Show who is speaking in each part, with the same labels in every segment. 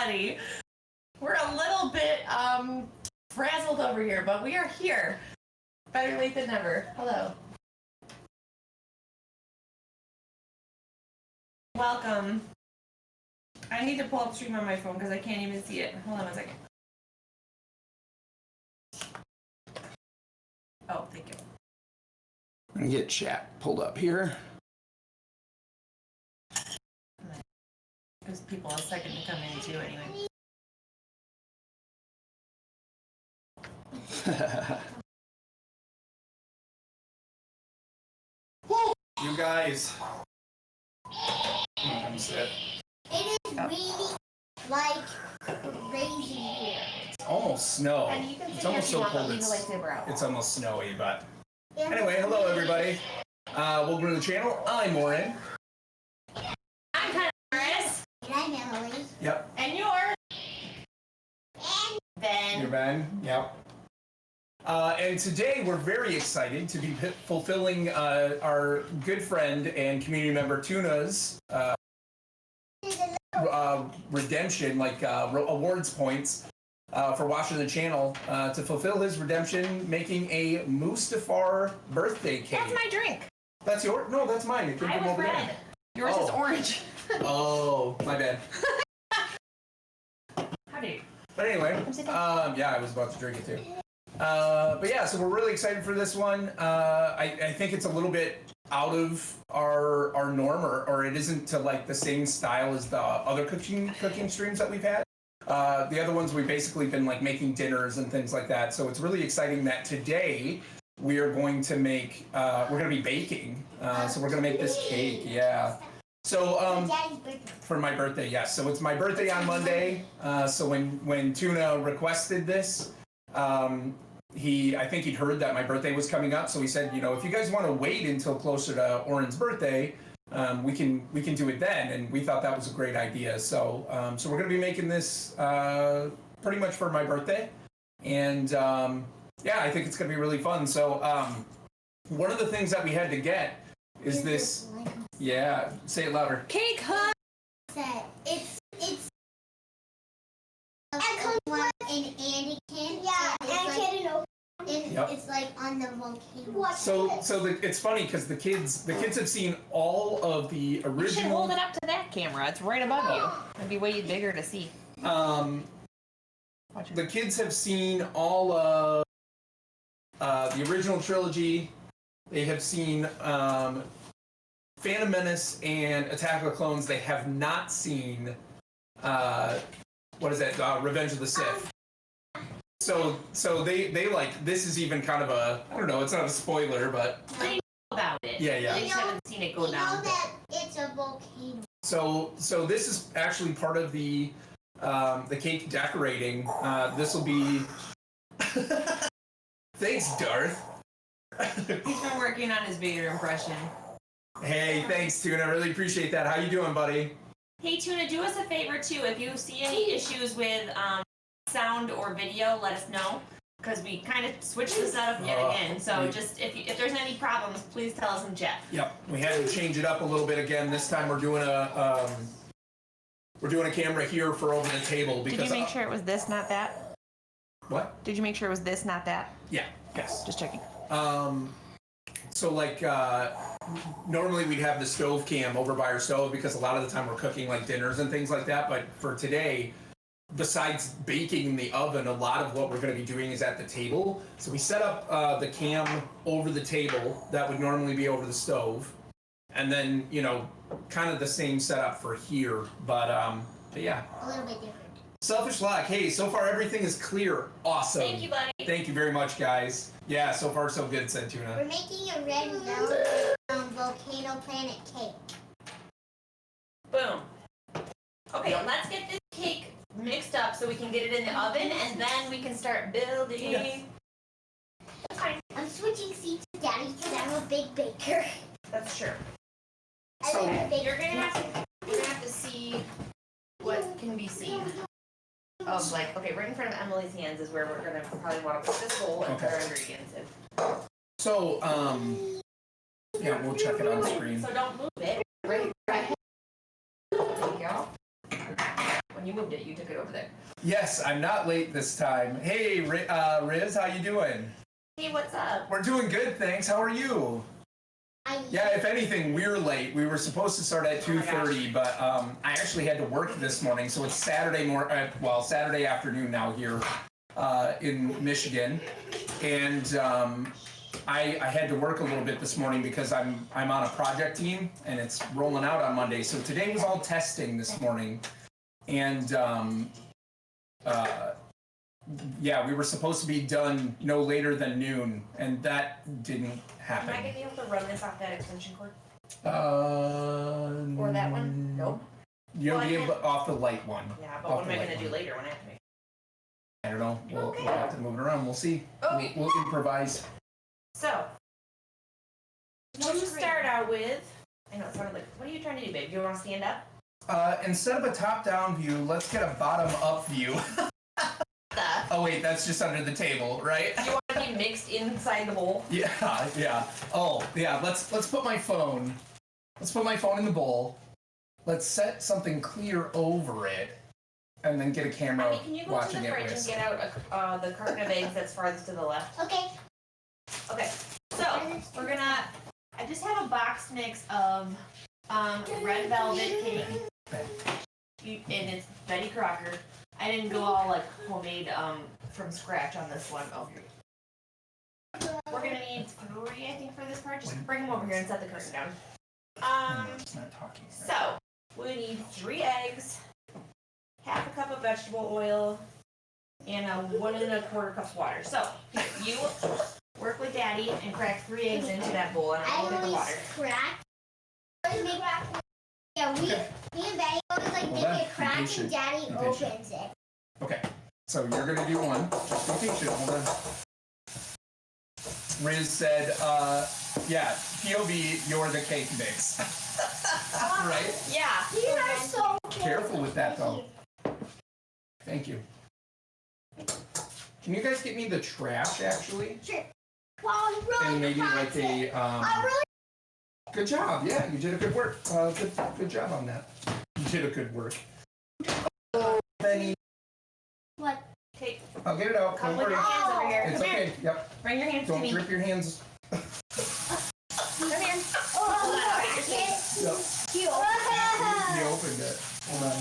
Speaker 1: everybody. We're a little bit frazzled over here, but we are here. Better late than never. Hello. Welcome. I need to pull up stream on my phone because I can't even see it. Hold on a second. Oh, thank you.
Speaker 2: I'm gonna get chat pulled up here.
Speaker 1: Gives people a second to come in too, anyway.
Speaker 2: You guys. I'm set.
Speaker 3: It is really like crazy here.
Speaker 2: It's almost snow.
Speaker 1: And you can
Speaker 2: It's almost so cold. It's almost snowy, but anyway, hello everybody. Welcome to the channel. I'm Orrinn.
Speaker 1: I'm kind of Chris.
Speaker 3: And I'm Emily.
Speaker 2: Yep.
Speaker 1: And you're Ben.
Speaker 2: You're Ben. Yep. And today we're very excited to be fulfilling our good friend and community member Tuna's redemption, like awards points for watching the channel to fulfill his redemption, making a Mustafar birthday cake.
Speaker 1: That's my drink.
Speaker 2: That's yours? No, that's mine. It came from
Speaker 1: was
Speaker 2: over
Speaker 1: red.
Speaker 2: there.
Speaker 1: Yours is orange.
Speaker 2: Oh, my bad.
Speaker 1: Howdy.
Speaker 2: But anyway, yeah, I was about to drink it too. But yeah, so we're really excited for this one. I think it's a little bit out of our norm, or it isn't to like the same style as the other cooking streams that we've had. The other ones we've basically been like making dinners and things like that. So it's really exciting that today we are going to make, we're going to be baking. So we're going to make this cake. Yeah. So for my birthday, yes. So it's my birthday on Monday. So when Tuna requested this, I think he'd heard that my birthday was coming up, so he said, you know, if you guys want to wait until closer to Orrinn's birthday, we can do it then. And we thought that was a great idea. So so we're going to be making this pretty much for my birthday, and yeah, I think it's going to be really fun. So one of the things that we had to get is this. Yeah, say it louder.
Speaker 1: Cake hut.
Speaker 3: It's an Anakin. Yeah, Anakin and
Speaker 2: Yep.
Speaker 3: It's like on the volcano.
Speaker 2: It's funny because the kids have seen all of the original.
Speaker 1: You should hold it up to that camera. It's right above you. It'd be way bigger to see.
Speaker 2: The kids have seen all of the original trilogy. They have seen Phantom Menace and Attack of the Clones. They have not seen what is that? Revenge of the Sith. So they like, this is even kind of a, I don't know, it's not a spoiler, but
Speaker 1: They know about it.
Speaker 2: Yeah.
Speaker 1: They just haven't seen it go down.
Speaker 3: You know that it's a volcano.
Speaker 2: So this is actually part of the cake decorating. This will be. Thanks, Darth.
Speaker 1: He's been working on his Vader impression.
Speaker 2: Hey, thanks, Tuna. I really appreciate that. How you doing, buddy?
Speaker 1: Hey, Tuna, do us a favor, too. If you see any issues with sound or video, let us know. Because we kind of switched the setup yet again. So just, if there's any problems, please tell us in chat.
Speaker 2: Yep. We had to change it up a little bit again. This time we're doing a camera here for over the table. Because,
Speaker 1: Did you make sure it was this, not that?
Speaker 2: What?
Speaker 1: Did you make sure it was this, not that?
Speaker 2: Yeah. Yes.
Speaker 1: Just checking.
Speaker 2: So like normally we'd have the stove cam over by our stove because a lot of the time we're cooking like dinners and things like that. But for today, besides baking in the oven, a lot of what we're going to be doing is at the table. So we set up the cam over the table that would normally be over the stove, and then kind of the same setup for here. But yeah.
Speaker 3: A little bit different.
Speaker 2: Selfish Lock, hey, so far everything is clear. Awesome.
Speaker 1: Thank you, buddy.
Speaker 2: Thank you very much, guys. Yeah, so far so good, said Tuna.
Speaker 3: We're making a red velvet volcano planet cake.
Speaker 1: Boom. Okay, let's get this cake mixed up so we can get it in the oven, and then we can start building.
Speaker 2: Yes.
Speaker 3: I'm switching seats with Daddy because I'm a big baker.
Speaker 1: That's true.
Speaker 2: So
Speaker 1: You're gonna have to see what can be seen. Of like, okay, right in front of Emily's hands is where we're gonna probably want to put this bowl and put our ingredients in.
Speaker 2: So, yeah, we'll check it on screen.
Speaker 1: So don't move it. Right. There you go. when you moved it, you took it over there.
Speaker 2: Yes, I'm not late this time. Hey, Riz, how you doing?
Speaker 1: Hey, what's up?
Speaker 2: We're doing good, thanks. How are you? Yeah, if anything, we're late. We were supposed to start at 2:30, but I actually had to work this morning, so it's Saturday afternoon now here in Michigan, and I had to work a little bit this morning because I'm on a project team and it's rolling out on Monday. So today was all testing this morning, and yeah, we were supposed to be done no later than noon, and that didn't happen.
Speaker 1: Am I gonna be able to run this off that extension cord?
Speaker 2: Or
Speaker 1: that one? Nope.
Speaker 2: You'll be able off the light one.
Speaker 1: Yeah, but what am I gonna do later when I have to make?
Speaker 2: I don't know. We'll have to move it around. We'll see.
Speaker 1: Okay.
Speaker 2: We'll improvise.
Speaker 1: So, what you start out with? I know it sounded like. What are you trying to do, babe? You want to stand up?
Speaker 2: Instead of a top-down view, let's get a bottom-up view. Oh wait, that's just under the table, right?
Speaker 1: You want to be mixed inside the bowl?
Speaker 2: Yeah. Oh, yeah. Let's put my phone. Let's put my phone in the bowl. Let's set something clear over it, and then get a camera
Speaker 1: Can you go to
Speaker 2: watching
Speaker 1: the
Speaker 2: it
Speaker 1: fridge
Speaker 2: with.
Speaker 1: and get out the carton of eggs that's farthest to the left?
Speaker 3: Okay.
Speaker 1: Okay. So we're gonna. I just have a box mix of red velvet cake, and it's Betty Crocker. I didn't go all like homemade from scratch on this one. Oh, here. We're gonna need 3, I think, for this part. Just bring them over here and set the curtain down.
Speaker 2: It's not talking.
Speaker 1: So we need 3 eggs, half a cup of vegetable oil, and 1 1/4 cups of water. So you work with Daddy and crack 3 eggs into that bowl, and I'll get the water.
Speaker 3: Yeah, me and Betty always like make a crack and Daddy
Speaker 2: Be
Speaker 3: opens
Speaker 2: patient.
Speaker 3: it.
Speaker 2: Okay, so you're gonna do one. Just be patient. Hold on. Riz said, yeah, POV, you're the cake mix. Right?
Speaker 1: Yeah.
Speaker 3: You are so
Speaker 2: Careful with that, though. Thank you. Can you guys get me the trash, actually?
Speaker 3: Sure. Well, really
Speaker 2: And maybe like a,
Speaker 3: really?
Speaker 2: good job. Yeah, you did a good work. Good job on that. You did a good work. Oh, Benny.
Speaker 3: What?
Speaker 1: Take.
Speaker 2: I'll get it out.
Speaker 1: Come
Speaker 2: Don't
Speaker 1: with
Speaker 2: worry.
Speaker 1: your hands over here.
Speaker 2: It's
Speaker 1: Come
Speaker 2: okay.
Speaker 1: here.
Speaker 2: Yep.
Speaker 1: Bring your hands to
Speaker 2: Don't
Speaker 1: me.
Speaker 2: rip your hands.
Speaker 1: Come here.
Speaker 3: Oh,
Speaker 2: Yep. You opened it. Hold on.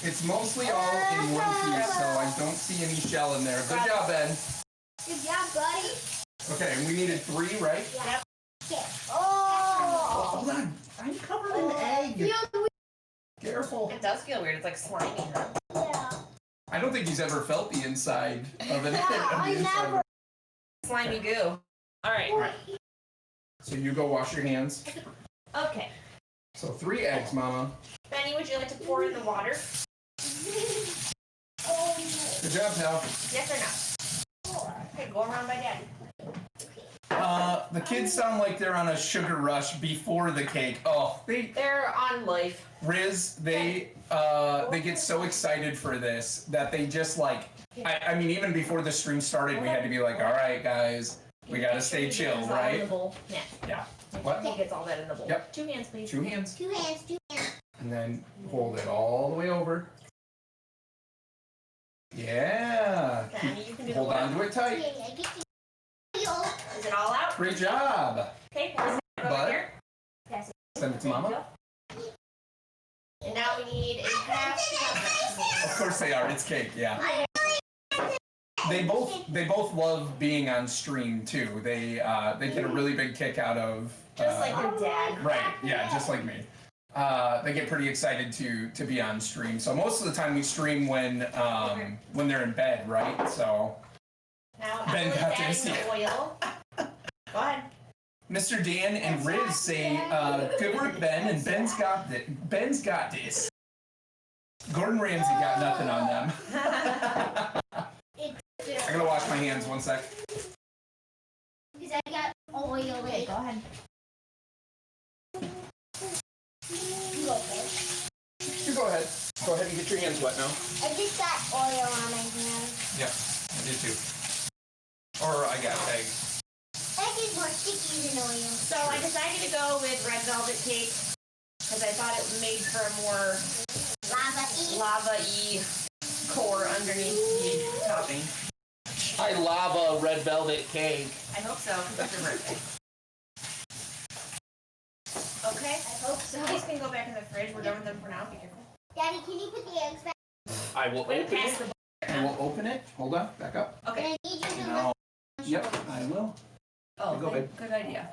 Speaker 2: It's mostly all in one piece, so I don't see any shell in there. Good job, Ben.
Speaker 3: Good job, buddy.
Speaker 2: Okay, and we needed 3, right?
Speaker 1: Yep.
Speaker 3: Okay. Oh.
Speaker 2: Hold on. I'm covered in egg. Careful.
Speaker 1: It does feel weird. It's like slimy, huh?
Speaker 3: Yeah.
Speaker 2: I don't think he's ever felt the inside of an egg.
Speaker 3: I never.
Speaker 1: Slimy goo. All right.
Speaker 2: So you go wash your hands.
Speaker 1: Okay.
Speaker 2: So 3 eggs, Mama.
Speaker 1: Benny, would you like to pour in the water?
Speaker 2: Good job, pal.
Speaker 1: Yes or no? Okay, go around by Daddy.
Speaker 2: The kids sound like they're on a sugar rush before the cake. Oh,
Speaker 1: They're on life.
Speaker 2: Riz, they get so excited for this that they just like, I mean, even before the stream started, we had to be like, all right, guys, we gotta stay chill,
Speaker 1: It's all in the
Speaker 2: right?
Speaker 1: bowl. Yeah.
Speaker 2: Yeah. What?
Speaker 1: He gets all that in the bowl.
Speaker 2: Yep.
Speaker 1: 2 hands, please.
Speaker 2: 2 hands.
Speaker 3: 2 hands, 2 hands.
Speaker 2: And then hold it all the way over. Yeah.
Speaker 1: Benny, you can do
Speaker 2: Hold
Speaker 1: the
Speaker 2: on to it tight.
Speaker 3: I get you.
Speaker 1: Is it all out?
Speaker 2: Great job.
Speaker 1: Okay, pass it over
Speaker 2: Bud.
Speaker 1: here. Pass it.
Speaker 2: Send it to Mama.
Speaker 1: And now we need a half.
Speaker 2: Of course they are. It's cake. Yeah. They both love being on stream too. They get a really big kick out of.
Speaker 1: Just like their dad.
Speaker 2: Right. Yeah. Just like me. They get pretty excited to be on stream. So most of the time we stream when they're in bed, right? So.
Speaker 1: Now
Speaker 2: Ben
Speaker 1: Emily's
Speaker 2: got
Speaker 1: adding
Speaker 2: this,
Speaker 1: the
Speaker 2: yeah.
Speaker 1: oil. Go ahead.
Speaker 2: Mr. Dan and Riz say, "Good work, Ben." And Ben's got this. Gordon Ramsay got nothing on them. I gotta wash my hands 1 sec.
Speaker 3: Because I got oil in
Speaker 1: Okay,
Speaker 3: it.
Speaker 1: go ahead.
Speaker 2: You go ahead. Go ahead and get your hands wet now.
Speaker 3: I just got oil on my hands.
Speaker 2: Yep, I did too. Or I got egg.
Speaker 3: Egg is more sticky than oil.
Speaker 1: So I decided to go with red velvet cake because I thought it made for a more
Speaker 3: Lava
Speaker 1: lava-y core underneath the topping.
Speaker 2: I lava red velvet cake.
Speaker 1: I hope so, because it's your birthday. Okay.
Speaker 3: I hope so.
Speaker 1: These can go back in the fridge. We're done with them for now. Be careful.
Speaker 3: Daddy, can you put the eggs back?
Speaker 2: I will
Speaker 1: Wait,
Speaker 2: open
Speaker 1: pass
Speaker 2: it.
Speaker 1: the
Speaker 2: I will open it. Hold on, back up.
Speaker 1: Okay.
Speaker 3: And I need you to
Speaker 2: No. Yep, I will.
Speaker 1: Oh,
Speaker 2: Go ahead.
Speaker 1: good idea.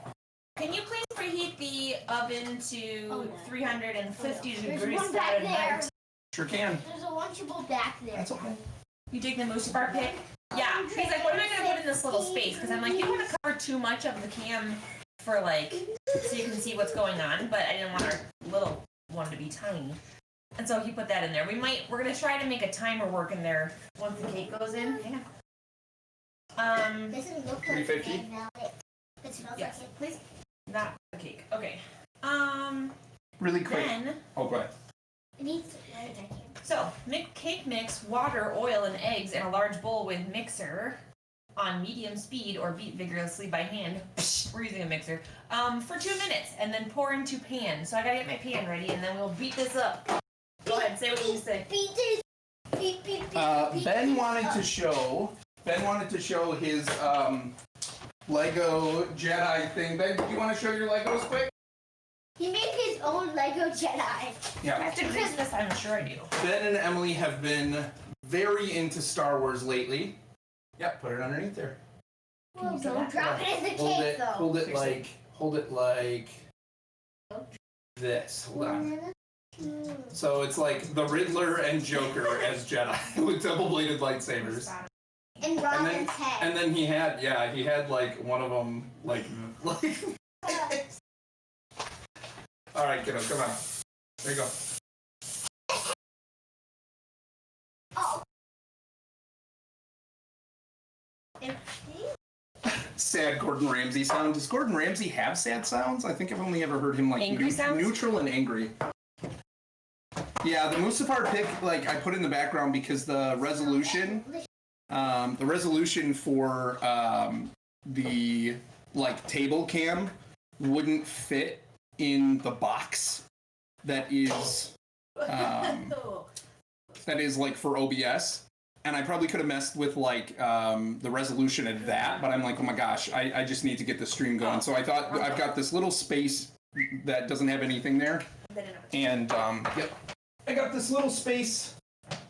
Speaker 1: Can you please preheat the oven to 350
Speaker 3: There's
Speaker 1: degrees
Speaker 3: one back there.
Speaker 1: Fahrenheit?
Speaker 2: Sure can.
Speaker 3: There's a Lunchable back there.
Speaker 2: That's okay.
Speaker 1: You dig the Mustafar pick? Yeah. He's like, what am I going to put in this little space? Because I'm like, you don't want to cover too much of the cam for like, so you can see what's going on. But I didn't want our little one to be tiny. And so he put that in there. We're going to try to make a timer work in there once the cake goes in. Hang on.
Speaker 3: Doesn't look like
Speaker 2: 350?
Speaker 3: egg velvet. It smells
Speaker 1: Yes,
Speaker 3: like
Speaker 1: please. Not the cake. Okay.
Speaker 2: Really quick.
Speaker 1: Then,
Speaker 2: Oh, go ahead.
Speaker 3: it needs to where did I get?
Speaker 1: so cake mix water, oil, and eggs in a large bowl with mixer on medium speed or beat vigorously by hand. We're using a mixer. For 2 minutes, and then pour into pan. So I gotta get my pan ready, and then we'll beat this up. Go ahead, say what you say.
Speaker 3: Beat this. Beat, beat, beat, beat,
Speaker 2: Ben
Speaker 3: beat
Speaker 2: wanted
Speaker 3: up.
Speaker 2: to show. Ben wanted to show his Lego Jedi thing. Ben, do you want to show your Legos quick?
Speaker 3: He made his own Lego Jedi.
Speaker 1: I
Speaker 2: Yeah.
Speaker 1: have to grease this, I'm sure I do.
Speaker 2: Ben and Emily have been very into Star Wars lately. Yep, put it underneath there.
Speaker 3: Well,
Speaker 1: you do
Speaker 3: don't
Speaker 1: that?
Speaker 3: drop it in the
Speaker 2: Hold
Speaker 3: cake,
Speaker 2: it.
Speaker 3: though.
Speaker 2: Hold it like this. Hold on. So it's like the Riddler and Joker as Jedi with double-bladed lightsabers.
Speaker 3: And Robin's head.
Speaker 2: And then he had like one of them like. All right, kiddo, come on. There you go.
Speaker 3: Oh.
Speaker 2: Sad Gordon Ramsay sound. Does Gordon Ramsay have sad sounds? I think I've only ever heard him like
Speaker 1: Angry sounds?
Speaker 2: neutral and angry. Yeah, the Mustafar pick, like I put in the background because the resolution for the like table cam wouldn't fit in the box that is like for OBS. And I probably could have messed with like the resolution of that, but I'm like, oh my gosh, I just need to get the stream going. So I thought I've got this little space that doesn't have anything there. And yep, I got this little space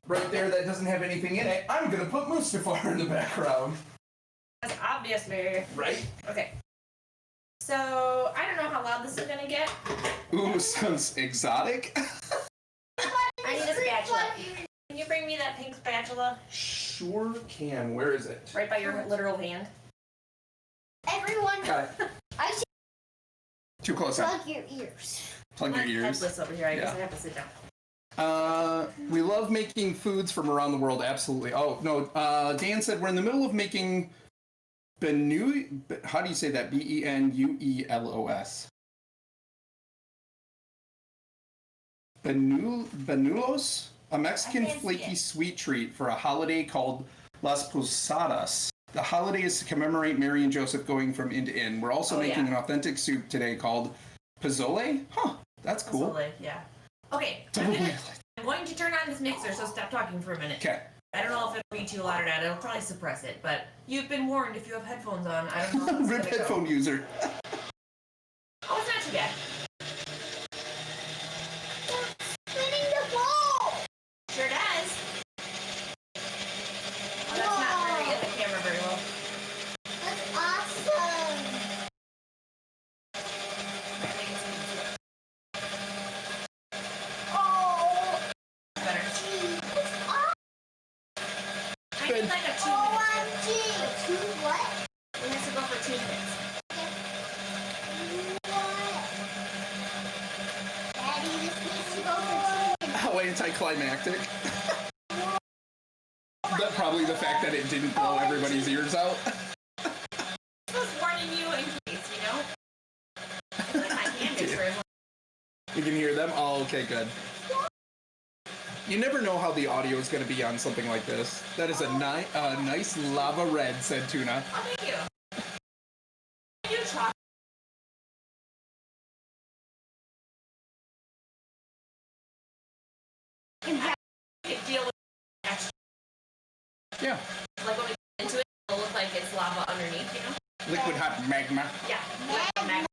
Speaker 2: right there that doesn't have anything in it. I'm gonna put Mustafar in the background.
Speaker 1: That's obviously.
Speaker 2: Right?
Speaker 1: Okay. So, I don't know how loud this is gonna get.
Speaker 2: Ooh, sounds exotic.
Speaker 1: I need a spatula. Can you bring me that pink spatula?
Speaker 2: Sure can. Where is it?
Speaker 1: Right by your literal hand.
Speaker 3: Everyone,
Speaker 2: Got it.
Speaker 3: I should
Speaker 2: Too close up.
Speaker 3: plug your ears.
Speaker 2: Plug your ears.
Speaker 1: Headless over here. I guess
Speaker 2: Yeah.
Speaker 1: I have to sit down.
Speaker 2: We love making foods from around the world. Absolutely. Oh no. Dan said we're in the middle of making how do you say that? Benuelos. Benulos, a Mexican
Speaker 1: I can't see
Speaker 2: flaky
Speaker 1: it.
Speaker 2: sweet treat for a holiday called Las Posadas. The holiday is to commemorate Mary and Joseph going from inn to inn. We're also making
Speaker 1: yeah.
Speaker 2: an authentic soup today called pozole. Huh, that's cool.
Speaker 1: Absolutely, yeah. Okay, I'm going to turn on this mixer, so stop talking for a minute.
Speaker 2: Okay.
Speaker 1: I don't know if it'll be too loud or not. It'll probably suppress it, but you've been warned if you have headphones on. I don't know how it's
Speaker 2: Rip
Speaker 1: gonna
Speaker 2: headphone
Speaker 1: go.
Speaker 2: user.
Speaker 1: Oh, it's not too bad.
Speaker 3: Spinning the ball!
Speaker 1: Sure does. Oh, that's not really at the camera very well.
Speaker 3: That's awesome! Oh,
Speaker 1: Better.
Speaker 3: gee, that's awesome!
Speaker 1: I need like a 2 minute.
Speaker 3: OMG! Two what?
Speaker 1: It has to go for 2 minutes.
Speaker 3: What? Daddy, this needs to go for 2 minutes.
Speaker 2: How anticlimactic. But probably the fact that it didn't blow everybody's ears out.
Speaker 1: Just warning you in case, you know? It's like my hand is very
Speaker 2: You can hear them? Oh, okay, good. You never know how the audio is going to be on something like this. That is a nice lava red, said Tuna.
Speaker 1: Oh, thank you. I do chocolate. Deal with extra.
Speaker 2: Yeah.
Speaker 1: Like when we get into it, it'll look like it's lava underneath, you know?
Speaker 2: Liquid hot magma.
Speaker 1: Yeah.
Speaker 3: Magma.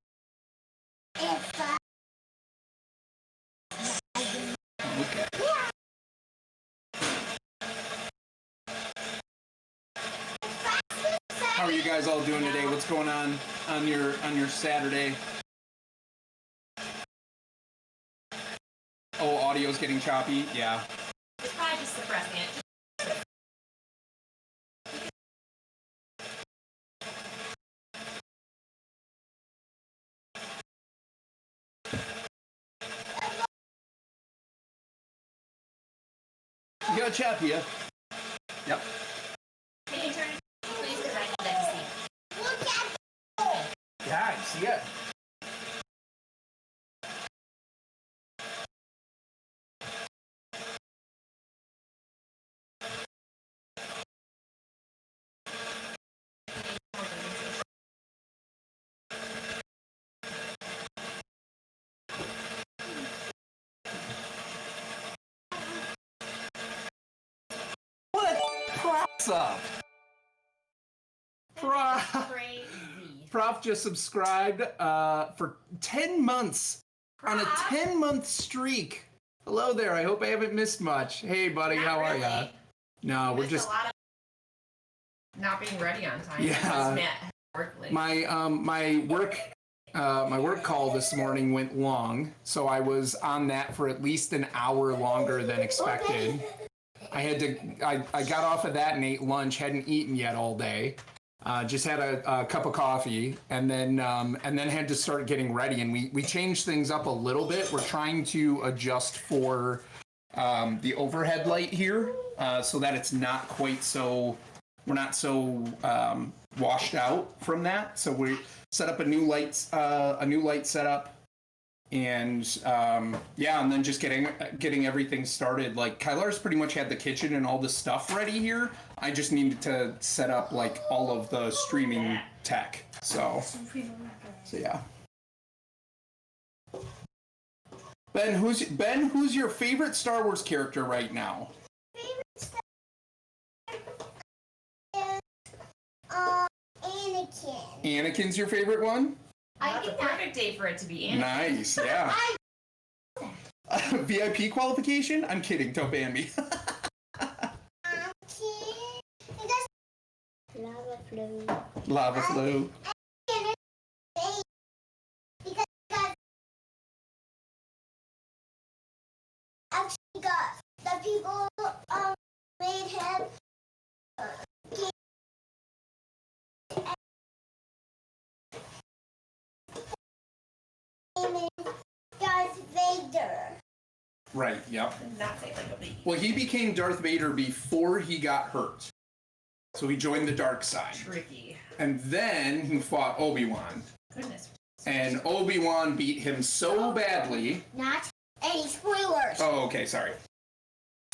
Speaker 2: Okay. How are you guys all doing today? What's going on your Saturday? Oh, audio's getting choppy. Yeah.
Speaker 1: It's probably just suppressing it.
Speaker 2: You got choppy, yeah? Yep.
Speaker 1: Can you turn it, please? Because I need that to see.
Speaker 3: Look at
Speaker 2: Yeah, I see it. What? Props up.
Speaker 1: Crazy.
Speaker 2: Prof just subscribed for 10 months on a 10-month streak. Hello there. I hope I haven't missed much. Hey, buddy.
Speaker 1: Not
Speaker 2: how are
Speaker 1: really.
Speaker 2: ya? No, we're
Speaker 1: Missed
Speaker 2: just
Speaker 1: a lot of not being ready on time.
Speaker 2: Yeah.
Speaker 1: Just met work late.
Speaker 2: my work call this morning went long, so I was on that for at least an hour longer than expected. I got off of that and ate lunch. Hadn't eaten yet all day. Just had a cup of coffee and then had to start getting ready. And we changed things up a little bit. We're trying to adjust for the overhead light here so that it's not quite so, we're not so washed out from that. So we set up a new light setup. And yeah, and then just getting everything started. Like Kylar's pretty much had the kitchen and all the stuff ready here. I just needed to set up like all of the streaming tech. So yeah. Ben, who's your favorite Star Wars character right now?
Speaker 3: Anakin.
Speaker 2: Anakin's your favorite one?
Speaker 1: That's a perfect day for it to be. Anakin.
Speaker 2: Nice, yeah. VIP qualification? I'm kidding, don't ban me.
Speaker 3: Lava flow.
Speaker 2: Lava flow.
Speaker 3: Because actually got the people made him Darth Vader.
Speaker 2: Right, yep.
Speaker 1: Not say like a baby.
Speaker 2: Well, he became Darth Vader before he got hurt. So he joined the dark side.
Speaker 1: Tricky.
Speaker 2: And then he fought Obi-Wan.
Speaker 1: Goodness.
Speaker 2: And Obi-Wan beat him so badly.
Speaker 3: Not any spoilers.
Speaker 2: Oh, okay, sorry.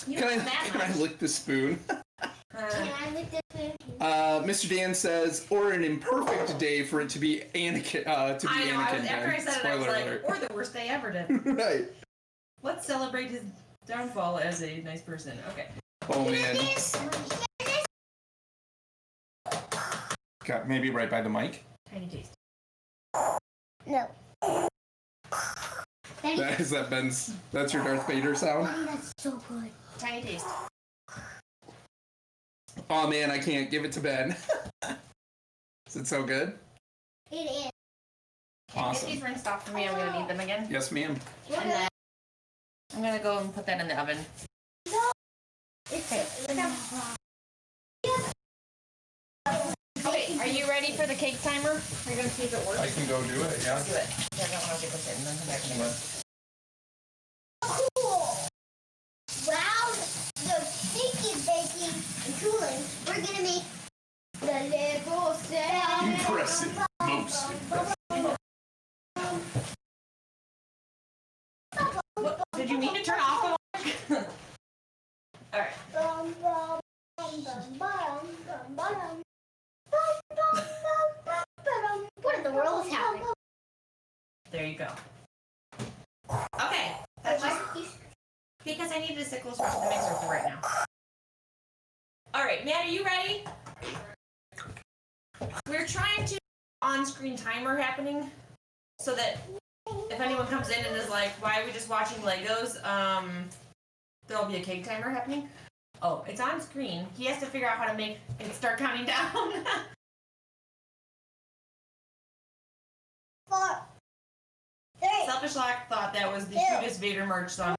Speaker 1: You
Speaker 2: Can
Speaker 1: know that
Speaker 2: I
Speaker 1: much.
Speaker 2: lick the spoon?
Speaker 3: Can I lick this food?
Speaker 2: Mr. Dan says, or an imperfect day for it to be Anakin.
Speaker 1: I know.
Speaker 2: Anakin.
Speaker 1: After I said it, I was
Speaker 2: Spoiler
Speaker 1: like,
Speaker 2: alert.
Speaker 1: or the worst day ever did.
Speaker 2: Right.
Speaker 1: Let's celebrate his downfall as a nice person. Okay.
Speaker 2: Oh man.
Speaker 3: This.
Speaker 2: Got maybe right by the mic.
Speaker 1: Tiny taste.
Speaker 3: No.
Speaker 2: That's your Darth Vader sound?
Speaker 3: That's so good.
Speaker 1: Tiny taste.
Speaker 2: Oh man, I can't give it to Ben. Is it so good?
Speaker 3: It is.
Speaker 2: Awesome.
Speaker 1: Get these rinsed off for me. I'm gonna need them again.
Speaker 2: Yes, ma'am.
Speaker 1: And then I'm gonna go and put that in the oven. Okay, are you ready for the cake timer? Are you gonna see if it works?
Speaker 2: I can go do it, yeah.
Speaker 1: Do it. Yeah, I don't want to get this in and then come back and do it.
Speaker 3: Cool. While the cake is baking and cooling, we're gonna make the Lego set.
Speaker 2: Impressive. Most impressive.
Speaker 1: What, did you mean to turn off the mic? Alright.
Speaker 3: What in the world is happening?
Speaker 1: There you go. Okay. That's just Because I need to sit closer to the mixer for right now. All right, Matt, are you ready? We're trying to on-screen timer happening so that if anyone comes in and is like, why are we just watching Legos? There'll be a cake timer happening. Oh, it's on screen. He has to figure out how to make it start counting down.
Speaker 3: 4, 3.
Speaker 1: Selfish Lock thought that was the cutest Vader merch song.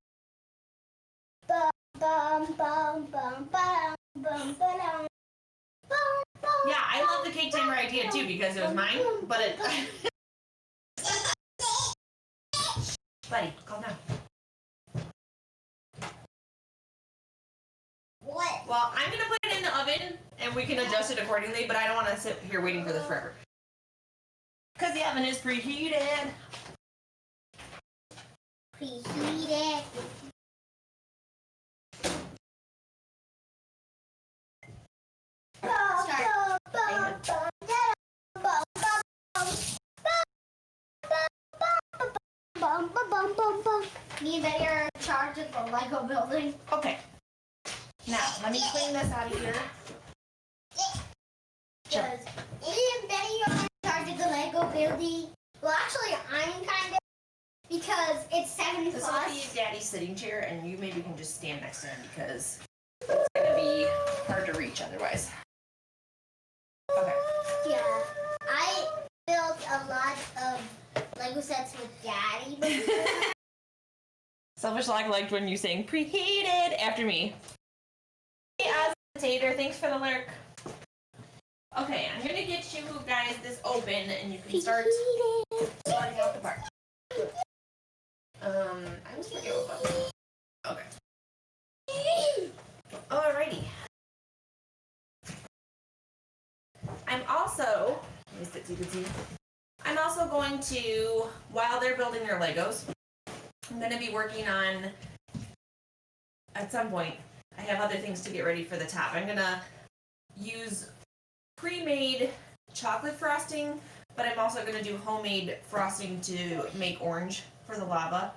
Speaker 3: Bum, bum, bum, bum, bum, bum, ba-dum. Bum, bum,
Speaker 1: Yeah, I love the cake timer idea too because it was mine, but it... Buddy, calm down.
Speaker 3: What?
Speaker 1: Well, I'm going to put it in the oven and we can adjust it accordingly, but I don't want to sit here waiting for this forever. Because the oven is preheated.
Speaker 3: Preheated. Me that you're in charge of the Lego building.
Speaker 1: Okay. Now, let me clean this out of here.
Speaker 3: Because me and Betty are in charge of the Lego building. Well, actually, I'm kind of, because it's 7
Speaker 1: This will
Speaker 3: plus.
Speaker 1: be Daddy's sitting chair, and you maybe can just stand next to him because it's going to be hard to reach otherwise. Okay.
Speaker 3: Yeah. I built a lot of Lego sets with Daddy before.
Speaker 1: Selfish Lock liked when you sang preheated after me. Hey, Tater, thanks for the lurk. Okay, I'm gonna get you guys this open and you can start sorting out the parts. I just forget what button. Okay. Alrighty. I'm also, let me sit so you can see. I'm also going to, while they're building their Legos, I'm going to be working on, at some point, I have other things to get ready for the top. I'm going to use pre-made chocolate frosting, but I'm also going to do homemade frosting to make orange for the lava.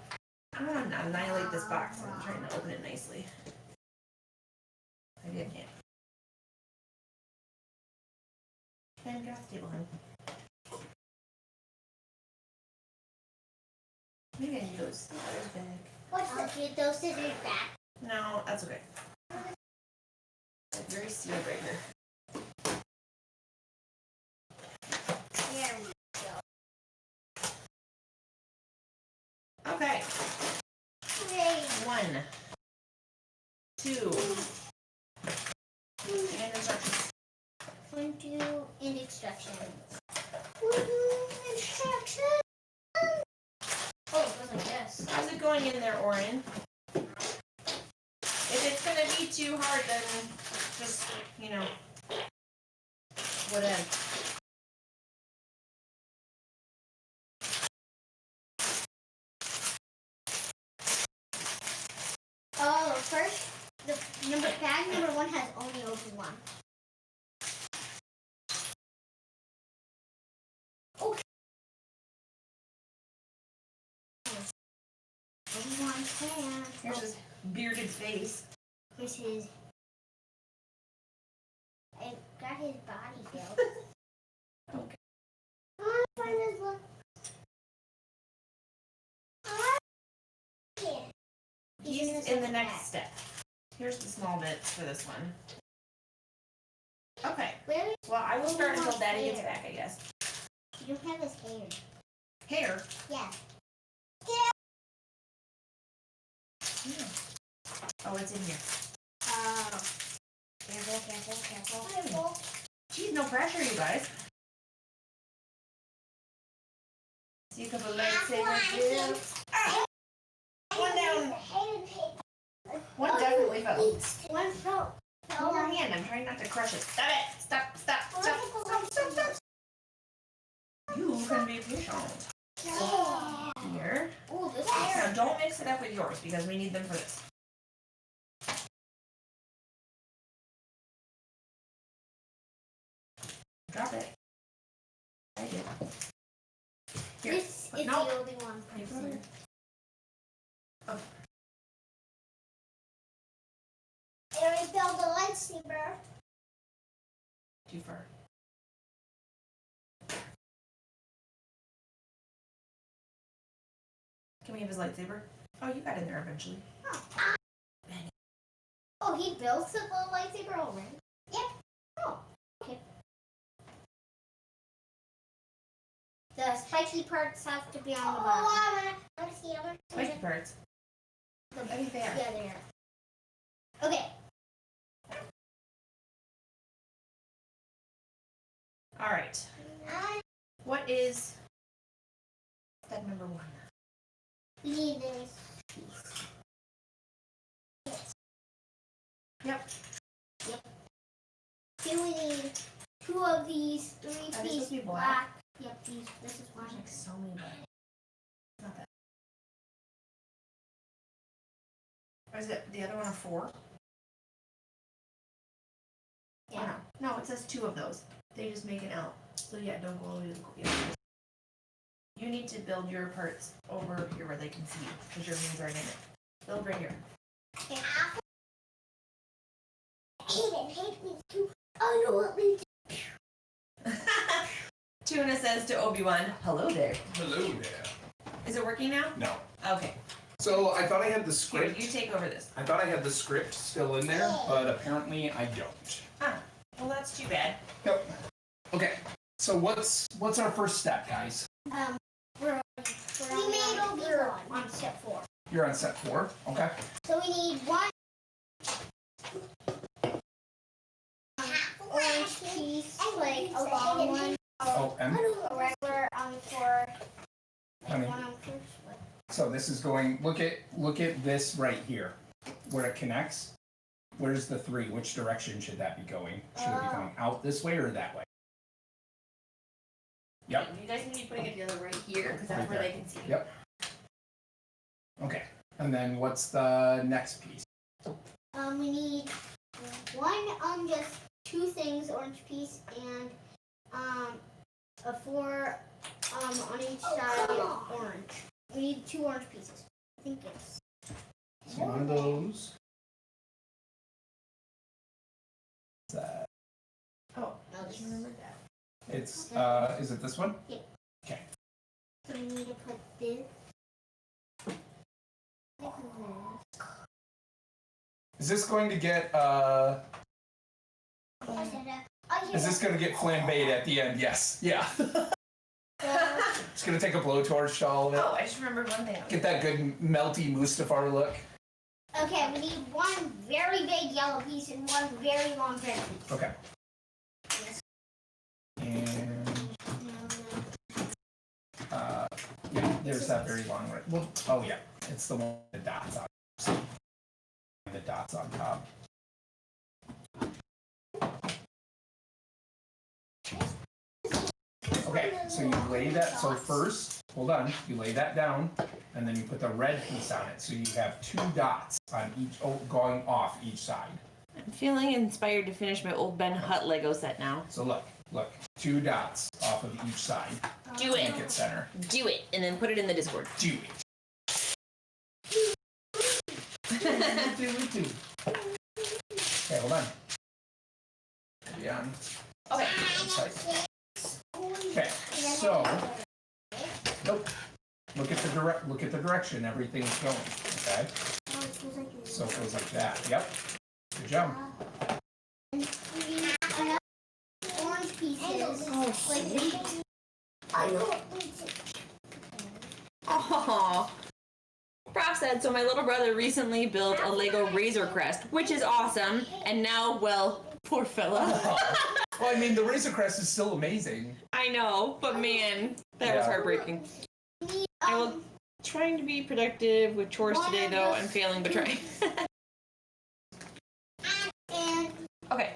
Speaker 1: I'm going to annihilate this box. I'm trying to open it nicely. Maybe I can't. And get off the table, honey. Maybe I need those scissors back.
Speaker 3: What's that? Get those scissors back.
Speaker 1: No, that's okay. It's very sealed right here.
Speaker 3: There we go.
Speaker 1: Okay.
Speaker 3: Great.
Speaker 1: 1, 2, and instructions.
Speaker 3: 1, 2, and instructions. 1, 2, instructions. Oh, it goes like this.
Speaker 1: How's it going in there, Orrinn? If it's gonna be too hard, then just, you know, whatever.
Speaker 3: Oh, first, the bag number 1 has only open 1. Okay. Everyone's hand.
Speaker 1: Here's his bearded face.
Speaker 3: Here's his. I got his body built.
Speaker 1: Okay.
Speaker 3: I want to find his look.
Speaker 1: He's in the next step. Here's the small bits for this one. Okay.
Speaker 3: Where
Speaker 1: Well, I will start until Daddy gets back, I guess.
Speaker 3: you don't have his hair?
Speaker 1: Hair?
Speaker 3: Yeah.
Speaker 1: Oh, it's in here.
Speaker 3: Oh. Careful.
Speaker 1: Geez, no pressure, you guys. See a couple lightsabers here. One down. One definitely fell.
Speaker 3: One fell.
Speaker 1: Hold your hand. I'm trying not to crush it. Stop it. Stop. You can be patient. Here.
Speaker 3: Oh, this
Speaker 1: Now, don't mix it up with yours because we need them for this. Drop it. I did. Here.
Speaker 3: This is
Speaker 1: No.
Speaker 3: the only one person.
Speaker 1: Oh. Too far. Can we have his lightsaber? Oh, you got in there eventually.
Speaker 3: Oh, he built a little lightsaber already? Yep. Oh, okay. The spiky parts have to be on the bottom. I want to see other.
Speaker 1: Spiky parts.
Speaker 3: The,
Speaker 1: I think they are.
Speaker 3: Yeah, they are. Okay.
Speaker 1: All right. What is step number 1?
Speaker 3: We need this piece.
Speaker 1: Yep.
Speaker 3: Then we need 2 of these, 3
Speaker 1: Are they supposed
Speaker 3: pieces
Speaker 1: to be black?
Speaker 3: Yep, this is one.
Speaker 1: There's like so many black. Not that. Or is it the other one a 4?
Speaker 3: Yeah.
Speaker 1: No, it says 2 of those. They just make an L. So yeah, don't go all the way to the You need to build your parts over here where they can see you, because your hands aren't in it. Build right here.
Speaker 3: Okay. Hate me too. I know what we do.
Speaker 1: Tuna says to Obi-Wan, "Hello there."
Speaker 2: Hello there.
Speaker 1: Is it working now?
Speaker 2: No.
Speaker 1: Okay.
Speaker 2: So I thought I had the
Speaker 1: Here,
Speaker 2: script.
Speaker 1: you take over this.
Speaker 2: I thought I had the script still in there, but apparently I don't.
Speaker 1: Ah, well that's too bad.
Speaker 2: Yep. Okay. So what's our first step, guys?
Speaker 3: We made Obi-Wan on step 4.
Speaker 2: You're on step 4. Okay.
Speaker 3: So we need 1 orange piece, like a long one.
Speaker 2: Oh, M.
Speaker 3: A regular for
Speaker 2: Honey.
Speaker 3: one on first.
Speaker 2: So this is going. Look at this right here, where it connects. Where's the 3? Which direction should that be going? Should it be going out this way or that way? Yep.
Speaker 1: You guys need to be putting it together right here, because that's
Speaker 2: Right
Speaker 1: where
Speaker 2: there.
Speaker 1: they can see you.
Speaker 2: Yep. Okay. And then what's the next piece?
Speaker 3: We need 1 just 2 things, orange piece, and a 4 on each side orange. We need 2 orange pieces. I think it's
Speaker 2: So one of those. That.
Speaker 1: Oh,
Speaker 3: no,
Speaker 1: just remember that.
Speaker 2: It's is it this one?
Speaker 3: Yeah.
Speaker 2: Okay.
Speaker 3: So we need to put this.
Speaker 2: Is this going to get is this going to get flambéed at the end? Yes. Yeah. It's going to take a blowtorch to all of it.
Speaker 1: Oh, I just remembered one thing.
Speaker 2: Get that good melty Mustafar look.
Speaker 3: Okay, we need 1 very big yellow piece and 1 very long red piece.
Speaker 2: Okay.
Speaker 3: Yes.
Speaker 2: And yeah, there's that very long red. Well, oh yeah, it's the one with the dots on. The dots on top. Okay, so you lay that. So first, hold on. You lay that down, and then you put the red piece on it. So you have 2 dots on each, going off each side.
Speaker 1: I'm feeling inspired to finish my old Ben Hutt Lego set now.
Speaker 2: So look, 2 dots off of each side.
Speaker 1: Do it.
Speaker 2: Make it center.
Speaker 1: Do it, and then put it in the Discord.
Speaker 2: Do it. Do it. Okay, hold on. Yeah.
Speaker 1: Okay.
Speaker 2: Okay, so nope. Look at the direction everything's going. Okay. So it goes like that. Yep. Good job.
Speaker 3: Orange pieces. Like these.
Speaker 1: Oh. Prof said, so my little brother recently built a Lego Razor Crest, which is awesome, and now, well, poor fella.
Speaker 2: Well, I mean, the Razor Crest is still amazing.
Speaker 1: I know, but man, that was heartbreaking. I will trying to be productive with chores today, though. I'm failing, but trying. Okay.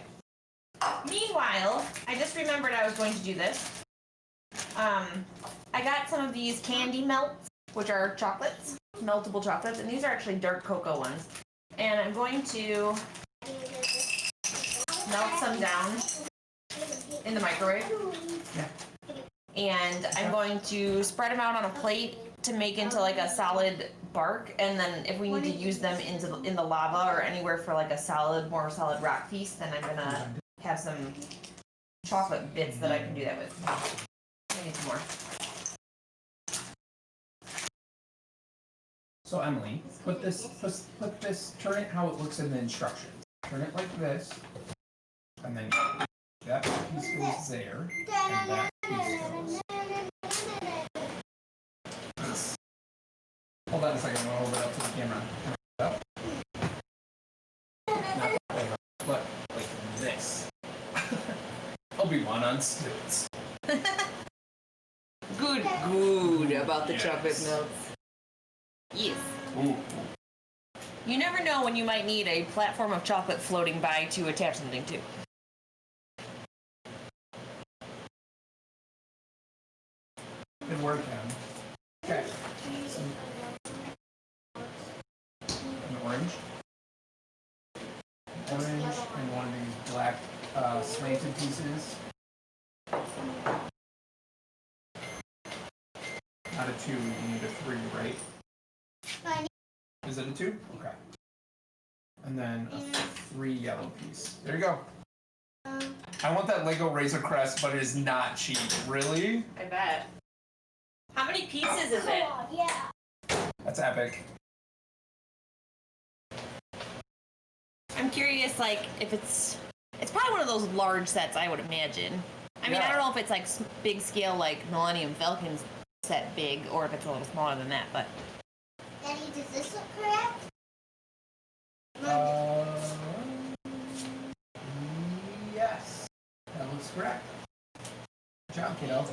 Speaker 1: Meanwhile, I just remembered I was going to do this. I got some of these candy melts, which are chocolates, meltable chocolates, and these are actually dark cocoa ones. And I'm going to melt some down in the microwave.
Speaker 2: Yeah.
Speaker 1: And I'm going to spread them out on a plate to make into like a solid bark, and then if we need to use them in the lava or anywhere for like a more solid rock piece, then I'm gonna have some chocolate bits that I can do that with. I need some more.
Speaker 2: So Emily, turn it how it looks in the instructions. Turn it like this, and then that piece goes there, and that piece goes. Hold on a second, I'm gonna hold it up to the camera. Up. Not over, but like this. Obi-Wan on stilts.
Speaker 1: Good about the chocolate melts. Yes.
Speaker 2: Ooh.
Speaker 1: You never know when you might need a platform of chocolate floating by to attach something to.
Speaker 2: Good work, Em. Okay. So, an orange. Orange and one of these black slanted pieces. Not a 2, you need a 3, right? Is it a 2? Okay. And then a 3 yellow piece. There you go. I want that Lego Razor Crest, but it is not cheap. Really?
Speaker 1: I bet. How many pieces is it?
Speaker 3: Yeah.
Speaker 2: That's epic.
Speaker 1: I'm curious, like, if it's probably one of those large sets, I would imagine. I mean, I don't know if it's like big scale, like Millennium Falcon's set big, or if it's a little smaller than that, but.
Speaker 3: Daddy, does this look correct?
Speaker 2: Yes. That looks correct. Good job, kiddo.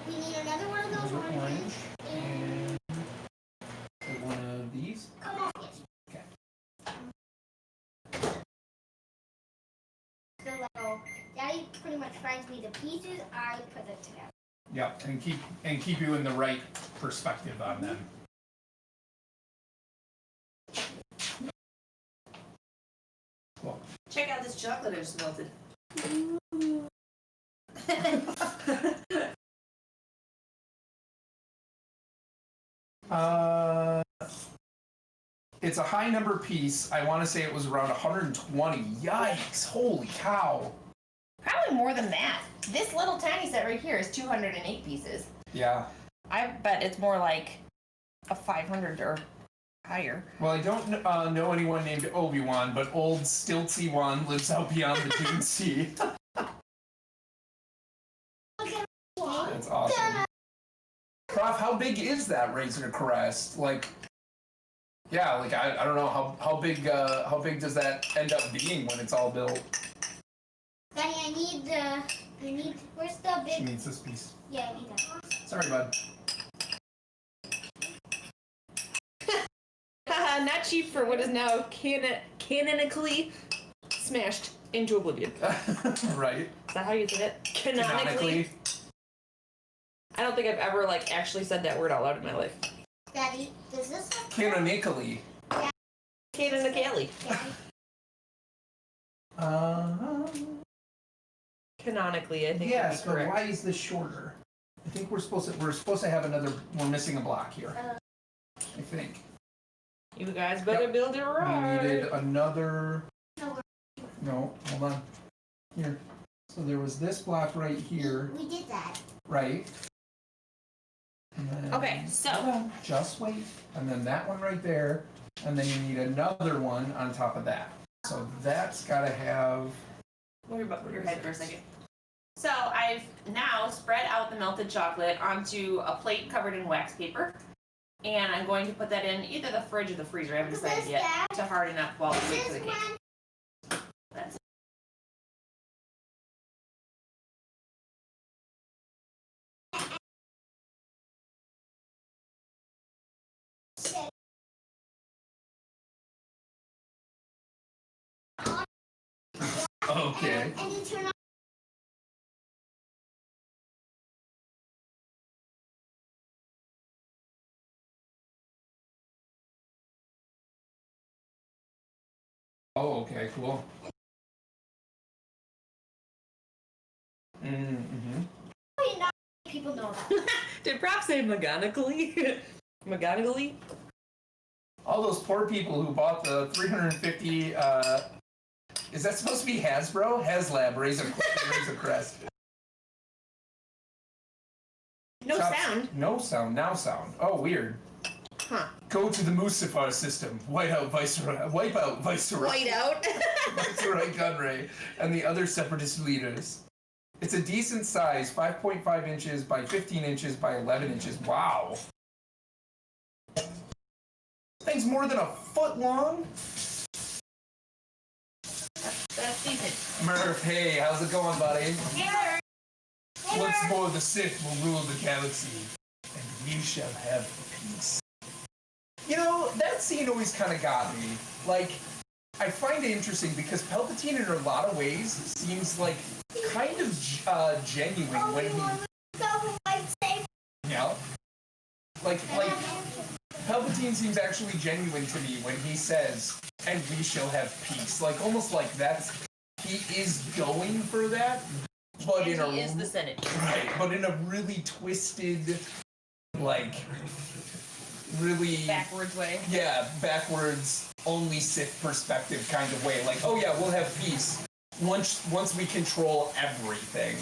Speaker 3: We need another one of those
Speaker 2: Another
Speaker 3: oranges.
Speaker 2: orange. And one of these.
Speaker 3: Come on.
Speaker 2: Okay.
Speaker 3: So, like, Daddy pretty much finds me the pieces. I put it together.
Speaker 2: Yep, and keep you in the right perspective on them. Cool.
Speaker 1: Check out this chocolate I just melted.
Speaker 2: It's a high number piece. I want to say it was around 120. Yikes! Holy cow!
Speaker 1: Probably more than that. This little tiny set right here is 208 pieces.
Speaker 2: Yeah.
Speaker 1: I bet it's more like a 500 or higher.
Speaker 2: Well, I don't know anyone named Obi-Wan, but old Stiltsy Wan lives out beyond the Dune Sea. That's awesome. Prof, how big is that Razor Crest? Like, yeah, like I don't know how big does that end up being when it's all built?
Speaker 3: Daddy, I need, where's the big?
Speaker 2: She needs this piece.
Speaker 3: Yeah, I need that.
Speaker 2: Sorry, bud.
Speaker 1: Haha, not cheap for what is now canonically smashed into oblivion.
Speaker 2: Right.
Speaker 1: Is that how you say it? Canonically? I don't think I've ever like actually said that word out loud in my life.
Speaker 3: Daddy, does this look
Speaker 2: Canonically.
Speaker 1: Canonically. Canonically, I think
Speaker 2: Yes,
Speaker 1: would
Speaker 2: but
Speaker 1: be correct.
Speaker 2: why is this shorter? I think we're supposed to have another. We're missing a block here. I think.
Speaker 1: You guys better build it right.
Speaker 2: We needed another. No, hold on. Here. So there was this block right here,
Speaker 3: We did that.
Speaker 2: right? And then,
Speaker 1: Okay, so-
Speaker 2: hold on, just wait. And then that one right there, and then you need another one on top of that. So that's got to have.
Speaker 1: Move your head for a second. So I've now spread out the melted chocolate onto a plate covered in wax paper. And I'm going to put that in either the fridge or the freezer, I haven't decided yet, to harden up while we wait for the cake. That's it.
Speaker 2: Okay.
Speaker 3: And you turn on.
Speaker 2: Oh, okay, cool. Mm-hmm.
Speaker 3: Probably not people know that.
Speaker 4: Did Prop say McGonagall? McGonagall?
Speaker 2: All those poor people who bought the 350, is that supposed to be Hasbro? HasLab, Razor Crest.
Speaker 1: No sound.
Speaker 2: No sound, now sound. Oh, weird.
Speaker 1: Huh.
Speaker 2: Go to the Mustafar system. Wipe out Viceroy.
Speaker 4: White out.
Speaker 2: Viceroy Gunray and the other separatist leaders. It's a decent size, 5.5 inches by 15 inches by 11 inches. Wow. Thing's more than a foot long.
Speaker 1: That's decent.
Speaker 2: Murph, hey, how's it going, buddy?
Speaker 3: Hey,
Speaker 2: Once more, the Sith will rule the galaxy, and we shall have peace. You know, that scene always kind of got me. Like, I find it interesting because Palpatine, in a lot of ways, seems like kind of genuine when he. Yeah. Like Palpatine seems actually genuine to me when he says, "And we shall have peace." Like, almost like he is going for that, but
Speaker 1: And he is the Senate.
Speaker 2: right, but in a really twisted, like, really
Speaker 1: Backwards way.
Speaker 2: yeah, backwards, only Sith perspective kind of way. Like, oh yeah, we'll have peace once we control everything.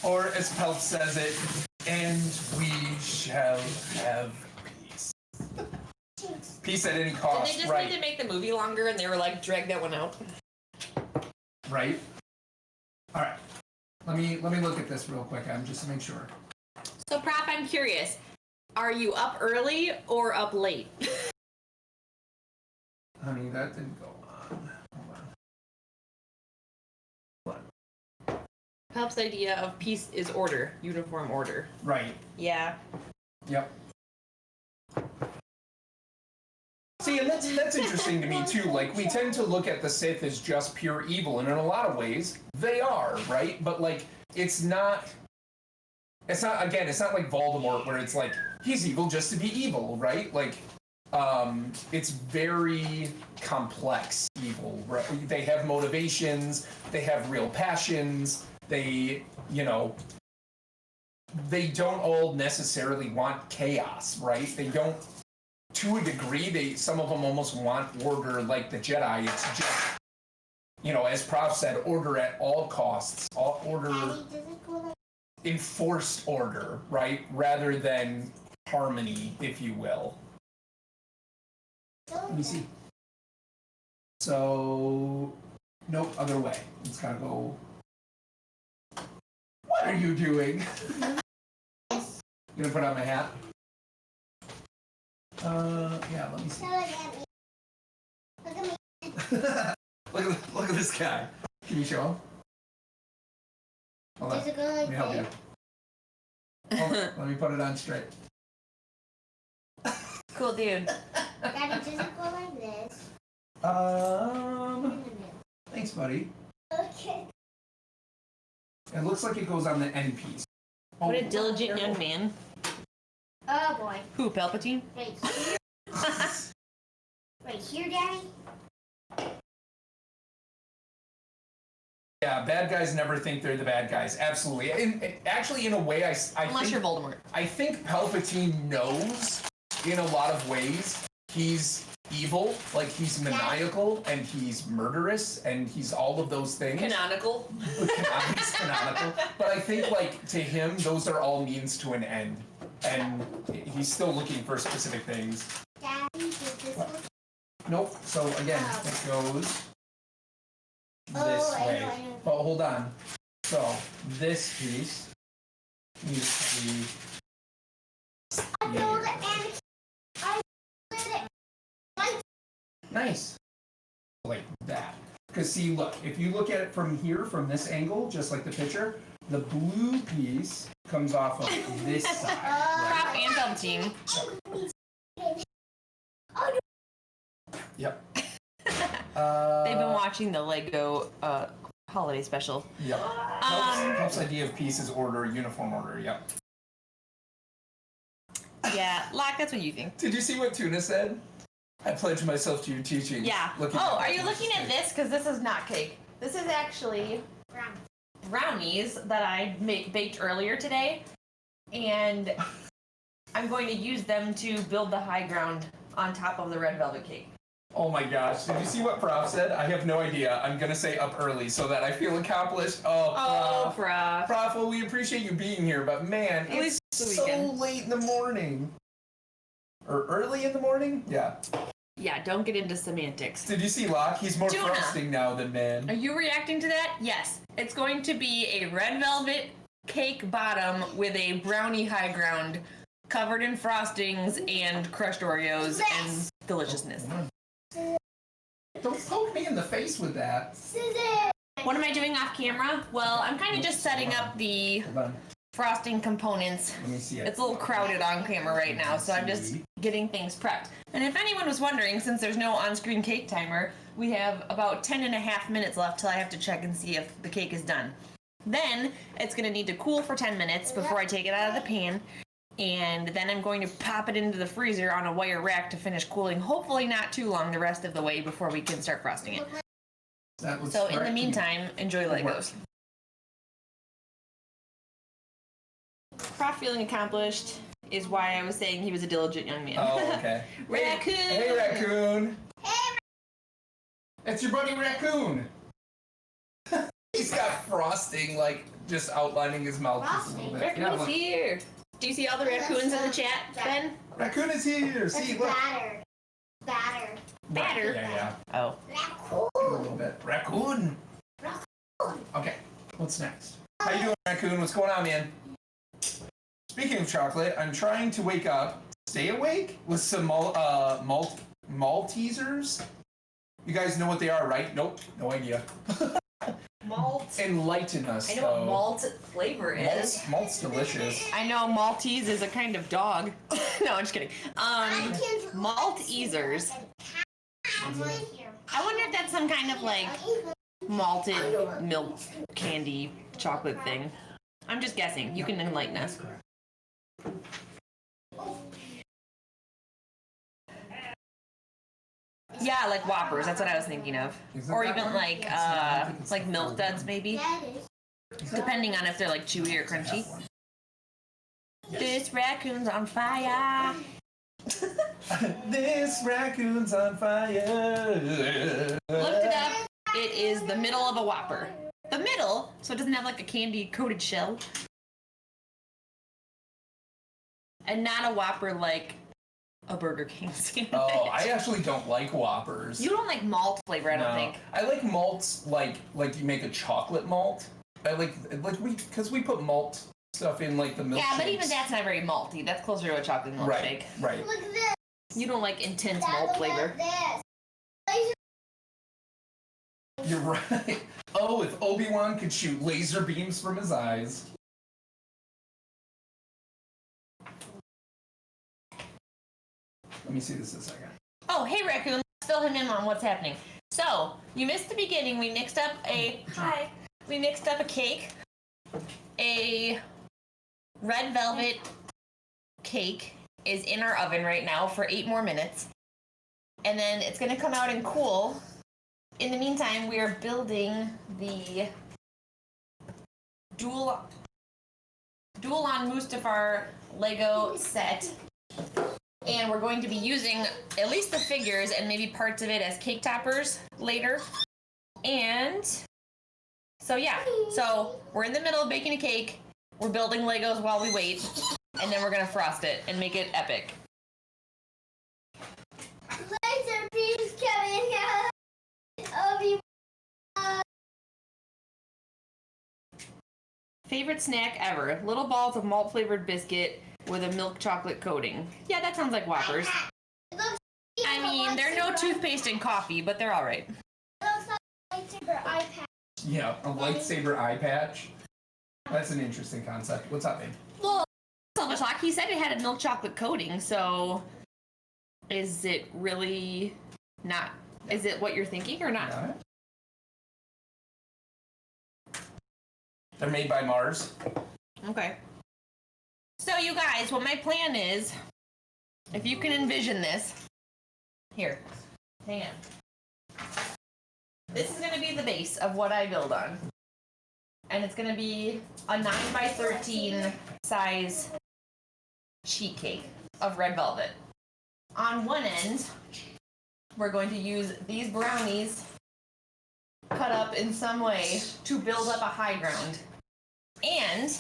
Speaker 2: Or as Pelp says it, and we shall have peace. Peace at any
Speaker 4: Did
Speaker 2: cost,
Speaker 4: they just
Speaker 2: right?
Speaker 4: need to make the movie longer and they were like, drag that one out?
Speaker 2: Right? Alright. Let me look at this real quick, just to make sure.
Speaker 4: So, Prop, I'm curious. Are you up early or up late?
Speaker 2: Honey, that didn't go on. Hold on.
Speaker 4: Help's idea of peace is order, uniform order.
Speaker 2: Right.
Speaker 4: Yeah.
Speaker 2: Yep. See, and that's interesting to me too. Like, we tend to look at the Sith as just pure evil, and in a lot of ways, they are, right? But like, it's not like Voldemort where it's like, he's evil just to be evil, right? Like, it's very complex evil, right? They have motivations, they have real passions, they don't all necessarily want chaos, right? They don't, to a degree, some of them almost want order like the Jedi. It's just, as Prof said, order at all costs, enforced order, right? Rather than harmony, if you will. Let me see. So, nope, other way. It's gotta go. What are you doing? You gonna put on my hat? Yeah, let me see.
Speaker 3: Look at me.
Speaker 2: Look at this guy. Can you show him? Hold on.
Speaker 3: Does it go
Speaker 2: Let
Speaker 3: like
Speaker 2: me help you.
Speaker 3: this?
Speaker 2: Hold on. Let me put it on straight.
Speaker 1: Cool dude.
Speaker 3: Daddy, does it go like this?
Speaker 2: Thanks, buddy.
Speaker 3: Okay.
Speaker 2: It looks like it goes on the end piece.
Speaker 4: What a diligent young man.
Speaker 3: Oh boy.
Speaker 4: Who, Palpatine?
Speaker 3: Right here. Right here, Daddy.
Speaker 2: Yeah, bad guys never think they're the bad guys. Absolutely. Actually, in a way, I
Speaker 4: Unless
Speaker 2: think,
Speaker 4: you're Voldemort.
Speaker 2: I think Palpatine knows, in a lot of ways, he's evil. Like, he's maniacal, and he's murderous, and he's all of those things.
Speaker 4: Canonical.
Speaker 2: He's canonical. But I think, like, to him, those are all means to an end. And he's still looking for specific things.
Speaker 3: Daddy, does this look?
Speaker 2: Nope. So, again, it goes this
Speaker 3: I
Speaker 2: way.
Speaker 3: know.
Speaker 2: But hold on. So, this piece needs to be
Speaker 3: I built
Speaker 2: here.
Speaker 3: it and I lit it.
Speaker 2: Nice. Like that. Because see, look, if you look at it from here, from this angle, just like the picture, the blue piece comes off of this side.
Speaker 4: Prop
Speaker 2: Right?
Speaker 4: and Palpatine.
Speaker 2: Yep.
Speaker 4: They've been watching the Lego holiday special.
Speaker 2: Yep. Helps idea of peace is order, uniform order. Yep.
Speaker 4: Yeah, Locke, that's what you think.
Speaker 2: Did you see what Tuna said? I pledge myself to your teaching.
Speaker 4: Yeah.
Speaker 2: Looking
Speaker 4: Oh,
Speaker 2: at
Speaker 4: are you looking at
Speaker 2: cake.
Speaker 4: this? Because this is not cake. This is actually
Speaker 1: brownies that I baked earlier today, and I'm going to use them to build the high ground on top of the red velvet cake.
Speaker 2: Oh my gosh, did you see what Prof said? I have no idea. I'm gonna say up early so that I feel accomplished.
Speaker 1: Oh,
Speaker 2: Prof.
Speaker 1: Prof.
Speaker 2: Prof, well, we appreciate you being here, but man,
Speaker 1: At
Speaker 2: it's
Speaker 1: least the
Speaker 2: so
Speaker 1: weekend.
Speaker 2: late in the morning. Or early in the morning? Yeah.
Speaker 1: Yeah, don't get into semantics.
Speaker 2: Did you see Locke? He's more
Speaker 1: Tuna.
Speaker 2: frosting now than man.
Speaker 1: Are you reacting to that? Yes. It's going to be a red velvet cake bottom with a brownie high ground covered in frostings and crushed Oreos and deliciousness.
Speaker 2: Don't poke me in the face with that.
Speaker 1: What am I doing off camera? Well, I'm kind of just setting up the
Speaker 2: Hold on.
Speaker 1: frosting components.
Speaker 2: Let me see it.
Speaker 1: It's a little crowded on camera right now, so I'm just getting things prepped. And if anyone was wondering, since there's no on-screen cake timer, we have about 10.5 minutes left till I have to check and see if the cake is done. Then it's gonna need to cool for 10 minutes before I take it out of the pan. And then I'm going to pop it into the freezer on a wire rack to finish cooling, hopefully not too long the rest of the way before we can start frosting it.
Speaker 2: That was
Speaker 1: So in the
Speaker 2: correct.
Speaker 1: meantime, enjoy
Speaker 2: Good work.
Speaker 1: Legos. Prof feeling accomplished is why I was saying he was a diligent young man.
Speaker 2: Oh, okay.
Speaker 1: Raccoon!
Speaker 2: Hey, Raccoon! It's your buddy Raccoon! He's got frosting, like, just outlining his mouth just a little bit.
Speaker 1: Raccoon
Speaker 2: Yeah,
Speaker 1: is
Speaker 2: look.
Speaker 1: here! Do you see all the raccoons in the chat, Ben?
Speaker 2: Raccoon is here! See, look!
Speaker 3: Batter.
Speaker 1: Batter?
Speaker 2: Yeah,
Speaker 1: Oh.
Speaker 2: a little bit. Raccoon! Okay, what's next? How you doing, Raccoon? What's going on, man? Speaking of chocolate, I'm trying to wake up, stay awake, with some Maltesers. You guys know what they are, right? Nope, no idea.
Speaker 1: Malt.
Speaker 2: Enlighten us.
Speaker 1: I know what malt flavor is.
Speaker 2: Malt's delicious.
Speaker 1: I know Maltese is a kind of dog. No, I'm just kidding. Maltesers. I wonder if that's some kind of like malted milk candy chocolate thing. I'm just guessing. You can enlighten us. Yeah, like Whoppers. That's what I was thinking of.
Speaker 2: Isn't
Speaker 1: Or
Speaker 2: that
Speaker 1: even
Speaker 2: one?
Speaker 1: like Milk Duds, maybe. Depending on if they're like chewy or crunchy. This raccoon's on fire.
Speaker 2: This raccoon's on fire.
Speaker 1: Looked it up. It is the middle of a Whopper. The middle, so it doesn't have like a candy coated shell. And not a Whopper like a Burger King sandwich.
Speaker 2: Oh, I actually don't like Whoppers.
Speaker 1: You don't like malt flavor, I don't think.
Speaker 2: I like malts like you make a chocolate malt. I like because we put malt stuff in like the milkshakes.
Speaker 1: Yeah, but even that's not very malty. That's closer to a chocolate milkshake.
Speaker 2: Right.
Speaker 3: Look at this.
Speaker 1: You don't like intense malt flavor.
Speaker 2: You're right. Oh, if Obi-Wan could shoot laser beams from his eyes. Let me see this a second.
Speaker 1: Oh, hey Raccoon, let's fill him in on what's happening. So, you missed the beginning. We mixed up a cake, a red velvet cake is in our oven right now for 8 more minutes. And then it's gonna come out and cool. In the meantime, we are building the Duel on Mustafar Lego set. And we're going to be using at least the figures and maybe parts of it as cake toppers later. And so yeah, so we're in the middle of baking a cake. We're building Legos while we wait. And then we're gonna frost it and make it epic.
Speaker 3: Laser beams coming out.
Speaker 1: Favorite snack ever. Little balls of malt flavored biscuit with a milk chocolate coating. Yeah, that sounds like Whoppers. I mean, they're no toothpaste and coffee, but they're alright.
Speaker 3: Lightsaber eye patch.
Speaker 2: Yeah, a lightsaber eye patch. That's an interesting concept. What's up, babe?
Speaker 1: Well, Silver Talk, he said it had a milk chocolate coating, so is it really not? Is it what you're thinking or not?
Speaker 2: Got it. They're made by Mars.
Speaker 1: Okay. So you guys, what my plan is, if you can envision this, here, hang on. This is gonna be the base of what I build on. and it's gonna be a 9x13 size sheet cake of red velvet. On one end, we're going to use these brownies cut up in some way to build up a high ground. And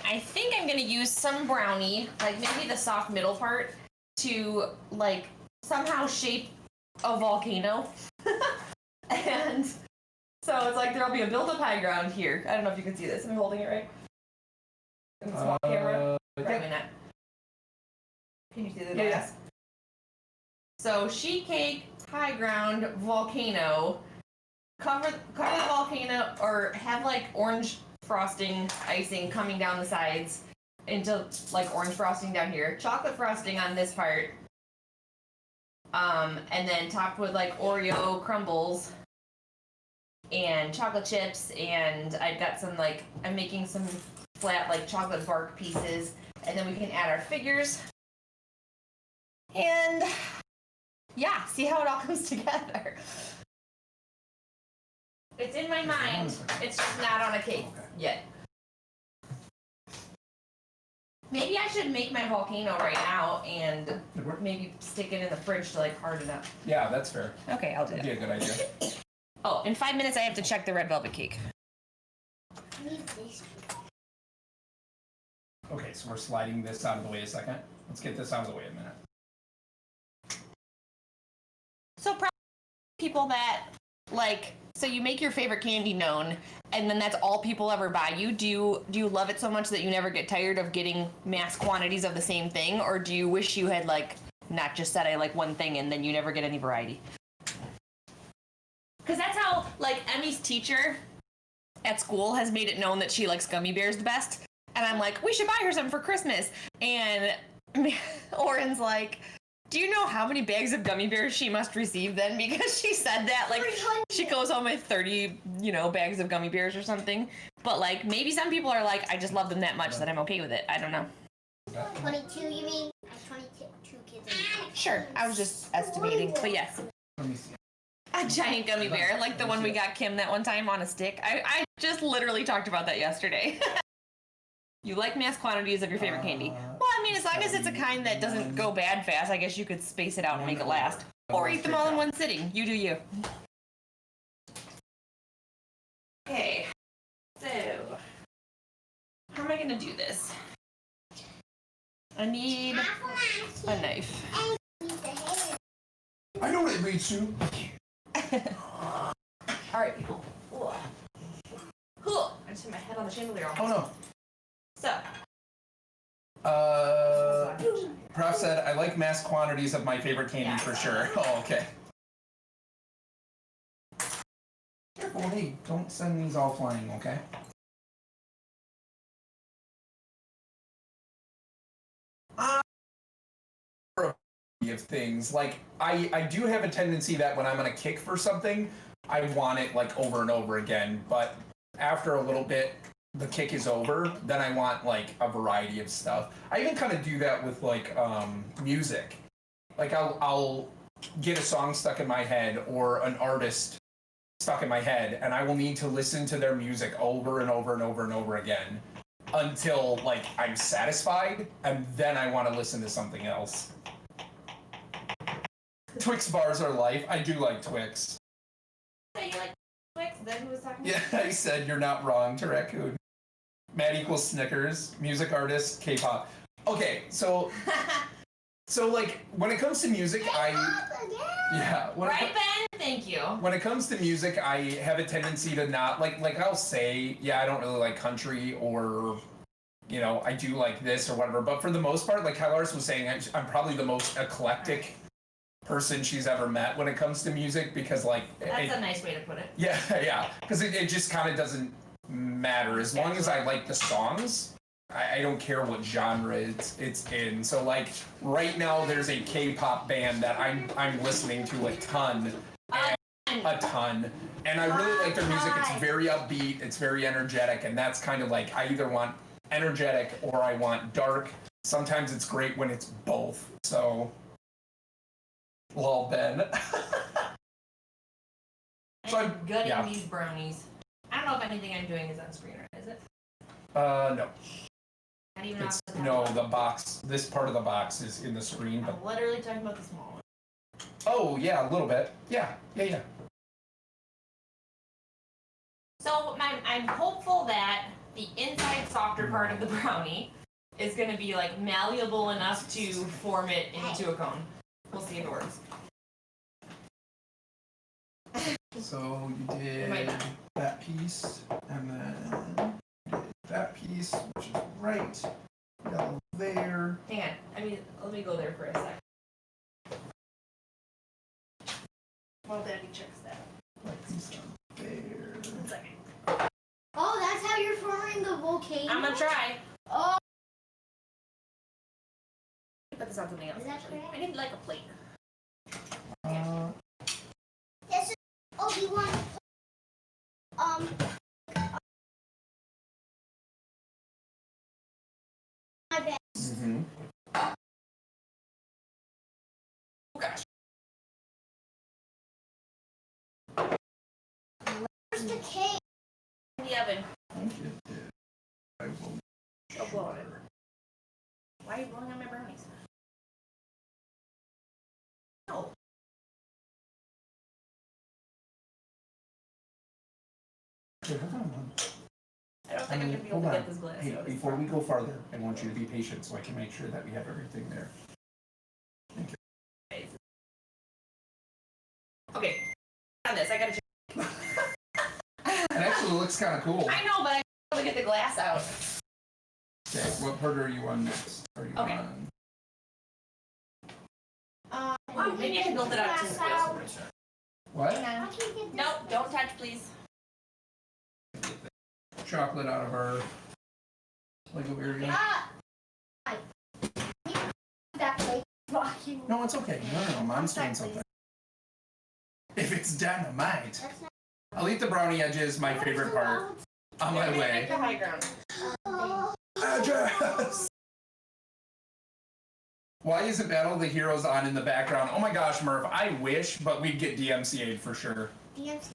Speaker 1: I think I'm gonna use some brownie, like maybe the soft middle part, to like somehow shape a volcano. And so it's like there'll be a build-up high ground here. I don't know if you can see this. I'm holding it right. In the small camera. Probably not. Can you see the glass? So sheet cake, high ground, volcano. Cover the volcano, or have like orange frosting icing coming down the sides into like orange frosting down here. Chocolate frosting on this part. And then topped with like Oreo crumbles and chocolate chips, and I've got some like, I'm making some flat like chocolate bark pieces, and then we can add our figures. And yeah, see how it all comes together. It's in my mind. It's just not on a cake yet. Maybe I should make my volcano right now and maybe stick it in the fridge to like harden up.
Speaker 2: Yeah, that's fair.
Speaker 1: Okay, I'll do
Speaker 2: That'd be
Speaker 1: that.
Speaker 2: a good idea.
Speaker 1: Oh, in 5 minutes I have to check the red velvet cake.
Speaker 2: Okay, so we're sliding this out of the way a second. Let's get this out of the way a minute.
Speaker 1: So probably people that like, so you make your favorite candy known, and then that's all people ever buy you. Do you love it so much that you never get tired of getting mass quantities of the same thing, or do you wish you had like not just said I like one thing and then you never get any variety? Because that's how like Emmy's teacher at school has made it known that she likes gummy bears the best, and I'm like, we should buy her some for Christmas, and Orrin's like, do you know how many bags of gummy bears she must receive then? Because she said that, like, she goes home with 30, bags of gummy bears or something. But, like, maybe some people are like, I just love them that much that I'm okay with it. I don't know.
Speaker 3: 22, you mean? I have 22 kids.
Speaker 1: Sure, I was just estimating. But yes.
Speaker 2: Let me see.
Speaker 1: A giant gummy bear, like the one we got Kim that one time on a stick. I just literally talked about that yesterday. You like mass quantities of your favorite candy. Well, I mean, as long as it's a kind that doesn't go bad fast, I guess you could space it out and make it last. Or eat them all in one sitting. You do you. Okay. So, how am I going to do this? I need a knife.
Speaker 2: I know what it means to.
Speaker 1: All right, people. I just hit my head on the chandelier almost.
Speaker 2: Oh, no.
Speaker 1: So.
Speaker 2: Prof said, I like mass quantities of my favorite candy for sure. Oh, okay. Careful, hey, don't send these all flying, okay? Of things. Like, I do have a tendency that when I'm on a kick for something, I want it, like, over and over again. But after a little bit, the kick is over, then I want like a variety of stuff. I even kind of do that with like music. Like I'll get a song stuck in my head or an artist stuck in my head, and I will need to listen to their music over and over and over and over again until like I'm satisfied, and then I want to listen to something else. Twix bars are life. I do like Twix.
Speaker 1: Hey, you like Twix? Is that who was talking?
Speaker 2: Yeah, I said you're not wrong to Raccoon. Matt equals Snickers, music artist, K-pop. Okay, so like when it comes to music,
Speaker 1: Right, Ben? Thank you.
Speaker 2: When it comes to music, I have a tendency to not like I'll say, yeah, I don't really like country, or I do like this or whatever. But for the most part, like Kylaris was saying, I'm probably the most eclectic person she's ever met when it comes to music, because like
Speaker 1: that's a nice way to put it.
Speaker 2: Yeah, because it just kind of doesn't matter as long as I like the songs. I don't care what genre it's in. So like right now there's a K-pop band that I'm listening to a ton, and I really like their music. It's very upbeat, it's very energetic, and that's kind of like I either want energetic or I want dark. Sometimes it's great when it's both. So lol, Ben. So
Speaker 1: I'm gutting
Speaker 2: yeah.
Speaker 1: these brownies. I don't know if anything I'm doing is on screen, right? Is it?
Speaker 2: No.
Speaker 1: Not even
Speaker 2: It's,
Speaker 1: off the
Speaker 2: no, the box, this part of the box is in the screen, but...
Speaker 1: I'm literally talking about the small one.
Speaker 2: Oh, yeah, a little bit. Yeah.
Speaker 1: So I'm hopeful that the inside softer part of the brownie is going to be like malleable enough to form it into a cone. We'll see if it works.
Speaker 2: So you did that piece, and then you did that piece, which is right. Yellow there.
Speaker 1: Hang on. Let me go there for a sec. While Daddy checks that.
Speaker 2: Right piece on there.
Speaker 1: 1 second.
Speaker 3: Oh, that's how you're forming the volcano?
Speaker 1: I'm gonna try.
Speaker 3: Oh,
Speaker 1: Put this on something else.
Speaker 3: Is that
Speaker 1: actually.
Speaker 3: correct?
Speaker 1: I need like a plate.
Speaker 3: this is Obi-Wan. My bad.
Speaker 2: Mm-hmm.
Speaker 1: Oh gosh.
Speaker 3: Where's the cake?
Speaker 1: In the oven.
Speaker 2: I will.
Speaker 1: Oh, blow on it. Why are you blowing on my brownies? No.
Speaker 2: Okay, hold on.
Speaker 1: I don't think I'm gonna be able to get this glass
Speaker 2: Hey,
Speaker 1: out.
Speaker 2: before we go farther, I want you to be patient so I can make sure that we have everything there.
Speaker 1: Okay. On this, I gotta check.
Speaker 2: It actually looks kind of cool.
Speaker 1: I know, but I gotta get the glass out.
Speaker 2: Okay, what part are you on next? Are you
Speaker 1: Okay.
Speaker 2: on?
Speaker 1: Maybe I can build it out too.
Speaker 2: What?
Speaker 1: Hang on.
Speaker 3: I can't get this.
Speaker 1: Nope, don't touch, please.
Speaker 2: Chocolate out of our Lego area.
Speaker 3: That plate rocking.
Speaker 2: No, it's okay. No, Mom's doing something. If it's dynamite.
Speaker 3: That's not.
Speaker 2: I'll eat the brownie edges, my favorite part. On my
Speaker 1: Make
Speaker 2: way.
Speaker 1: the high ground.
Speaker 3: Oh.
Speaker 2: Edges! Why isn't Battle of the Heroes on in the background? Oh my gosh, Murph, I wish, but we'd get DMCA'd for sure.
Speaker 3: DMC?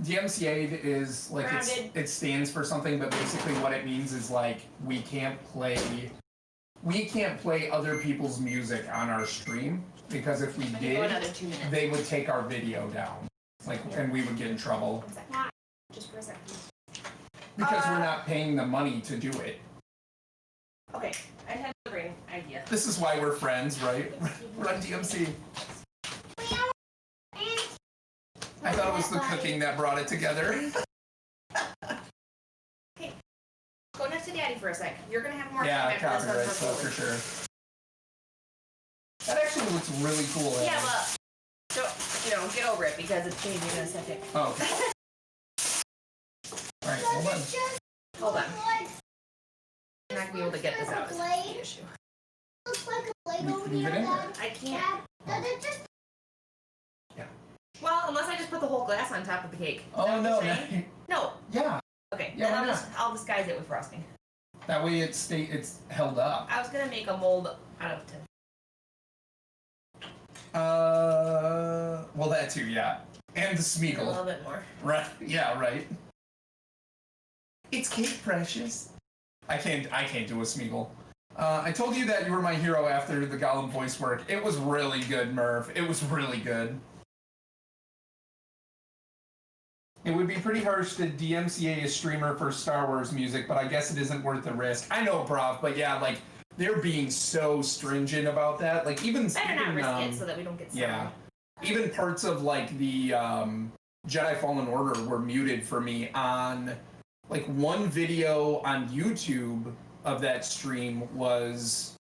Speaker 2: DMCA'd is like
Speaker 1: Grounded.
Speaker 2: it stands for something, but basically what it means is like we can't play other people's music on our stream because if we
Speaker 1: Go
Speaker 2: did,
Speaker 1: another 2 minutes.
Speaker 2: they would take our video down. Like, and we would get in trouble
Speaker 1: 1 second. Just for a second.
Speaker 2: because we're not paying the money to do it.
Speaker 1: Okay, I had the brain idea.
Speaker 2: This is why we're friends, right? Run DMC. I thought it was the cooking that brought it together.
Speaker 1: Okay, go next to Daddy for a sec. You're gonna have more
Speaker 2: Yeah,
Speaker 1: time after
Speaker 2: copyright
Speaker 1: this
Speaker 2: stuff for sure. That actually looks really cool.
Speaker 1: Yeah, but don't, get over it because it's changing in a second.
Speaker 2: Oh, okay. Alright, hold on.
Speaker 1: Hold on. I'm not gonna be able to get this out. Is the issue.
Speaker 3: Looks like a plate over
Speaker 2: Leave it
Speaker 3: there.
Speaker 2: in there.
Speaker 1: I can't.
Speaker 3: Does it just?
Speaker 1: Well, unless I just put the whole glass on top of the cake. Is that
Speaker 2: Oh
Speaker 1: what
Speaker 2: no,
Speaker 1: you're saying? No.
Speaker 2: yeah.
Speaker 1: Okay.
Speaker 2: Yeah,
Speaker 1: then
Speaker 2: why
Speaker 1: I'll disguise it with frosting.
Speaker 2: That way it's held up.
Speaker 1: I was gonna make a mold out of tin.
Speaker 2: Well that too, yeah. And the
Speaker 1: A
Speaker 2: Smeagol.
Speaker 1: little bit more.
Speaker 2: Right, yeah, right. It's cake, precious. I can't do a Smeagol. I told you that you were my hero after the Gollum voice work. It was really good, Murph. It was really good. It would be pretty harsh to DMCA a streamer for Star Wars music, but I guess it isn't worth the risk. I know, Prof, but yeah, like, they're being so stringent about that. Like, even...
Speaker 1: Better not risk it so that we don't get sued.
Speaker 2: Yeah. Even parts of, like, the Jedi Fallen Order were muted for me on... Like, one video on YouTube of that stream was...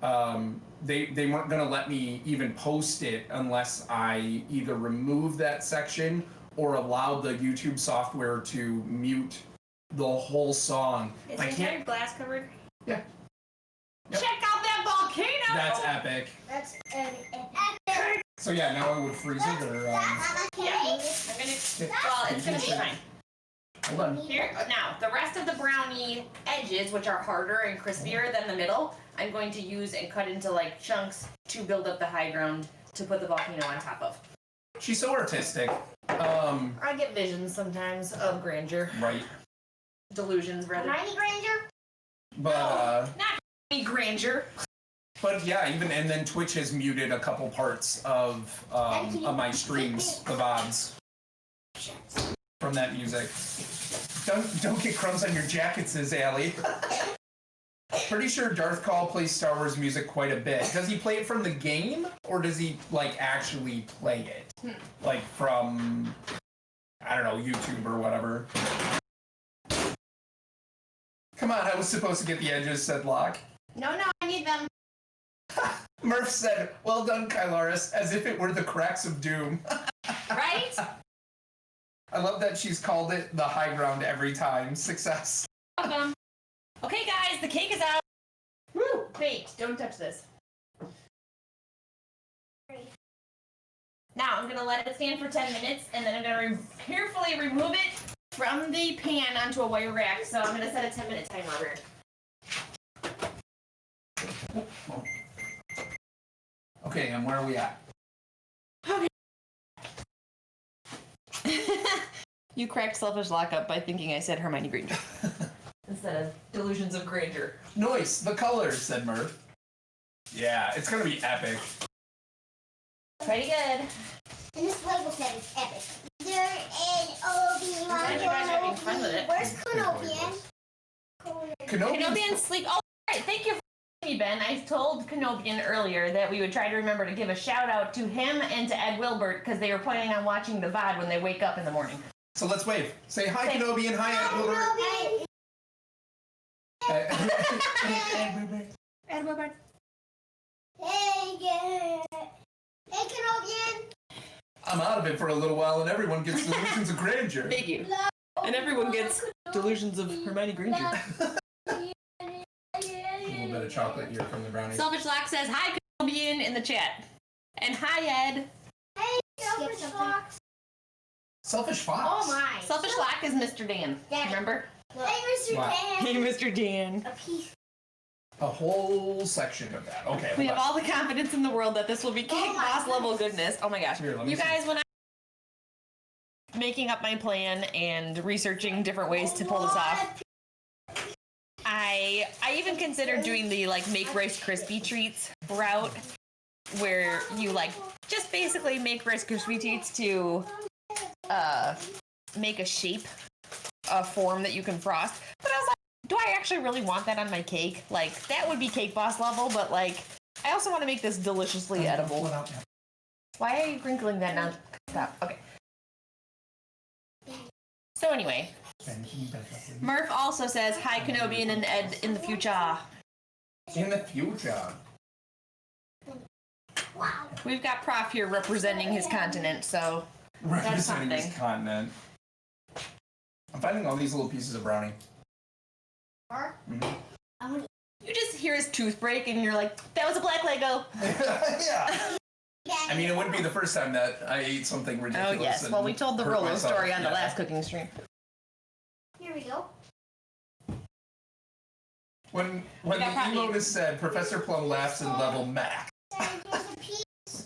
Speaker 2: They weren't going to let me even post it unless I either remove that section or allow the YouTube software to mute the whole song.
Speaker 1: Is
Speaker 2: I
Speaker 1: the
Speaker 2: can't...
Speaker 1: entire glass covered?
Speaker 2: Yeah. Yep.
Speaker 1: Check out that volcano!
Speaker 2: That's epic.
Speaker 3: That's an epic.
Speaker 2: So yeah, now I would freeze it or...
Speaker 3: That's a cake.
Speaker 1: I'm gonna... Well, it's gonna be fine.
Speaker 2: Hold on.
Speaker 1: Here, now, the rest of the brownie edges, which are harder and crispier than the middle, I'm going to use and cut into, like, chunks to build up the high ground to put the volcano on top of.
Speaker 2: She's so artistic.
Speaker 1: I get visions sometimes of grandeur.
Speaker 2: Right.
Speaker 1: Delusions, rather.
Speaker 3: Hermione Granger?
Speaker 2: But
Speaker 1: Not me grandeur.
Speaker 2: but yeah, even and then Twitch has muted a couple parts of my streams, the VODs, from that music. Don't get crumbs on your jacket, says Allie. Pretty sure Darth Call plays Star Wars music quite a bit. Does he play it from the game, or does he like actually play it, like from I don't know, YouTube or whatever? Come on, I was supposed to get the edges, said Locke.
Speaker 3: No, I need them.
Speaker 2: Murph said, "Well done, Kylaris," as if it were the cracks of doom.
Speaker 1: Right?
Speaker 2: I love that she's called it the high ground every time. Success.
Speaker 1: Welcome. Okay, guys, the cake is out. Woo! Baked. Don't touch this. Now I'm gonna let it stand for 10 minutes, and then I'm gonna carefully remove it from the pan onto a wire rack. So I'm gonna set a 10-minute timer over here.
Speaker 2: Okay, and where are we at?
Speaker 4: You cracked Selfish Lock up by thinking I said Hermione Granger.
Speaker 1: Instead of delusions of grandeur.
Speaker 2: Noise, the colors, said Murph. Yeah, it's gonna be epic.
Speaker 1: Pretty good.
Speaker 3: And this label said it's epic. There is Obi-Wan.
Speaker 1: glad you guys are having fun with it.
Speaker 3: Where's Kenobian?
Speaker 1: Kenobian's sleep. Oh, all right. Thank you for me, Ben. I told Kenobian earlier that we would try to remember to give a shout out to him and to Ed Wilbert because they were planning on watching the VOD when they wake up in the morning.
Speaker 2: So let's wave. Say hi, Kenobian. Hi, Ed Wilbert.
Speaker 1: Ed Wilbert.
Speaker 3: Hey, Kenobian.
Speaker 2: I'm out of it for a little while, and everyone gets delusions of grandeur.
Speaker 4: Thank you. And everyone gets delusions of Hermione Granger.
Speaker 2: A little bit of chocolate here from the brownies.
Speaker 4: Selfish Lock says hi, Kenobian in the chat. And hi, Ed.
Speaker 3: Hey, Selfish Fox.
Speaker 2: Selfish Fox.
Speaker 3: Oh my.
Speaker 1: Selfish Lock is Mr. Dan.
Speaker 3: Daddy.
Speaker 1: Remember?
Speaker 3: Hey, Mr.
Speaker 2: Wow.
Speaker 3: Dan.
Speaker 4: Hey, Mr. Dan.
Speaker 3: A piece.
Speaker 2: A whole section of that. Okay.
Speaker 4: We
Speaker 2: hold
Speaker 4: have
Speaker 2: on.
Speaker 4: all the confidence in the world that this will be Cake
Speaker 3: Oh my
Speaker 4: Boss level goodness. Oh my gosh.
Speaker 2: Here, let me
Speaker 4: You
Speaker 2: see.
Speaker 4: guys, when I making up my plan and researching different ways to pull this off, I even considered doing the like make Rice Krispie treats route where you like just basically make Rice Krispie treats to make a shape, a form that you can frost. But I was like, do I actually really want that on my cake? Like that would be Cake Boss level, but like I also want to make this deliciously edible. Why are you crinkling that now? Stop. Okay. So anyway, Murph also says hi, Kenobian and Ed in the future.
Speaker 2: In the future.
Speaker 3: Wow.
Speaker 4: We've got Prof here representing his continent, so that's
Speaker 2: Representing this
Speaker 4: something.
Speaker 2: continent. I'm finding all these little pieces of brownie.
Speaker 3: Mm-hmm.
Speaker 4: You just hear his tooth break and you're like, that was a black Lego.
Speaker 2: Yeah. I mean, it wouldn't be the first time that I ate something
Speaker 4: Oh
Speaker 2: ridiculous.
Speaker 4: yes,
Speaker 2: and
Speaker 4: well we told the
Speaker 2: hurt
Speaker 4: Rolo
Speaker 2: myself.
Speaker 4: story on the
Speaker 2: Yeah.
Speaker 4: last cooking stream.
Speaker 3: Here we go.
Speaker 2: When
Speaker 4: got
Speaker 2: the
Speaker 4: probably-
Speaker 2: emote is said, Professor Plum laughs in level max.
Speaker 3: There's a piece.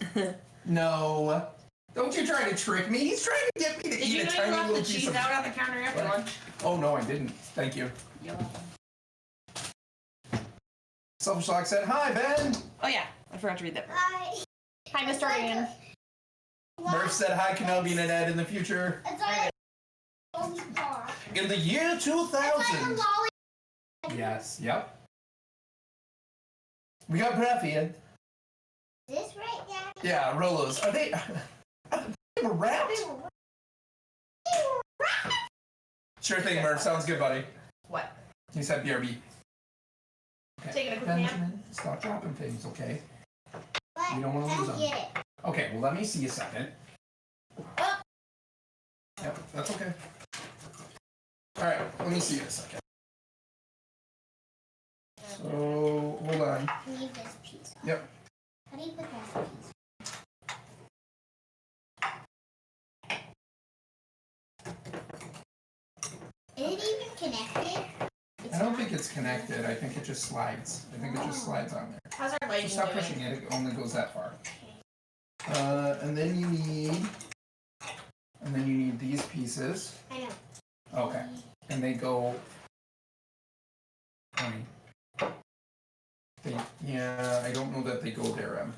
Speaker 2: No. Don't you try to trick me. He's trying to get me to
Speaker 1: Did
Speaker 2: eat
Speaker 1: you
Speaker 2: a
Speaker 1: know you
Speaker 2: tiny
Speaker 1: left
Speaker 2: little
Speaker 1: the
Speaker 2: piece
Speaker 1: cheese
Speaker 2: of...
Speaker 1: out on the counter after
Speaker 2: What?
Speaker 1: lunch?
Speaker 2: Oh, no, I didn't. Thank you.
Speaker 1: You're welcome.
Speaker 2: Selfish Lock said, hi, Ben.
Speaker 4: Oh yeah, I forgot to read that part.
Speaker 3: Hi.
Speaker 4: Hi, Mr. Dan.
Speaker 2: Murph said, hi, Kenobi and Ed in the future.
Speaker 3: It's like a lollipop.
Speaker 2: In the year
Speaker 3: It's like a
Speaker 2: 2000.
Speaker 3: lollipop.
Speaker 2: Yes, yep. We got Breath here.
Speaker 3: Is this right, Daddy?
Speaker 2: Yeah, Rolos. Are they wrapped? Sure thing, Murph. Sounds good, buddy.
Speaker 1: What?
Speaker 2: He said BRB.
Speaker 1: Taking a quick nap?
Speaker 2: Benjamin, stop dropping things, okay?
Speaker 3: But
Speaker 2: You don't wanna
Speaker 3: I
Speaker 2: lose
Speaker 3: don't
Speaker 2: them.
Speaker 3: get it.
Speaker 2: Okay, well, let me see a second.
Speaker 3: Oh.
Speaker 2: Yep, that's okay. Alright, let me see a second. So, hold on.
Speaker 3: I need this piece.
Speaker 2: Yep.
Speaker 3: How do you put this piece? Is it even connected?
Speaker 2: I don't think it's connected. I think it just slides. I think it just slides on there.
Speaker 1: How's our
Speaker 2: So
Speaker 1: lighting
Speaker 2: stop
Speaker 1: doing?
Speaker 2: pushing it. It only goes that far. And then you need pieces.
Speaker 3: I know.
Speaker 2: Okay. And they go. Yeah, I don't know that they go there, Em.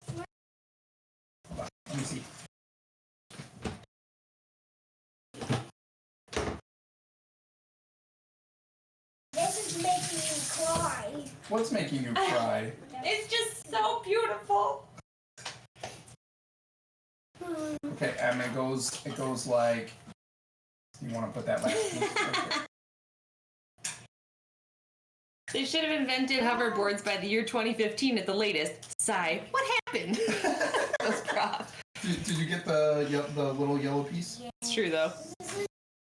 Speaker 2: Hold on, let me see.
Speaker 3: This is making me cry.
Speaker 2: What's making you cry?
Speaker 4: It's just so beautiful.
Speaker 2: Okay, Em, it goes like. You want to put that last piece right there.
Speaker 4: They should have invented hoverboards by the year 2015 at the latest. Sigh. What happened? Those props.
Speaker 2: Did you get the little yellow piece?
Speaker 4: It's true though.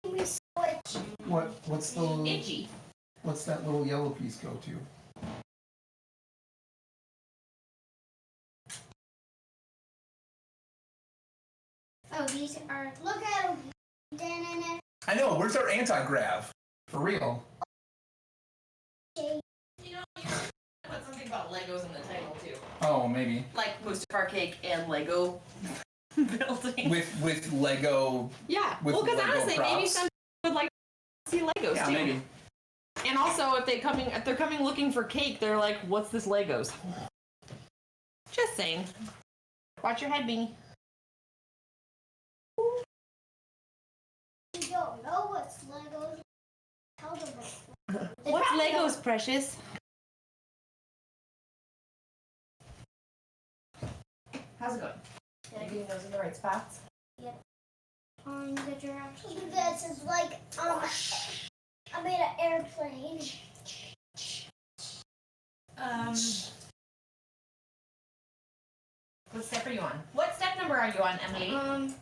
Speaker 2: What's the
Speaker 4: Itchy.
Speaker 2: What's that little yellow piece go to?
Speaker 3: Oh, these are. Look at them.
Speaker 2: I know. Where's our anti-grav? For real.
Speaker 1: You know, you put something about Legos in the title too.
Speaker 2: Oh, maybe.
Speaker 4: Like Mustafar cake and Lego building.
Speaker 2: With Lego.
Speaker 4: Yeah.
Speaker 2: With
Speaker 4: Well, because
Speaker 2: Lego
Speaker 4: honestly, maybe
Speaker 2: props.
Speaker 4: some would like to see Legos
Speaker 2: Yeah,
Speaker 4: too.
Speaker 2: maybe.
Speaker 4: And also, if they're coming looking for cake, they're like, "What's this Legos?" Just saying. Watch your head, Beanie.
Speaker 3: You don't know what's Legos. Tell them
Speaker 4: What's Legos, precious? How's it going? Are you getting those in the right spots?
Speaker 3: on the direction. This is like I made an airplane.
Speaker 1: What step are you on? What step number are you on, Emily?
Speaker 3: I'm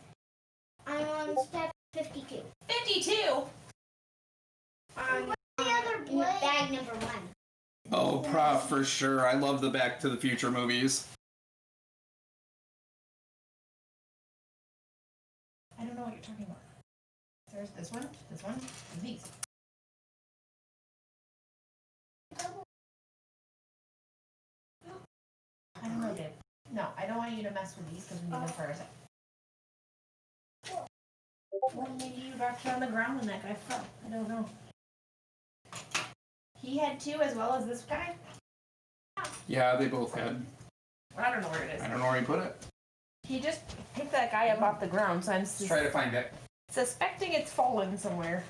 Speaker 3: on step 52.
Speaker 1: 52.
Speaker 3: What's the other blade? Bag number 1.
Speaker 2: Oh, prof, for sure. I love the Back to the Future movies.
Speaker 1: I don't know what you're talking about. There's this one, and these. I don't know, Dave. No, I don't want you to mess with these because we need them for ourselves. Well, maybe you got you on the ground when that guy fell. I don't know. He had 2 as well as this guy?
Speaker 2: Yeah, they both had.
Speaker 1: I don't know where it is.
Speaker 2: I don't know where he put it.
Speaker 1: He just picked that guy up off the ground, so I'm
Speaker 2: Let's try to find it.
Speaker 1: suspecting it's fallen somewhere.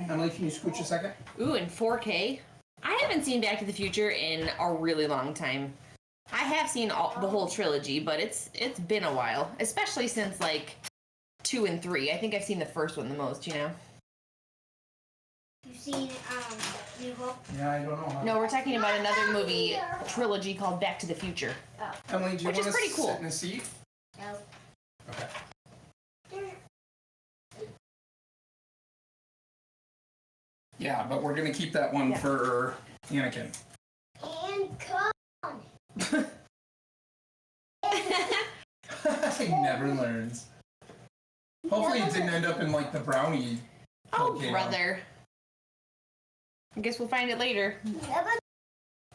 Speaker 2: Emily, can you scooch a second?
Speaker 4: Ooh, in 4K? I haven't seen Back to the Future in a really long time. I have seen the whole trilogy, but it's been a while, especially since like 2 and 3. I think I've seen the first one the most, you know.
Speaker 3: You've seen New Hope?
Speaker 2: Yeah, I don't know how.
Speaker 4: No, we're talking about another movie trilogy called Back to the Future.
Speaker 2: Emily, do you
Speaker 4: Which
Speaker 2: want
Speaker 4: is
Speaker 2: to
Speaker 4: pretty cool.
Speaker 2: sit in a seat?
Speaker 3: No.
Speaker 2: Okay. Yeah, but we're gonna keep that one for Anakin.
Speaker 3: And come.
Speaker 2: He never learns. Hopefully it didn't end up in like the brownie.
Speaker 4: Oh,
Speaker 2: volcano.
Speaker 4: brother. I guess we'll find it later.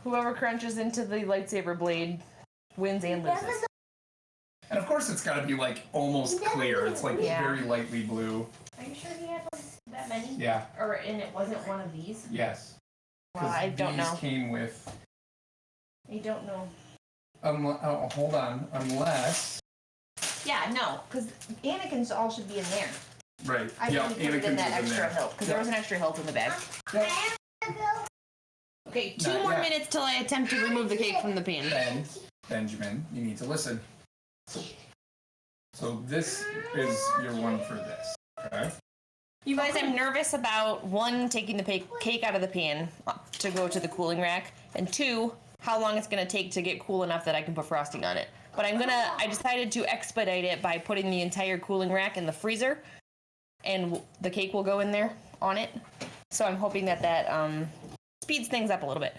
Speaker 4: Whoever crunches into the lightsaber blade wins and loses.
Speaker 2: And of course it's gotta be like almost clear. It's like
Speaker 4: Yeah.
Speaker 2: very lightly blue.
Speaker 1: Are you sure he had that many?
Speaker 2: Yeah.
Speaker 1: And it wasn't one of these?
Speaker 2: Yes.
Speaker 4: Well, I don't
Speaker 2: these
Speaker 4: know.
Speaker 2: came with.
Speaker 1: I don't know.
Speaker 2: Oh, hold on. Unless.
Speaker 1: Yeah, no, because Anakin's all should be in there.
Speaker 2: Right.
Speaker 1: I
Speaker 2: Yeah.
Speaker 1: think we put it in
Speaker 2: Anakin's
Speaker 1: that
Speaker 2: is in
Speaker 1: extra
Speaker 2: there.
Speaker 1: hilt, because there was an extra hilt in the bag.
Speaker 2: Yep.
Speaker 4: Okay, 2
Speaker 2: Not
Speaker 4: more
Speaker 2: yet.
Speaker 4: minutes till I attempt to remove the cake from the pan.
Speaker 2: Benjamin, you need to listen. So this is your one for this. Okay.
Speaker 4: You guys, I'm nervous about 1, taking the cake out of the pan to go to the cooling rack, and 2, how long it's gonna take to get cool enough that I can put frosting on it. But I decided to expedite it by putting the entire cooling rack in the freezer, and the cake will go in there on it. So I'm hoping that speeds things up a little bit.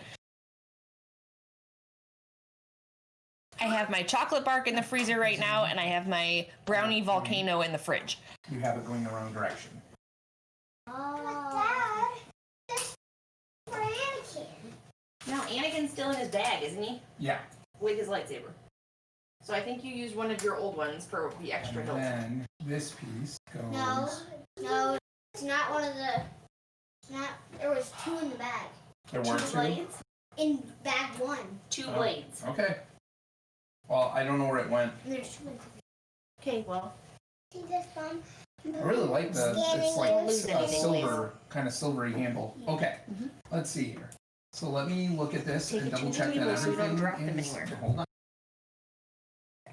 Speaker 4: I have my chocolate bark in the freezer right now, and I have my brownie volcano in the fridge.
Speaker 2: You have it going the wrong direction.
Speaker 3: Dad, this for Anakin.
Speaker 4: Now, Anakin's still in his bag, isn't he?
Speaker 2: Yeah.
Speaker 4: With his lightsaber. So I think you used one of your old ones for the extra
Speaker 2: And
Speaker 4: hilt.
Speaker 2: then this piece goes.
Speaker 3: No, it's not one of the. Not. There was 2 in the bag.
Speaker 2: There weren't 2
Speaker 1: blades.
Speaker 3: In bag 1.
Speaker 1: 2 blades.
Speaker 2: Okay. Well, I don't know where it went.
Speaker 3: There's 2 in.
Speaker 4: Okay, well.
Speaker 3: See this one?
Speaker 2: I really like the. It's like
Speaker 4: Don't lose
Speaker 2: a
Speaker 4: anything,
Speaker 2: silver, kind of silvery handle. Okay. Let's see here. So let me look at this
Speaker 4: Take
Speaker 2: and
Speaker 4: it to
Speaker 2: double
Speaker 4: the
Speaker 2: check that
Speaker 4: table so you don't
Speaker 2: everything
Speaker 4: drop them
Speaker 2: is.
Speaker 4: anywhere.
Speaker 2: Hold on.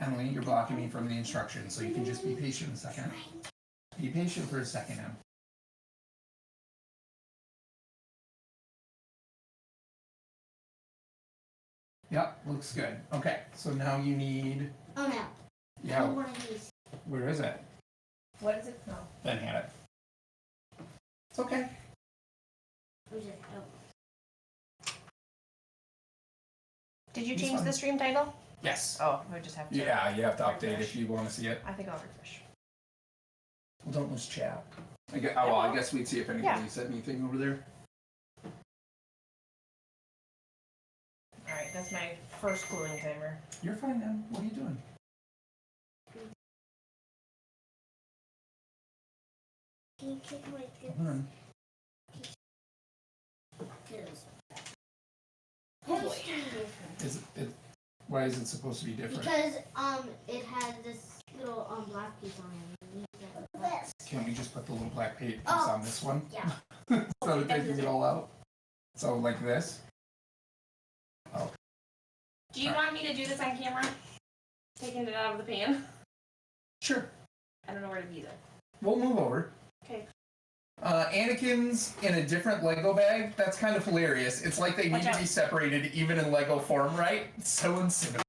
Speaker 2: Emily, you're blocking me from the instructions, so you can just be patient a second. Be patient for a second, Em. Yep, looks good. Okay, so now you need.
Speaker 3: Oh no. I
Speaker 2: Yeah,
Speaker 3: need one of these.
Speaker 2: where is it?
Speaker 1: What is it? No.
Speaker 2: Then hand it. It's okay.
Speaker 3: Where's it? Oh.
Speaker 4: Did you
Speaker 2: It's
Speaker 4: change
Speaker 2: fine.
Speaker 4: the stream title?
Speaker 2: Yes.
Speaker 4: Oh, I just have to.
Speaker 2: Yeah, you have to update
Speaker 4: refresh.
Speaker 2: if you want to see it.
Speaker 4: I think I'll refresh.
Speaker 2: Well, don't lose chat. I guess we'd see if anybody
Speaker 4: Yeah.
Speaker 2: said anything over there.
Speaker 4: Alright, that's my first cooling timer.
Speaker 2: You're fine, Em. What are you doing?
Speaker 3: Can you take away
Speaker 2: Hold on.
Speaker 3: this?
Speaker 1: Oh boy.
Speaker 2: Is it? Why is it supposed to be different?
Speaker 3: Because it has this little black piece on it. This.
Speaker 2: Can't we just put the little black piece
Speaker 3: Oh.
Speaker 2: on this one?
Speaker 3: Yeah.
Speaker 2: Instead of taking it all out? So like this? Oh.
Speaker 1: Do you want me to do this on camera? Taking it out of the pan?
Speaker 2: Sure.
Speaker 1: I don't know where to be though.
Speaker 2: We'll move over.
Speaker 1: Okay.
Speaker 2: Anakin's in a different Lego bag. That's kind of hilarious. It's like they need
Speaker 1: Watch
Speaker 2: to
Speaker 1: out.
Speaker 2: be separated even in Lego form, right? It's so uncivilized.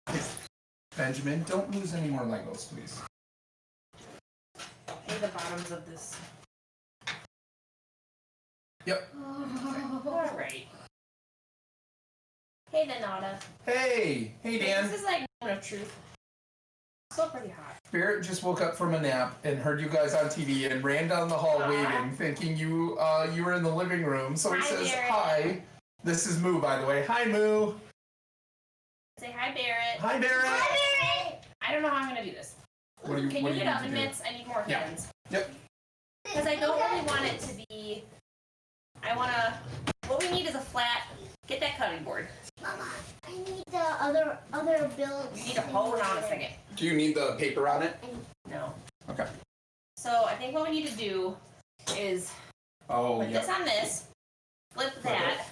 Speaker 2: Benjamin, don't lose any more Legos, please.
Speaker 1: Hey, the bottoms of this.
Speaker 2: Yep.
Speaker 1: Alright. Hey, Nanada.
Speaker 2: Hey! Hey, Dan.
Speaker 1: This is like moment of truth. Still pretty hot.
Speaker 2: Barrett just woke up from a nap and heard you guys on TV and ran down the hall waving, thinking you were in the living room. So he
Speaker 1: Hi,
Speaker 2: says,
Speaker 1: Barrett.
Speaker 2: hi. This is Moo, by the way. Hi, Moo.
Speaker 1: Say hi, Barrett.
Speaker 2: Hi, Barrett.
Speaker 1: I don't know how I'm gonna do this.
Speaker 2: What do you
Speaker 1: Can
Speaker 2: what
Speaker 1: you
Speaker 2: do
Speaker 1: get
Speaker 2: need
Speaker 1: oven
Speaker 2: to do?
Speaker 1: mitts? I need more
Speaker 2: Yeah.
Speaker 1: hands.
Speaker 2: Yep.
Speaker 1: Because I don't really want it to be. I wanna. What we need is a flat. Get that cutting board.
Speaker 3: Mama, I need the other builds.
Speaker 1: You need to hold on a second.
Speaker 2: Do you need the paper on it?
Speaker 1: No.
Speaker 2: Okay.
Speaker 1: So I think what we need to do is
Speaker 2: Oh,
Speaker 1: put
Speaker 2: yeah.
Speaker 1: this on this, flip that,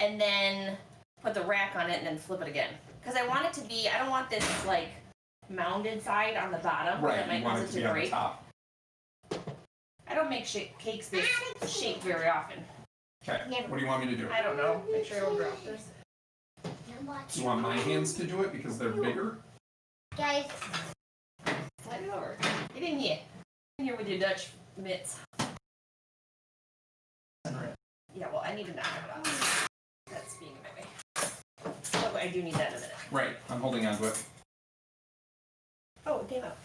Speaker 1: and then put the rack on it and then flip it again. Because I want it to be. I don't want this like mounded side on the bottom
Speaker 2: Right,
Speaker 1: that might
Speaker 2: you want
Speaker 1: cause
Speaker 2: it
Speaker 1: it
Speaker 2: to be
Speaker 1: to
Speaker 2: on the
Speaker 1: break.
Speaker 2: top.
Speaker 1: I don't make cakes this shape very often.
Speaker 2: Okay. What do you want me to do?
Speaker 1: I don't know. Make sure it'll drop this.
Speaker 2: Do you want my hands to do it because they're bigger?
Speaker 3: Guys,
Speaker 1: Slide it over. Get in here. In here with your Dutch mitts. Yeah, well, I need to knock it off. That's being in my way. Oh, I do need that in a minute.
Speaker 2: Right. I'm holding on to it.
Speaker 1: Oh, it came out.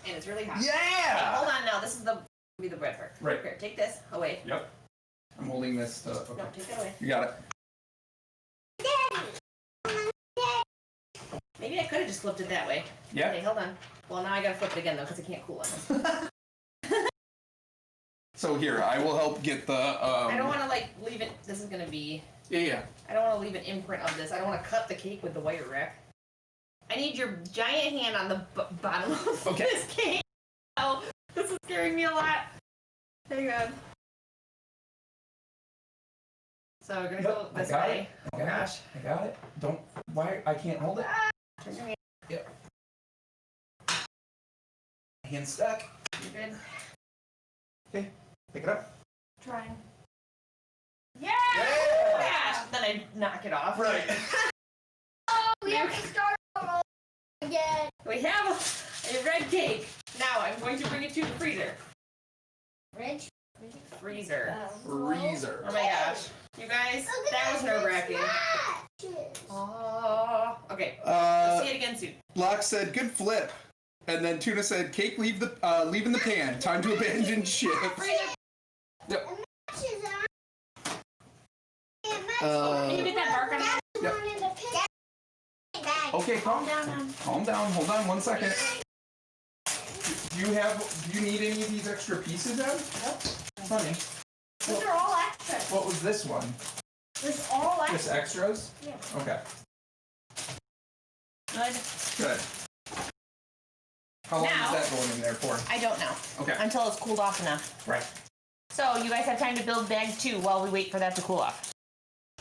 Speaker 1: And it's really hot. Okay,
Speaker 2: Yeah!
Speaker 1: hold on now. This is be the bread part.
Speaker 2: Right.
Speaker 1: Here, take this away.
Speaker 2: Yep. I'm holding this to. Okay.
Speaker 1: No, take that away.
Speaker 2: You got it.
Speaker 1: Maybe I could have just flipped it that way.
Speaker 2: Yeah.
Speaker 1: Okay, hold on. Well, now I gotta flip it again though, because it can't cool on this.
Speaker 2: So here, I will help get the.
Speaker 1: I don't want to like leave it. This is gonna be.
Speaker 2: Yeah.
Speaker 1: I don't want to leave an imprint of this. I don't want to cut the cake with the wire rack. I need your giant hand on the bottom of
Speaker 2: Okay.
Speaker 1: this cake. Oh, this is scaring me a lot. Hang on. So we're gonna go
Speaker 2: I
Speaker 1: this
Speaker 2: got
Speaker 1: way.
Speaker 2: I got
Speaker 1: Gosh.
Speaker 2: it. I got it. Don't. Why? I can't hold it.
Speaker 1: Turn your hand.
Speaker 2: Yep. Hand stuck.
Speaker 1: You good?
Speaker 2: Okay. Pick it up.
Speaker 1: Trying. Yeah!
Speaker 2: Yeah!
Speaker 1: Gosh. Then I knock it off.
Speaker 2: Right.
Speaker 3: we have to start all again.
Speaker 1: We have a red cake. Now I'm going to bring it to the freezer.
Speaker 3: Rich.
Speaker 1: Freezer.
Speaker 2: Freezer.
Speaker 1: Oh my gosh. You guys, that was nerve-wracking. Oh. Okay. We'll see it again soon.
Speaker 2: Locke said, "Good flip," and then Tuna said, "Cake leave in the pan. Time to abandon ship."
Speaker 1: Freezer.
Speaker 2: Yep.
Speaker 1: Can you get that bark on it?
Speaker 2: Yep. Okay, calm
Speaker 1: Down.
Speaker 2: Calm down. Hold on 1 second. Do you need any of these extra pieces, Em?
Speaker 3: Nope.
Speaker 2: Funny.
Speaker 3: Those are all extras.
Speaker 2: What was this one?
Speaker 3: There's all extras.
Speaker 2: Just extras?
Speaker 3: Yeah.
Speaker 2: Okay.
Speaker 1: Good.
Speaker 2: Good. How long
Speaker 4: Now-
Speaker 2: is that going in there for?
Speaker 4: I don't know.
Speaker 2: Okay.
Speaker 4: Until it's cooled off enough.
Speaker 2: Right.
Speaker 4: So you guys have time to build bag 2 while we wait for that to cool off.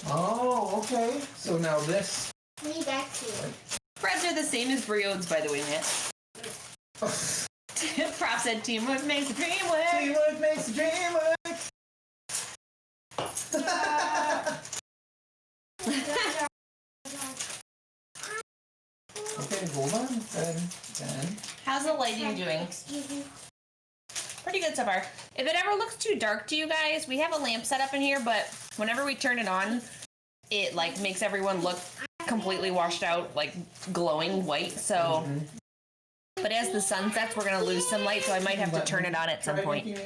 Speaker 2: Oh, okay. So now this.
Speaker 3: We need back to you.
Speaker 4: Breads are the same as briodes, by the way, Matt. Prop said teamwork makes the dream work.
Speaker 2: Teamwork makes the dream work. Okay, hold on. Then.
Speaker 4: How's the lighting doing?
Speaker 3: Excuse me.
Speaker 4: Pretty good so far. If it ever looks too dark to you guys, we have a lamp set up in here, but whenever we turn it on, it like makes everyone look completely washed out, like glowing white. So, but as the sun sets, we're gonna lose some light, so I might have to turn it on at some point.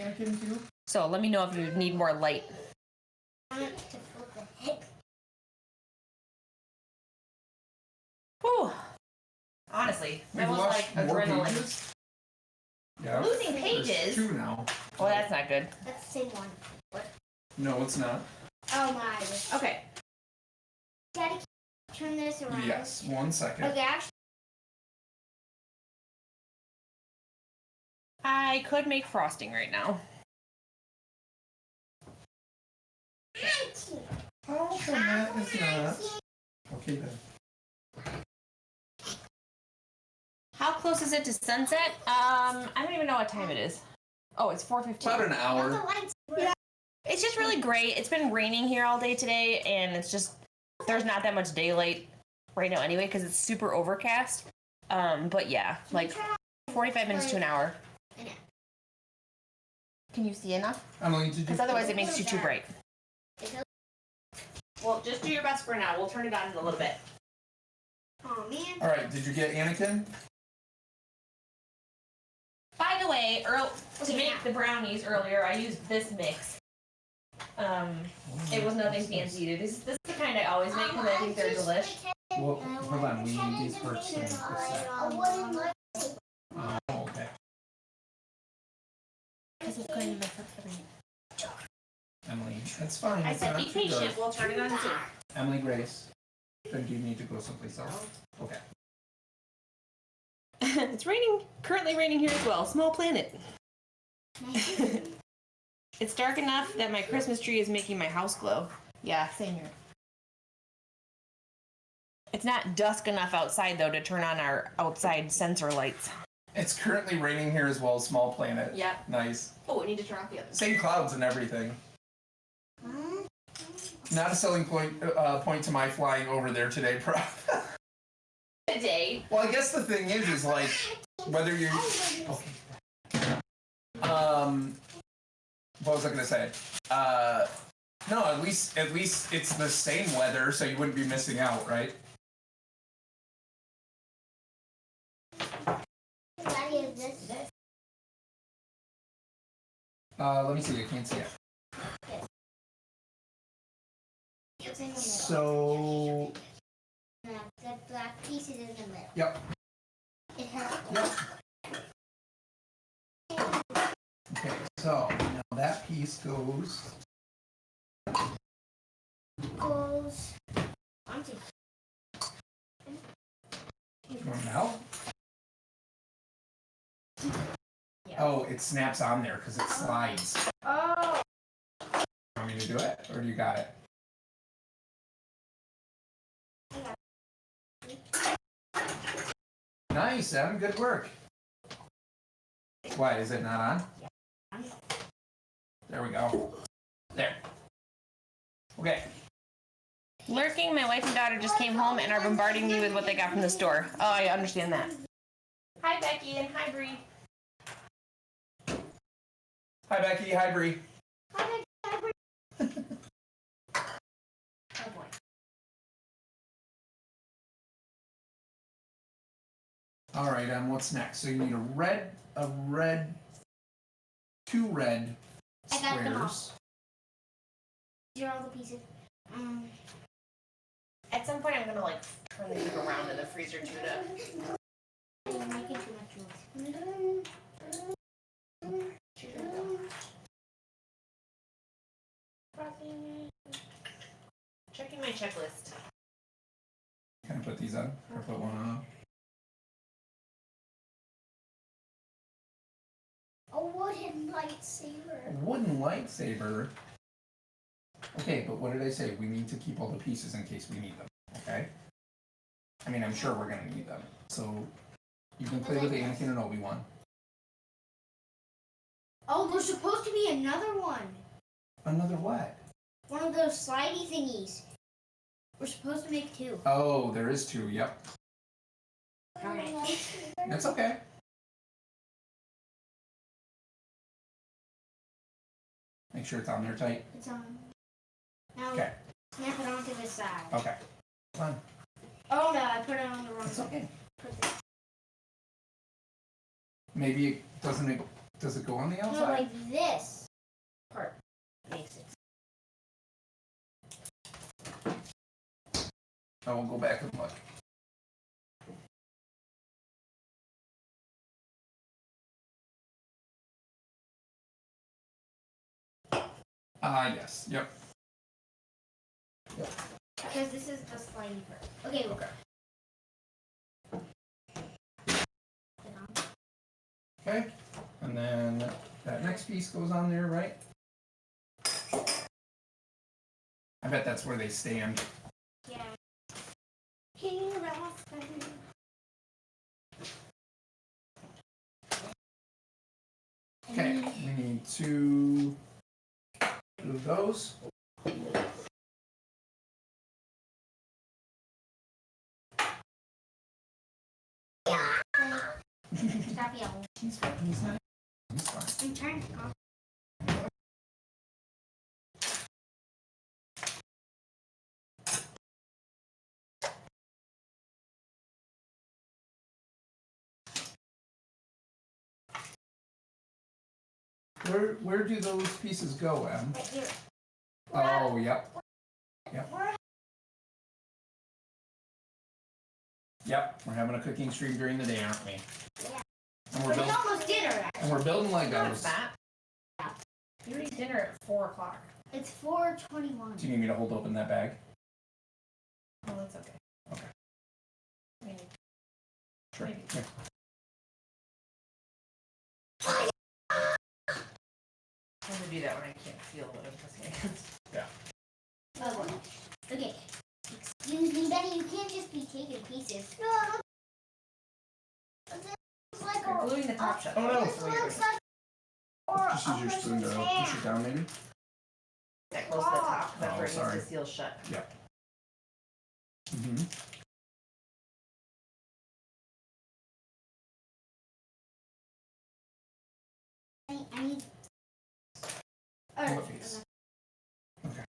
Speaker 4: So let me know if you need more light.
Speaker 3: I want to flip the hip.
Speaker 4: Whew. Honestly, that was like adrenaline.
Speaker 2: Yeah.
Speaker 4: Losing
Speaker 2: There's
Speaker 4: pages.
Speaker 2: 2 now.
Speaker 4: Well, that's not good.
Speaker 3: That's the same one.
Speaker 2: No, it's not.
Speaker 3: Oh my.
Speaker 4: Okay.
Speaker 3: Daddy, turn this around.
Speaker 2: Yes, 1 second.
Speaker 3: Okay, actually.
Speaker 4: I could make frosting right now.
Speaker 2: Oh, that is not. Okay, then.
Speaker 4: How close is it to sunset? I don't even know what time it is. Oh, it's 4:15.
Speaker 2: About an hour.
Speaker 3: Yeah.
Speaker 4: It's just really great. It's been raining here all day today, and it's just there's not that much daylight right now anyway because it's super overcast. But yeah, like 45 minutes to an hour. Can you see enough?
Speaker 2: Emily, did you?
Speaker 4: Because otherwise it makes you too bright.
Speaker 3: It's a-
Speaker 4: Well, just do your best for now. We'll turn it on in a little bit.
Speaker 3: Oh man.
Speaker 2: All right. Did you get Anakin?
Speaker 4: By the way, to make the brownies earlier, I used this mix. It was nothing fancy. This is the kind I always make because I think they're delish.
Speaker 2: Well, hold on. We need these first. Oh, okay.
Speaker 4: Because it's going to mess up everything.
Speaker 2: Emily, that's fine.
Speaker 4: I
Speaker 2: It's
Speaker 4: said
Speaker 2: not
Speaker 4: be
Speaker 2: too
Speaker 4: patient.
Speaker 2: dark.
Speaker 4: We'll turn it on soon.
Speaker 2: Emily Grace. Then do you need to go someplace else? Okay.
Speaker 4: It's raining. Currently raining here as well. Small planet. It's dark enough that my Christmas tree is making my house glow. Yeah, same here. It's not dusk enough outside though to turn on our outside sensor lights.
Speaker 2: It's currently raining here as well. Small planet.
Speaker 4: Yeah.
Speaker 2: Nice.
Speaker 4: Oh, we need to turn off the others.
Speaker 2: Same clouds and everything. Not a selling point to my flying over there today, bro.
Speaker 4: Today.
Speaker 2: Well, I guess the thing is like whether you're okay. What was I gonna say? No, at least it's the same weather, so you wouldn't be missing out, right?
Speaker 3: Daddy, is this?
Speaker 2: Let me see. I can't see it.
Speaker 3: It's in the middle.
Speaker 2: So.
Speaker 3: The black piece is in the middle.
Speaker 2: Yep.
Speaker 3: It has.
Speaker 2: Yep. Okay, so now that piece goes.
Speaker 3: Goes. Onto.
Speaker 2: Going now?
Speaker 3: Yeah.
Speaker 2: Oh, it snaps on there because it slides.
Speaker 3: Oh.
Speaker 2: You want me to do it, or do you got it? Nice, Em. Good work. Why, is it not on? There we go. There. Okay.
Speaker 4: Lurking, my wife and daughter just came home and are bombarding me with what they got from the store. Oh, I understand that. Hi, Becky, and hi, Bree.
Speaker 2: Hi, Becky. Hi, Bree.
Speaker 4: Oh, boy.
Speaker 2: All right, what's next? So you need two red
Speaker 3: I got them all.
Speaker 2: squares.
Speaker 3: These are all the pieces.
Speaker 4: At some point, I'm gonna like turn the heat around in the freezer too to checklist.
Speaker 2: Can I put these on? Or put one on?
Speaker 3: A wooden lightsaber.
Speaker 2: A wooden lightsaber? Okay, but what did I say? We need to keep all the pieces in case we need them, okay? I mean, I'm sure we're gonna need them. So, you can play with Anakin and Obi-Wan.
Speaker 3: Oh, there's supposed to be another one.
Speaker 2: Another what?
Speaker 3: One of those slidey thingies. We're supposed to make 2.
Speaker 2: Oh, there is 2, yep.
Speaker 3: Okay.
Speaker 2: That's okay. Make sure it's on there tight.
Speaker 3: It's on. Now
Speaker 2: Okay.
Speaker 3: snap it onto the side.
Speaker 2: Okay. Come on.
Speaker 3: Oh no, I put it on the wrong
Speaker 2: It's
Speaker 3: side.
Speaker 2: okay.
Speaker 3: Put it-
Speaker 2: Maybe it doesn't. Does it go on the
Speaker 3: No,
Speaker 2: outside?
Speaker 3: like this part makes it.
Speaker 2: I will go back and look. Yes. Yep.
Speaker 3: Because this is the slidey part. Okay.
Speaker 2: Okay. Okay. And then that next piece goes on there, right? I bet that's where they stand.
Speaker 3: Yeah. King Ralph.
Speaker 2: Okay. We need to do those.
Speaker 3: Stop yelling.
Speaker 2: He's fine. He's not. He's fine.
Speaker 3: I'm trying to calm.
Speaker 2: Where do those pieces go, Em?
Speaker 3: Right here.
Speaker 2: Oh, yep.
Speaker 3: We're
Speaker 2: Yep. We're having a cooking stream during the day, aren't we?
Speaker 3: Yeah.
Speaker 2: And we're
Speaker 3: But it's
Speaker 2: building.
Speaker 3: almost dinner, actually.
Speaker 2: And we're building
Speaker 4: What's
Speaker 2: Legos.
Speaker 4: that? You eat dinner at 4 o'clock.
Speaker 3: It's 4:21.
Speaker 2: Do you need me to hold open that bag?
Speaker 4: Oh, that's okay.
Speaker 2: Okay.
Speaker 4: Maybe.
Speaker 2: Sure.
Speaker 4: Maybe.
Speaker 2: Here.
Speaker 4: I'm gonna do that when I can't feel what I'm pressing against.
Speaker 3: Oh, okay. Excuse me, Betty, you can't just be taking pieces. No. This looks like
Speaker 4: You're gluing the top shut.
Speaker 2: Oh, no.
Speaker 3: This looks like
Speaker 2: Just use your spoon to push it down, maybe?
Speaker 4: That close to the top, 'cause that's
Speaker 2: Oh,
Speaker 4: where it
Speaker 2: sorry.
Speaker 4: needs to seal shut.
Speaker 2: Mm-hmm.
Speaker 3: I need.
Speaker 2: What piece? Okay.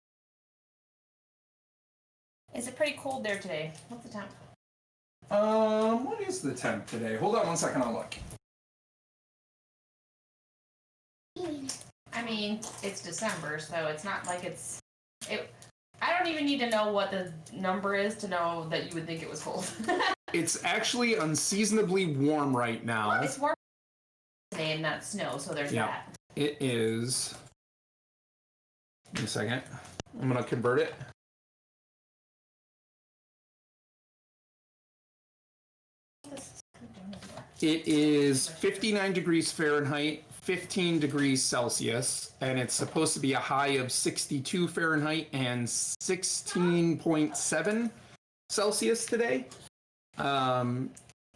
Speaker 4: Is it pretty cold there today? What's the temp?
Speaker 2: What is the temp today? Hold on one second, I'll look.
Speaker 4: I mean, it's December, so it's not like it's. I don't even need to know what the number is to know that you would think it was cold.
Speaker 2: It's actually unseasonably warm right now.
Speaker 4: It's warm today and not snow, so there's
Speaker 2: Yeah.
Speaker 4: that.
Speaker 2: It is. Give me a second. I'm gonna convert it. It is 59 degrees Fahrenheit, 15 degrees Celsius, and it's supposed to be a high of 62 Fahrenheit and 16.7 Celsius today.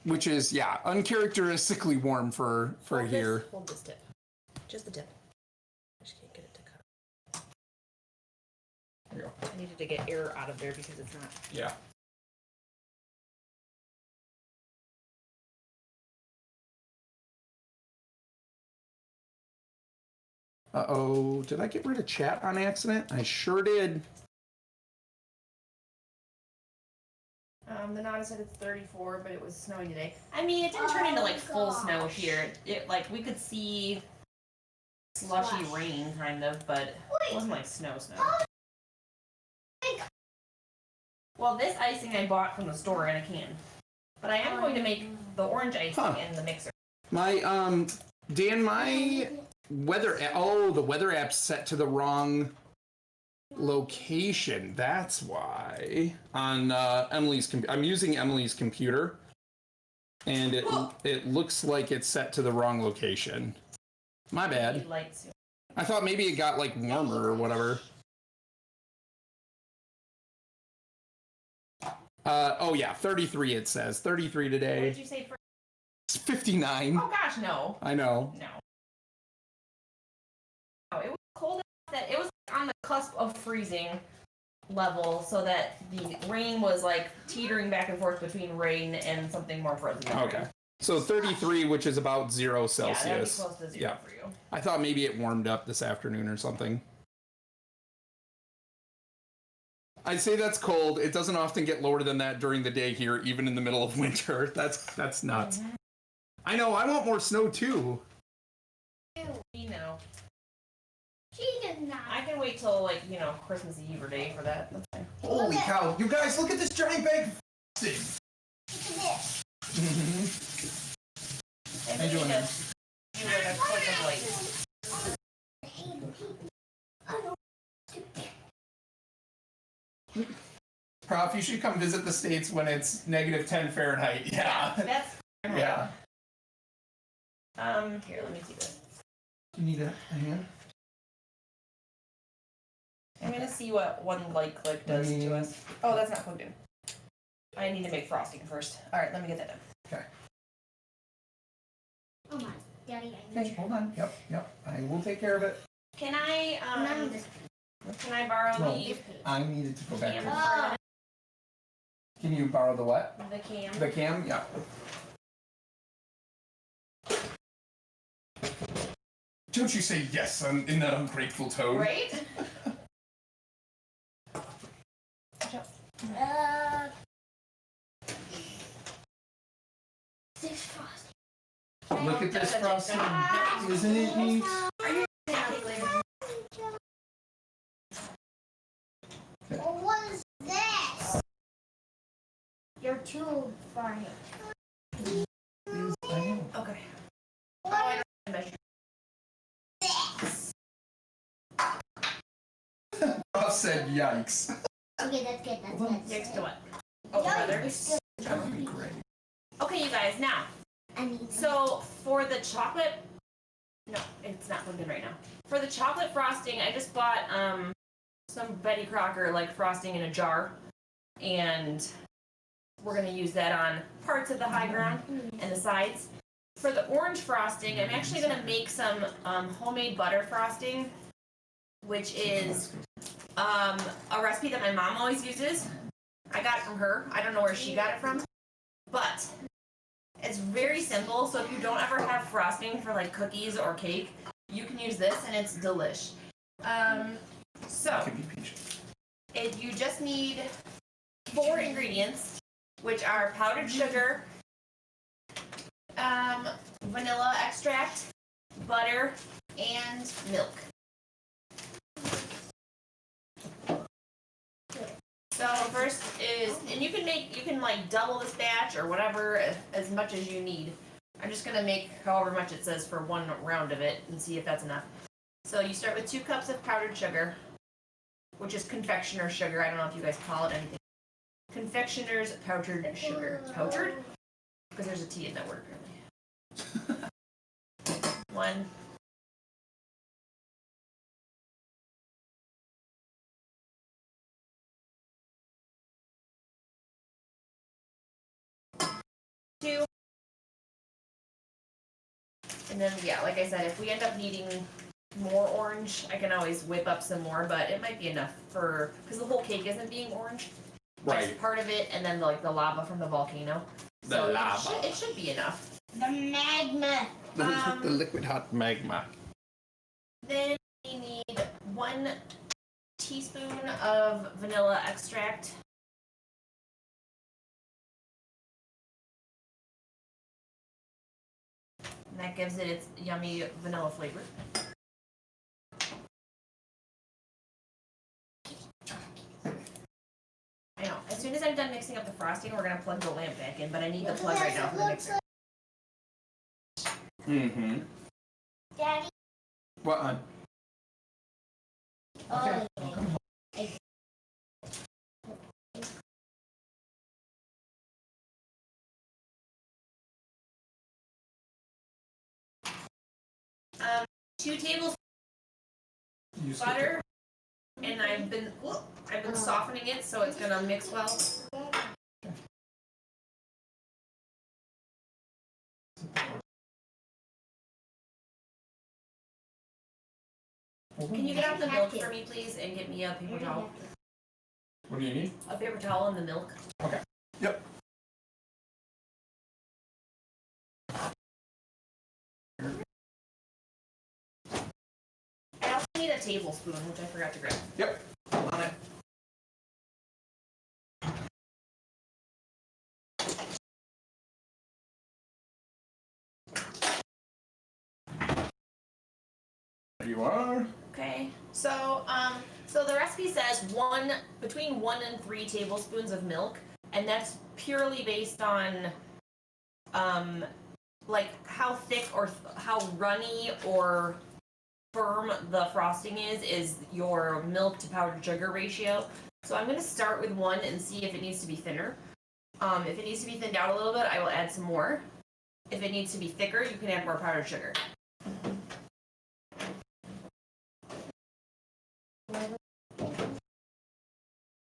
Speaker 2: Which is, yeah, uncharacteristically warm for here.
Speaker 4: Hold this tip. Just the tip. I just can't get it to cut.
Speaker 2: There you go.
Speaker 4: I needed to get air out of there because it's not.
Speaker 2: Yeah. Uh-oh, did I get rid of chat on accident? I sure did.
Speaker 4: The Nana said it's 34, but it was snowing today. I mean, it didn't turn into like full snow here. It like we could see slushy
Speaker 3: Slush.
Speaker 4: rain kind of, but it wasn't like snow. Well, this icing I bought from the store in a can, but I am going to make the orange icing in the mixer.
Speaker 2: My Dan, my weather the weather app's set to the wrong location. That's why. On Emily's I'm using Emily's computer, and it looks like it's set to the wrong location. My bad. I thought maybe it got like warmer or whatever. Oh yeah, 33 it says. 33 today.
Speaker 1: What did you say for?
Speaker 2: It's 59.
Speaker 1: Oh gosh, no.
Speaker 2: I know.
Speaker 1: No. No, it was cold enough that it was on the cusp of freezing level, so that the rain was like teetering back and forth between rain and something more frozen.
Speaker 2: Okay. So 33, which is about 0 Celsius.
Speaker 1: Yeah, that'd be close to 0 for you.
Speaker 2: I thought maybe it warmed up this afternoon or something. I'd say that's cold. It doesn't often get lower than that during the day here, even in the middle of winter. That's nuts. Mm-hmm. I know. I want more snow too.
Speaker 1: You know.
Speaker 3: She does not.
Speaker 1: I can wait till like Christmas Eve or day for that. That's fine.
Speaker 2: Holy cow! You guys, look at this giant bag of frosting.
Speaker 3: Look at this.
Speaker 1: And
Speaker 2: How you doing, man?
Speaker 1: You like a click of light.
Speaker 2: Prof, you should come visit the States when it's -10 Fahrenheit. Yeah.
Speaker 1: That's
Speaker 2: Yeah.
Speaker 1: Here, let me see this.
Speaker 2: You need a hand?
Speaker 1: I'm gonna see what one light click does to us. Oh, that's not plugged in. I need to make frosting first. All right, let me get that done.
Speaker 2: Okay.
Speaker 3: Oh my, Daddy, I
Speaker 2: Okay,
Speaker 3: need
Speaker 2: hold on. Yep. I will take care of it.
Speaker 1: Can I
Speaker 3: none of this.
Speaker 1: can I borrow
Speaker 2: No.
Speaker 1: the
Speaker 2: I needed to go back
Speaker 1: cam?
Speaker 2: to
Speaker 3: Oh.
Speaker 2: Can you borrow the what?
Speaker 1: The cam.
Speaker 2: The cam? Yeah. Don't you say yes in that ungrateful tone.
Speaker 1: Right?
Speaker 3: This frosting.
Speaker 2: Look at this frosting. Isn't it neat?
Speaker 3: What is this? You're too far ahead.
Speaker 1: Okay. Oh, I don't measure.
Speaker 2: Prof said yikes.
Speaker 3: Okay, that's good. That's good.
Speaker 1: Next to what? Oh, brother.
Speaker 3: It's good.
Speaker 2: That would be great.
Speaker 1: Okay, you guys. Now,
Speaker 3: I need
Speaker 1: so for the chocolate, no, it's not plugged in right now. For the chocolate frosting, I just bought some Betty Crocker like frosting in a jar, and we're gonna use that on parts of the high ground and the sides. For the orange frosting, I'm actually gonna make some homemade butter frosting, which is a recipe that my mom always uses. I got it from her. I don't know where she got it from, but it's very simple. So if you don't ever have frosting for like cookies or cake, you can use this, and it's delish. So if you just need 4 ingredients, which are powdered sugar, vanilla extract, butter, and milk. So first is, and you can like double this batch or whatever as much as you need. I'm just gonna make however much it says for one round of it and see if that's enough. So you start with 2 cups of powdered sugar, which is confectioner's sugar. I don't know if you guys call it anything. Confectioner's powdered sugar. Powdered? Because there's a T in that word apparently. 1. 2. And then, yeah, like I said, if we end up needing more orange, I can always whip up some more, but it might be enough for, because the whole cake isn't being orange.
Speaker 2: Right.
Speaker 1: Just part of it, and then like the lava from the volcano.
Speaker 2: The lava.
Speaker 1: It should be enough.
Speaker 3: the magma.
Speaker 2: The liquid hot magma.
Speaker 1: Then we need 1 teaspoon of vanilla extract. And that gives it its yummy vanilla flavor. I know. As soon as I'm done mixing up the frosting, we're gonna plug the lamp back in, but I need the plug right now for the mixer.
Speaker 2: Mm-hmm.
Speaker 3: Daddy.
Speaker 2: What?
Speaker 3: Oh,
Speaker 2: Okay.
Speaker 1: 2 tablespoons
Speaker 2: You
Speaker 1: of
Speaker 2: skipped
Speaker 1: butter, and I've been softening it so it's gonna mix well. Can you get out the milk for me, please, and get me a paper towel?
Speaker 2: What do you need?
Speaker 1: A paper towel and the milk.
Speaker 2: Okay. Yep.
Speaker 1: I also need a tablespoon, which I forgot to grab.
Speaker 2: Yep. On it. There you are.
Speaker 1: Okay. So the recipe says between 1 and 3 tablespoons of milk, and that's purely based on like how thick or how runny or firm the frosting is your milk to powdered sugar ratio. So I'm going to start with 1 and see if it needs to be thinner. If it needs to be thinned out a little bit, I will add some more. If it needs to be thicker, you can add more powdered sugar.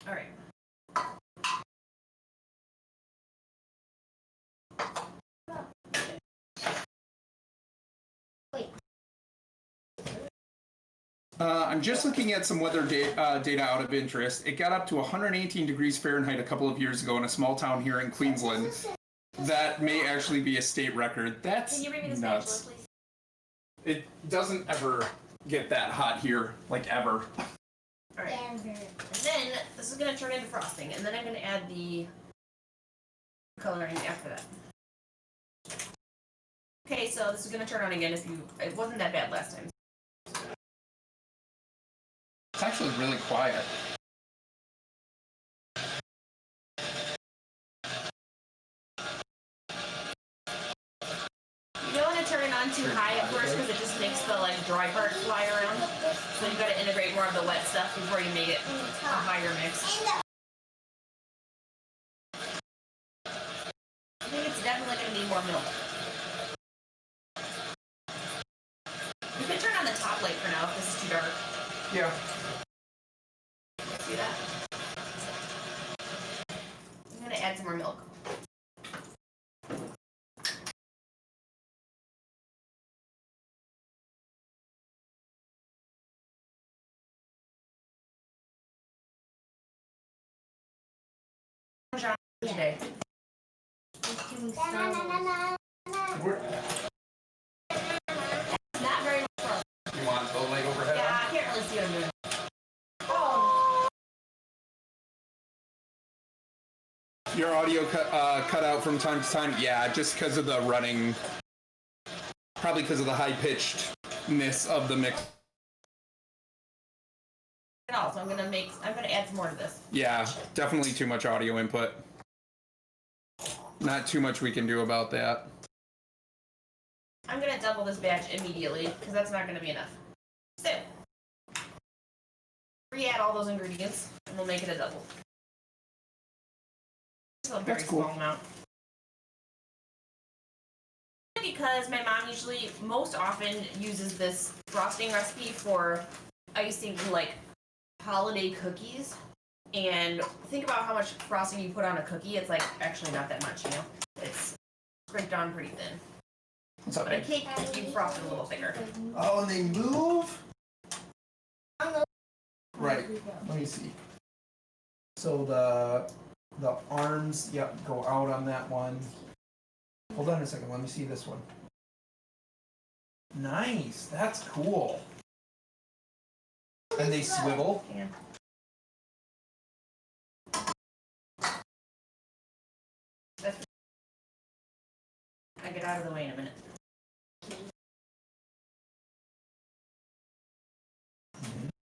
Speaker 1: All right.
Speaker 2: I'm just looking at some weather data out of interest. It got up to 118 degrees Fahrenheit a couple of years ago in a small town here in Queensland. That may actually be a state record. That's
Speaker 1: Can you bring me the
Speaker 2: nuts.
Speaker 1: spatula, please?
Speaker 2: It doesn't ever get that hot here, like ever.
Speaker 1: All right. And then this is going to turn into frosting, and then I'm going to add the coloring after that. Okay, so this is going to turn on again it wasn't that bad last time.
Speaker 2: It's actually really quiet.
Speaker 1: You don't want to turn it on too high at first because it just makes the dry part fly around. So you've got to integrate more of the wet stuff before you make it a higher mix. I think it's definitely going to need more milk. You can turn on the top light for now if this is too dark.
Speaker 2: Yeah.
Speaker 1: See that? I'm going to add some more milk. Today. Not very much fun.
Speaker 2: You want the light overhead?
Speaker 1: Yeah, I can't really see what I'm doing.
Speaker 2: Your audio cut out from time to time? Yeah, just because of the running. Probably because of the high-pitchedness of the mix.
Speaker 1: So I'm gonna add some more to this.
Speaker 2: Yeah, definitely too much audio input. Not too much we can do about that.
Speaker 1: I'm gonna double this batch immediately because that's not gonna be enough. So re-add all those ingredients and we'll make it a double. So a very
Speaker 2: That's cool.
Speaker 1: small amount. Because my mom most often uses this frosting recipe for icing holiday cookies. And think about how much frosting you put on a cookie. It's actually not that much, It's scraped on pretty thin.
Speaker 2: What's up,
Speaker 1: But a
Speaker 2: babe?
Speaker 1: cake, you frost it a little thicker.
Speaker 2: Oh, and they move? Right. Let me see. So the arms, yep, go out on that one. Hold on a second. Let me see this one. Nice. That's cool. And they swivel.
Speaker 1: Yeah. I get out of the way in a minute.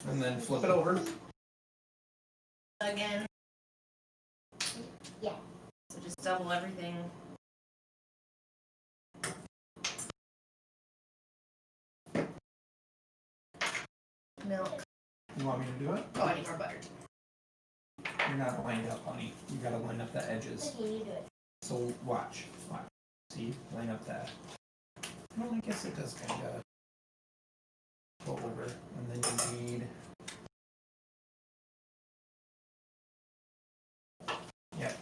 Speaker 2: And then flip it over.
Speaker 1: Again.
Speaker 3: Yeah.
Speaker 1: So just double everything. Milk.
Speaker 2: You want me to do it?
Speaker 1: Oh, I need more butter.
Speaker 2: You're not lined up, honey. You gotta line up the edges.
Speaker 3: Okay, you do it.
Speaker 2: So watch. See? Line up that. Well, I guess it does kind of. we need. Yep.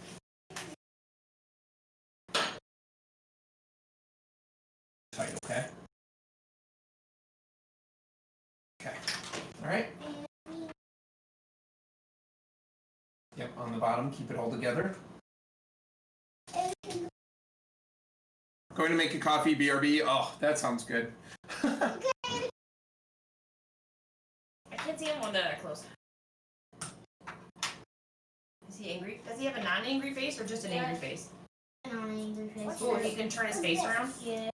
Speaker 2: Tight, okay. Okay. All right. Yep, on the bottom, keep it all together. Going to make a coffee, BRB. Oh, that sounds good.
Speaker 1: I can't see him on that close. Is he angry? Does he have a non-angry face or just an angry face?
Speaker 3: Non-angry face.
Speaker 1: Oh, he can turn his face around?
Speaker 3: Yeah.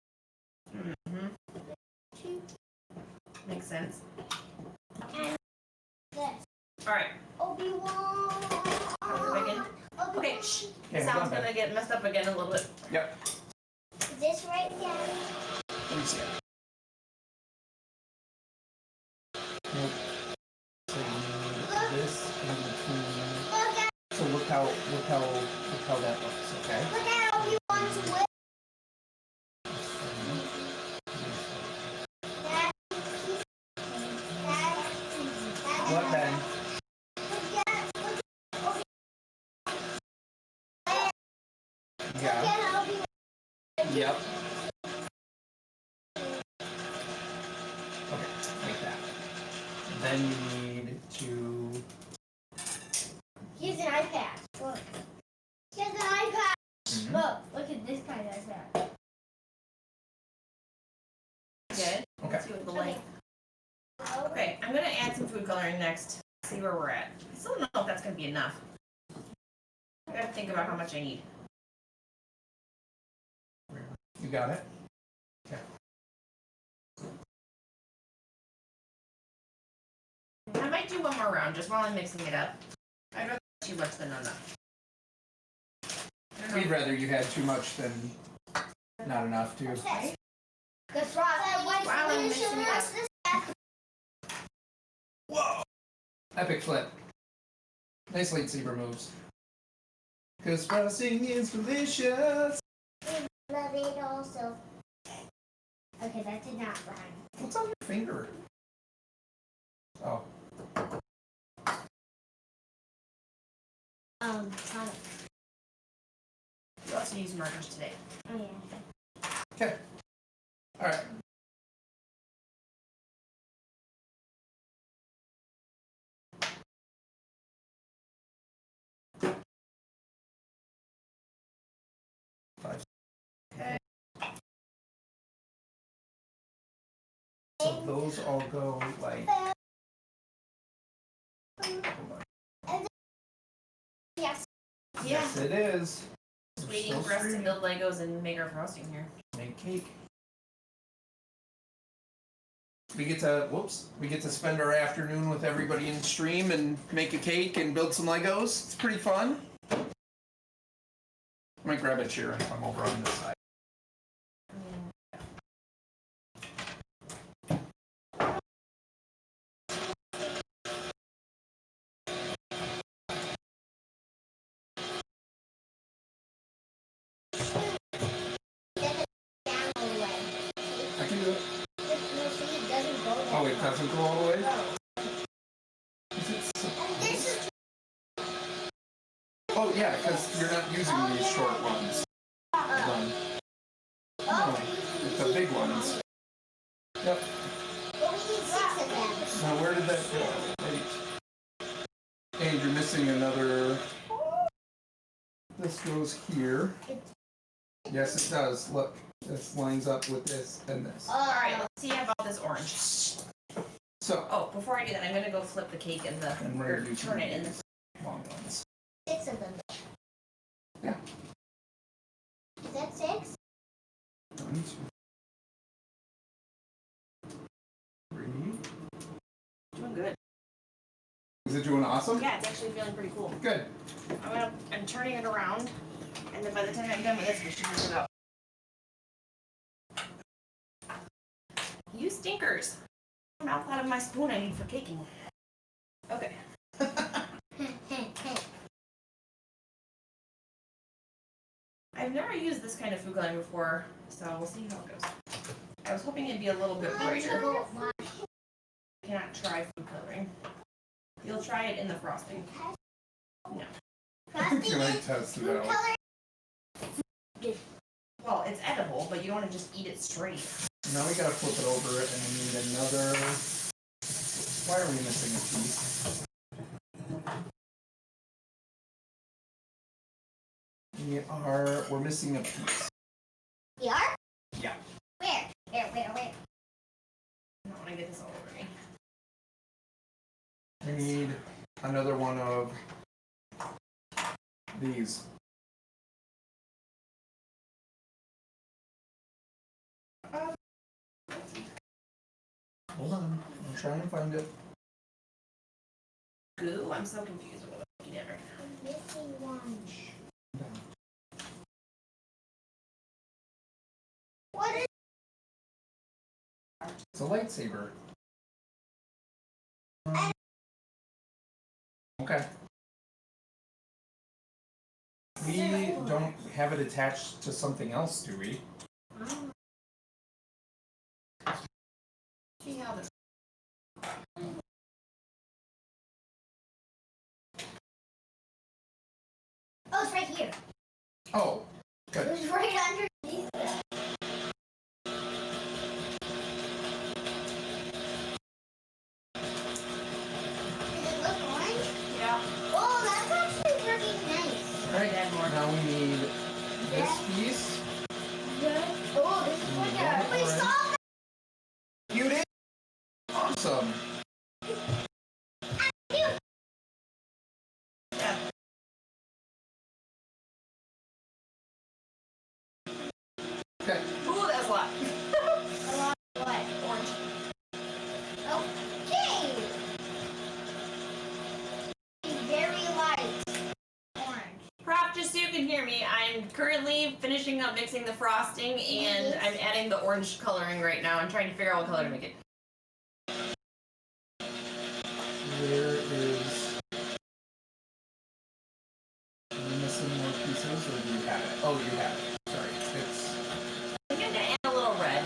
Speaker 1: Mm-hmm. Makes sense.
Speaker 3: And this.
Speaker 1: Alright.
Speaker 3: Obi-Wan.
Speaker 1: Okay, shh.
Speaker 2: Okay,
Speaker 1: Sound's gonna get messed up again a little bit.
Speaker 2: Yep.
Speaker 3: Is this right, Daddy?
Speaker 2: Let me see it. Nope. So you need this in between. So look how that looks, okay?
Speaker 3: Look at Obi-Wan's whip.
Speaker 2: What then? Yeah. Yep. Okay, like that. Then you need to.
Speaker 3: Here's an iPad. Look. Here's an iPad. Look at this kind of iPad.
Speaker 1: Good.
Speaker 2: Okay.
Speaker 1: Let's see what the length. Okay, I'm gonna add some food coloring next. See where we're at. I still don't know if that's gonna be enough. I gotta think about how much I need.
Speaker 2: You got it? Okay.
Speaker 1: I might do one more round just while I'm mixing it up. I'd rather too much than enough.
Speaker 2: We'd rather you had too much than not enough, too.
Speaker 1: Right?
Speaker 3: The frosted white
Speaker 1: While I'm mixing it up.
Speaker 2: Whoa! Epic flip. Nice lightsaber moves. Because frosting is delicious.
Speaker 3: Love it also. Okay, that did not rhyme.
Speaker 2: What's on your finger? Oh.
Speaker 3: Sonic.
Speaker 1: You also use markers today.
Speaker 3: Oh, yeah.
Speaker 2: Okay. Alright.
Speaker 1: Okay.
Speaker 2: So those all go like.
Speaker 3: Yes.
Speaker 1: Yeah.
Speaker 2: Yes, it is.
Speaker 1: Just
Speaker 2: We're
Speaker 1: waiting
Speaker 2: still
Speaker 1: for us to
Speaker 2: streaming.
Speaker 1: build Legos and make our frosting here.
Speaker 2: Make cake. We get to spend our afternoon with everybody in stream and make a cake and build some Legos. It's pretty fun. I might grab a chair and come over on this side. I can do it. Oh, it doesn't go all the way? Is it supposed- Oh, yeah, because you're not using these short ones. Hold on. No, it's the big ones. Yep. Now, where did that go? Wait. And you're missing another. This goes here. Yes, it does. Look, this lines up with this and this.
Speaker 1: Alright, let's see about this orange.
Speaker 2: So,
Speaker 1: Oh, before I do that, I'm gonna go flip the cake in the
Speaker 2: and where do you
Speaker 1: turn it in the
Speaker 2: long ones?
Speaker 3: 6 of them.
Speaker 2: Yeah.
Speaker 3: Is that 6?
Speaker 2: 1, 2, 3.
Speaker 1: doing good.
Speaker 2: Is it doing awesome?
Speaker 1: Yeah, it's actually feeling pretty cool.
Speaker 2: Good.
Speaker 1: I'm turning it around, and then by the time I'm done with this, we should move it up. You stinkers. Mouth out of my spoon I need for caking. Okay. I've never used this kind of food coloring before, so we'll see how it goes. I was hoping it'd be a little bit brighter. cannot try food coloring. You'll try it in the frosting. No.
Speaker 3: Frosting
Speaker 2: Can I
Speaker 3: is
Speaker 2: test it
Speaker 3: food
Speaker 2: out?
Speaker 3: color.
Speaker 1: Well, it's edible, but you don't want to just eat it straight.
Speaker 2: Now we gotta flip it over and we need another. Why are we missing a piece? We're missing a piece.
Speaker 3: We are?
Speaker 2: Yeah.
Speaker 3: Where?
Speaker 1: I don't want to get this all over me.
Speaker 2: We need another one of these. Hold on, I'm trying to find it.
Speaker 1: Goo? I'm so confused with what I'm looking at right now.
Speaker 3: I'm missing one. What is
Speaker 2: It's a lightsaber. Okay. We don't have it attached to something else, do we?
Speaker 1: See how this.
Speaker 3: Oh, it's right here.
Speaker 2: Oh,
Speaker 3: It
Speaker 2: good.
Speaker 3: was right underneath that. Does it look orange?
Speaker 1: Yeah.
Speaker 3: Oh, that's actually pretty nice.
Speaker 2: Alright,
Speaker 1: Add more.
Speaker 2: now we need this piece.
Speaker 3: Oh, this is like a... We
Speaker 2: Orange.
Speaker 3: saw that.
Speaker 2: You did? Awesome.
Speaker 1: Yeah.
Speaker 2: Okay.
Speaker 1: Ooh, that's a lot.
Speaker 3: A lot of what?
Speaker 1: Orange.
Speaker 3: Okay. It's very light. Orange.
Speaker 1: Prop, just so you can hear me, I'm currently finishing up mixing the frosting and I'm adding the orange coloring right now. I'm trying to figure out what color to make it.
Speaker 2: Where is... Are we missing more pieces, or do you have it? Oh, you have it. Sorry. It's...
Speaker 1: I'm going to add a little red.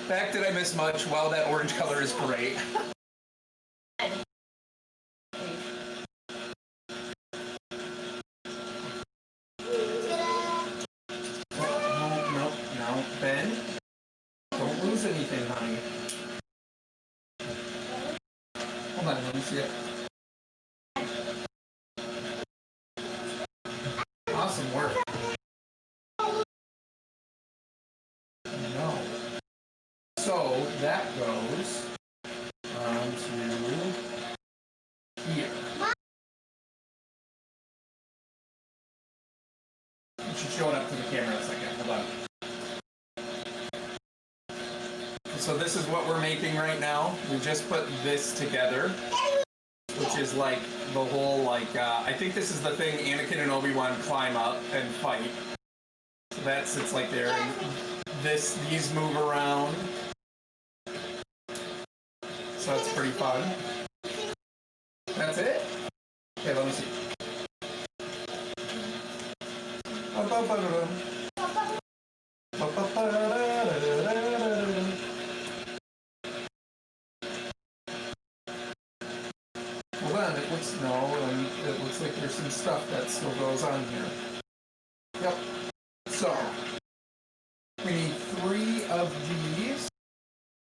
Speaker 2: Back, did I miss much? Wow, that orange color is great. No. Ben, don't lose anything, honey. Hold on, let me see it. Awesome work. No. So that goes to here. You should show it up to the camera in a second. Hold on. So this is what we're making right now. We just put this together, which is like the whole I think this is the thing Anakin and Obi-Wan climb up and fight. So that sits like there, and these move around. So that's pretty fun. That's it? Okay, let me see. Hold on, it looks like there's some stuff that still goes on here. Yep. So, we need 3 of these.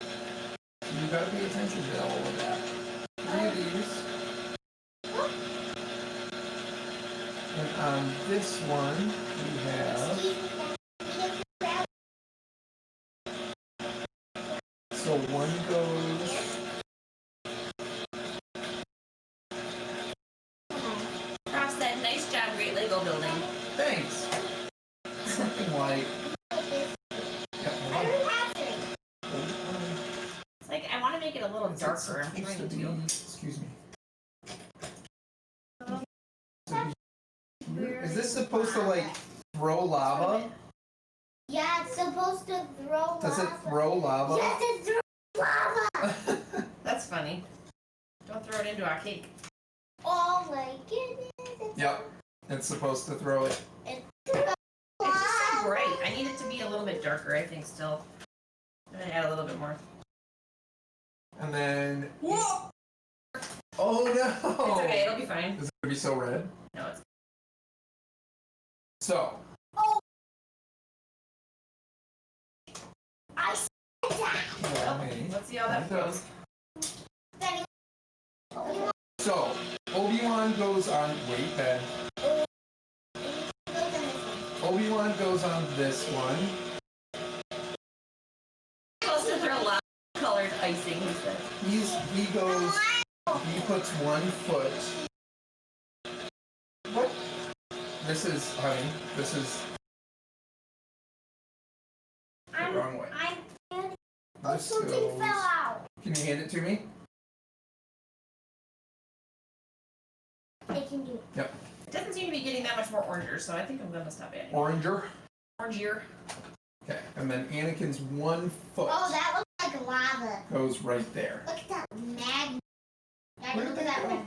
Speaker 2: You gotta pay attention to all of that. 3 of these. And on this one, we have... So one goes...
Speaker 1: Prop said, nice job, great Lego building.
Speaker 2: Thanks! Something like... Yeah, hold on.
Speaker 1: It's like, I want to make it a little
Speaker 2: It's
Speaker 1: darker. I'm
Speaker 2: supposed
Speaker 1: trying
Speaker 2: to
Speaker 1: to.
Speaker 2: be- Excuse me. Is this supposed to throw lava?
Speaker 3: Yeah, it's supposed to throw lava.
Speaker 2: Does it throw lava?
Speaker 3: Yes, it throws lava.
Speaker 1: That's funny. Don't throw it into our cake.
Speaker 3: Oh my goodness.
Speaker 2: Yep. It's supposed to throw it.
Speaker 3: It throws
Speaker 1: It's just so
Speaker 3: lava.
Speaker 1: bright. I need it to be a little bit darker, I think, still. And then add a little bit more.
Speaker 2: And then. Whoa! Oh no!
Speaker 1: It's okay, it'll be fine.
Speaker 2: Is it gonna be so red?
Speaker 1: No, it's.
Speaker 2: So.
Speaker 3: Oh! I said that!
Speaker 1: Well, let's see how that goes.
Speaker 2: So, Obi-Wan goes on. Wait, Ben. Obi-Wan goes on this one.
Speaker 1: Supposed to throw a lot of colored icing, he said.
Speaker 2: He goes. He puts 1 foot. What? This is, honey. This is the wrong way. This
Speaker 3: Something
Speaker 2: goes.
Speaker 3: fell out.
Speaker 2: Can you hand it to me?
Speaker 3: I can do it.
Speaker 2: Yep.
Speaker 1: It doesn't seem to be getting that much more oranger, so I think I'm gonna stop adding.
Speaker 2: Oranger.
Speaker 1: Orangier.
Speaker 2: Okay, and then Anakin's 1 foot
Speaker 3: Oh, that looks like lava.
Speaker 2: goes right there.
Speaker 3: Look at that magnet. Daddy, look at that red.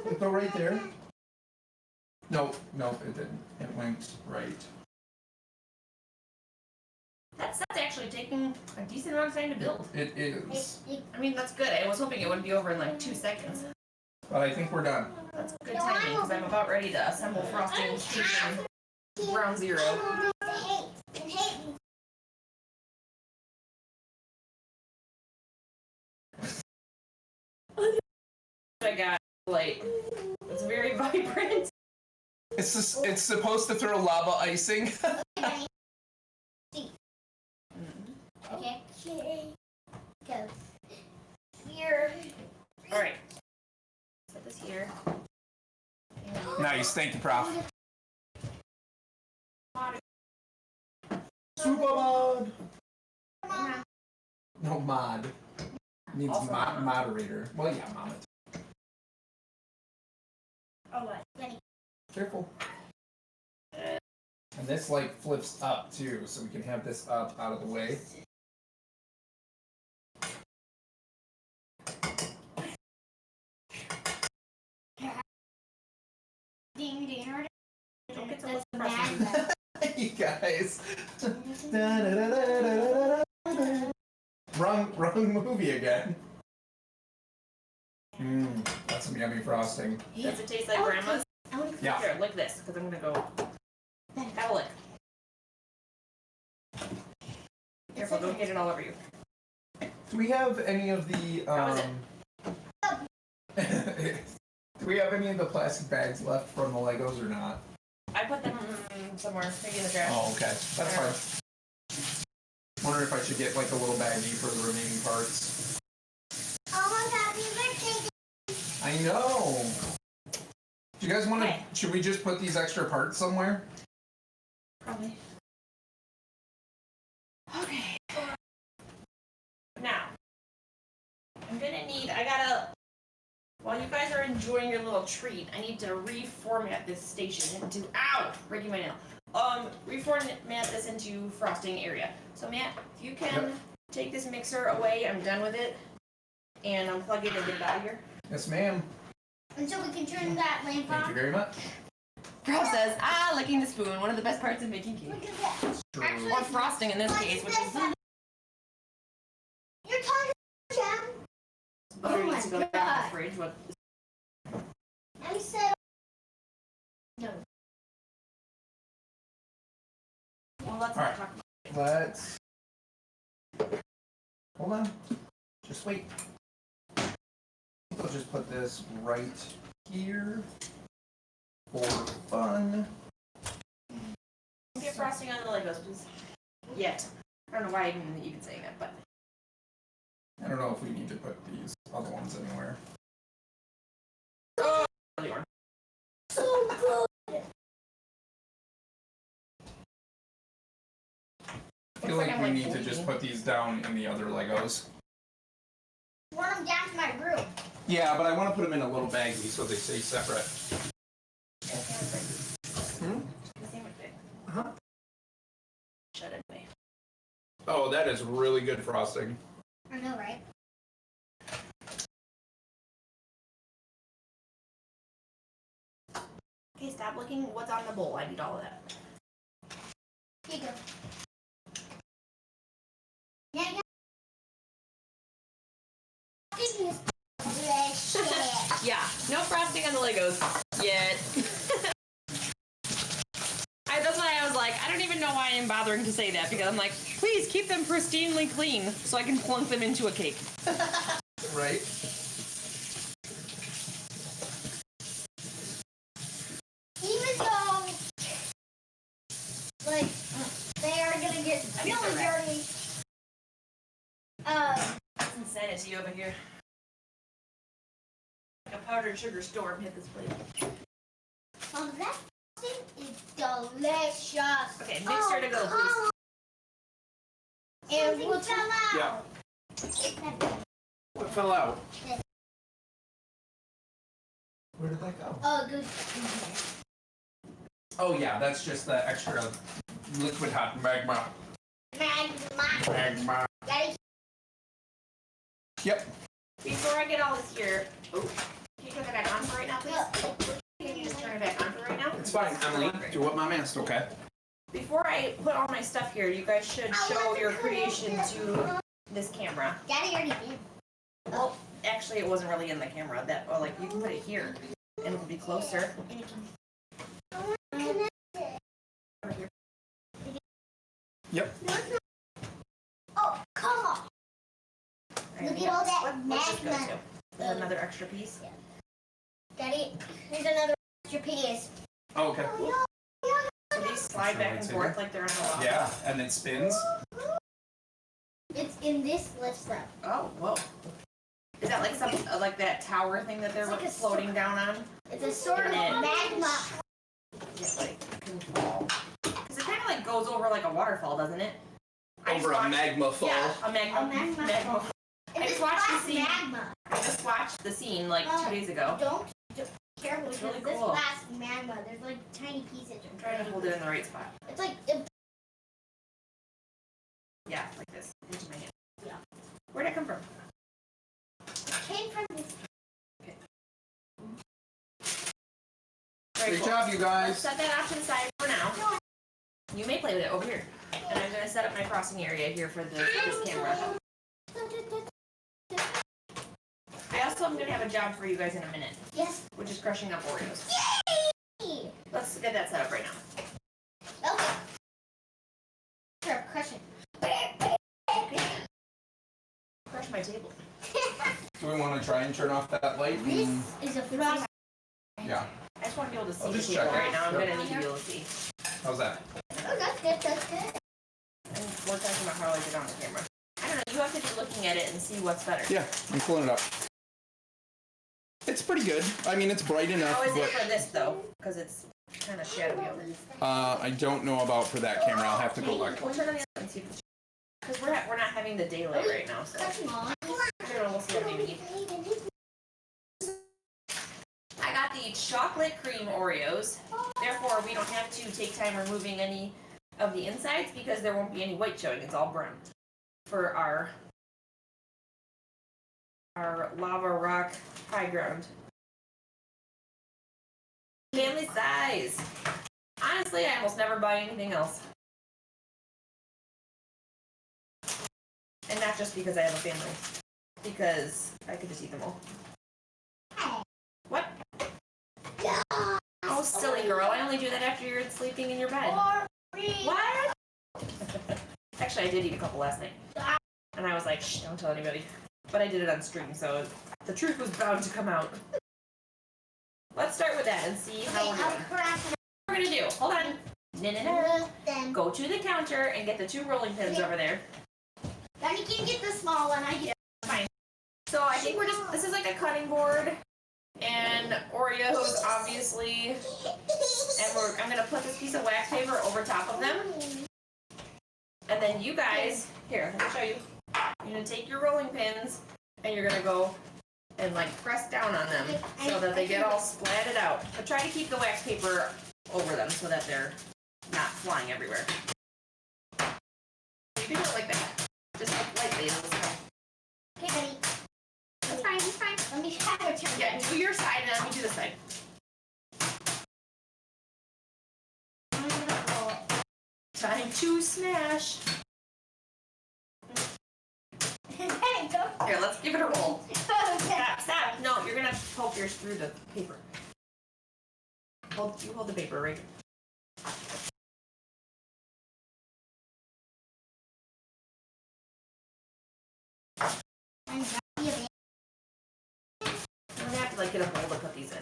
Speaker 2: It go right there. Nope, it didn't. It went right.
Speaker 1: That's actually taking a decent amount of time to build.
Speaker 2: It is.
Speaker 1: I mean, that's good. I was hoping it would be over in like 2 seconds.
Speaker 2: But I think we're done.
Speaker 1: That's good timing because I'm about ready to assemble frosting station ground zero. I got light. It's very vibrant.
Speaker 2: It's supposed to throw lava icing.
Speaker 3: Okay. Go. Here.
Speaker 1: All right. Set this here.
Speaker 2: Nice, thank you, Prof. Super mod. No mod. Means
Speaker 1: Also mod.
Speaker 2: moderator. Well, yeah, mod.
Speaker 3: Oh, what? Ready.
Speaker 2: Careful. And this like flips up too, so we can have this up out of the way.
Speaker 3: Ding, ding,
Speaker 1: Don't get so
Speaker 3: That's
Speaker 1: much
Speaker 3: magnet.
Speaker 2: You guys. Wrong movie again. That's some yummy frosting.
Speaker 1: Does it taste like grandma's?
Speaker 2: Yeah.
Speaker 1: Here, lick this, because I'm gonna go. Have a lick. Careful, don't get it all over you.
Speaker 2: Do we have any of the
Speaker 1: How is
Speaker 2: do we have any of the plastic bags left from the Legos or not?
Speaker 1: I put them somewhere, maybe in the trash.
Speaker 2: Oh, okay. That's fine. Wonder if I should get like a little baggie for the remaining parts.
Speaker 3: Oh, happy birthday.
Speaker 2: I know. Do you guys want to?
Speaker 1: Okay.
Speaker 2: Should we just put these extra parts somewhere?
Speaker 1: Probably. Okay. Now, I'm gonna need, while you guys are enjoying your little treat, I need to reformat this station into, breaking my nail. Reformat this into frosting area. So Matt, if you can take this mixer away, I'm done with it, and unplug it and get it out of here.
Speaker 2: Yes, ma'am.
Speaker 3: Until we can turn that lamp
Speaker 2: Thank you
Speaker 3: on.
Speaker 2: very much.
Speaker 4: Rob says, licking the spoon, one of the best parts of making cake.
Speaker 3: Look at that.
Speaker 2: True.
Speaker 4: Or frosting in this case, which is
Speaker 3: You're talking, Jam.
Speaker 1: Butter
Speaker 3: Oh
Speaker 1: needs to
Speaker 3: my
Speaker 1: go back in
Speaker 3: God.
Speaker 1: the fridge. What?
Speaker 3: I said. No.
Speaker 1: Well, let's
Speaker 2: All
Speaker 1: not
Speaker 2: right.
Speaker 1: talk about
Speaker 2: Let's. Hold on. Just wait. We'll just put this right here for fun.
Speaker 1: Don't get frosting on the Legos, please. Yet. I don't know why I'm even saying that, but.
Speaker 2: I don't know if we need to put these other ones anywhere.
Speaker 1: Oh, really are.
Speaker 3: So good.
Speaker 2: I feel like we need to just put these down in the other Legos.
Speaker 3: Want them down to my room.
Speaker 2: Yeah, but I want to put them in a little baggie so they stay separate.
Speaker 1: The sandwich bag.
Speaker 2: Uh-huh.
Speaker 1: Shut it away.
Speaker 2: Oh, that is really good frosting.
Speaker 3: I know, right?
Speaker 1: Okay, stop looking what's on the bowl. I need all of that.
Speaker 3: Here you go.
Speaker 4: on the Legos yet. That's why I was like, I don't even know why I'm bothering to say that, because I'm like, please keep them pristinely clean so I can plunk them into a cake.
Speaker 2: Right?
Speaker 3: Even though, like, they are gonna get really dirty.
Speaker 1: It's insanity over here. Like a powdered sugar storm hit this plate.
Speaker 3: That thing is delicious.
Speaker 1: Okay, mixer to go, please.
Speaker 3: And we'll fell out.
Speaker 2: Yeah. What fell out? Where did that go?
Speaker 3: Oh, good.
Speaker 2: Oh yeah, that's just the extra liquid hot magma. Magma.
Speaker 3: Daddy.
Speaker 2: Yep.
Speaker 1: Before I get all this here, can you turn it back on for right now, please? Can you just turn it back on for right now?
Speaker 2: It's fine, Emily. Do what Mom asked, okay?
Speaker 1: Before I put all my stuff here, you guys should show your creation to this camera.
Speaker 3: Daddy already did.
Speaker 1: Well, actually, it wasn't really in the camera. Or like you can put it here, and it'll be closer.
Speaker 2: Yep.
Speaker 3: Oh, come on. Look at all that
Speaker 1: What's this go
Speaker 3: magma.
Speaker 1: to? There's another extra piece.
Speaker 3: Daddy, here's another extra piece.
Speaker 2: Oh, okay.
Speaker 1: So these slide back and forth like they're in the lava.
Speaker 2: Yeah, and it spins.
Speaker 3: It's in this list though.
Speaker 1: Oh, whoa. Is that like some like that tower thing that they're
Speaker 3: It's like a
Speaker 1: floating down on?
Speaker 3: It's a sort of
Speaker 1: And
Speaker 3: magma.
Speaker 1: It's like can fall. Because it kind of like goes over like a waterfall, doesn't it? I just
Speaker 2: Over a
Speaker 1: watched-
Speaker 2: magma fall.
Speaker 1: Yeah, a magma.
Speaker 3: A magma fall.
Speaker 1: I
Speaker 3: It's
Speaker 1: just watched the
Speaker 3: black
Speaker 1: scene.
Speaker 3: magma.
Speaker 1: I just watched the scene like 2 days ago.
Speaker 3: Don't careful
Speaker 1: It's
Speaker 3: because
Speaker 1: really
Speaker 3: this
Speaker 1: cool.
Speaker 3: black magma. There's like tiny pieces.
Speaker 1: I'm trying to hold it in the right spot.
Speaker 3: It's like
Speaker 1: Yeah, like this. Into my hand.
Speaker 3: Yeah.
Speaker 1: Where'd it come from?
Speaker 3: it came from this.
Speaker 1: Very
Speaker 2: Great
Speaker 1: cool.
Speaker 2: job, you
Speaker 1: Let's
Speaker 2: guys.
Speaker 1: set that off to the side for now. You may play with it over here. And I'm going to set up my frosting area here for this camera. I also am going to have a job for you guys in a minute,
Speaker 3: Yes.
Speaker 1: which is crushing up Oreos.
Speaker 3: Yay!
Speaker 1: Let's get that set up right now.
Speaker 3: Okay. Sure, crush it.
Speaker 1: Crush my table.
Speaker 2: Do we want to try and turn off that light?
Speaker 3: This is a frost.
Speaker 2: Yeah.
Speaker 1: I just want to be able to see
Speaker 2: I'll
Speaker 1: the
Speaker 2: just
Speaker 1: table
Speaker 2: check it.
Speaker 1: right now. I'm
Speaker 2: Yep.
Speaker 1: going to need to be able to see.
Speaker 2: How's that?
Speaker 3: Oh, that's good. That's good.
Speaker 1: And we're talking about how I get on the camera. I don't know. You have to be looking at it and see what's better.
Speaker 2: Yeah, I'm pulling it up. It's pretty good. I mean, it's bright enough,
Speaker 1: How is it
Speaker 2: but
Speaker 1: for this though? Because it's kind of shadowy over here.
Speaker 2: I don't know about for that camera. I'll have to go look.
Speaker 1: We'll turn on the other and see if it's because we're not having the daylight right now, so
Speaker 3: That's small.
Speaker 1: I don't know. We'll see what we need. I got the chocolate cream Oreos. Therefore, we don't have to take time removing any of the insides because there won't be any white showing. It's all brown for our lava rock high ground. Family size. Honestly, I almost never buy anything else. And not just because I have a family. Because I could just eat them all. What? Oh, silly girl. I only do that after you're sleeping in your bed. What? Actually, I did eat a couple last night. And I was like, shh, don't tell anybody. But I did it on stream, so the truth was bound to come out. Let's start with that and see how we're doing. What we're gonna do, hold on. No. Go to the counter and get the 2 rolling pins over there.
Speaker 3: Then you can get the small one. I get
Speaker 1: Fine. So I think this is like a cutting board. And Oreos, obviously. And I'm gonna put this piece of wax paper over top of them. And then you guys, here, let me show you. You're gonna take your rolling pins and you're gonna go and like press down on them so that they get all splatted out. But try to keep the wax paper over them so that they're not flying everywhere. You can do it like that. Just like lightly.
Speaker 3: Okay, buddy. It's fine. It's fine. Let me have a turn.
Speaker 1: Yeah, do your side and let me do this side.
Speaker 3: I'm gonna roll it.
Speaker 1: Time to smash.
Speaker 3: Hey, go.
Speaker 1: Here, let's give it a roll.
Speaker 3: Okay.
Speaker 1: Stop. No, you're gonna poke yours through the paper.
Speaker 4: You hold the paper, right?
Speaker 3: And
Speaker 4: I'm gonna have to like get a bowl to put these in.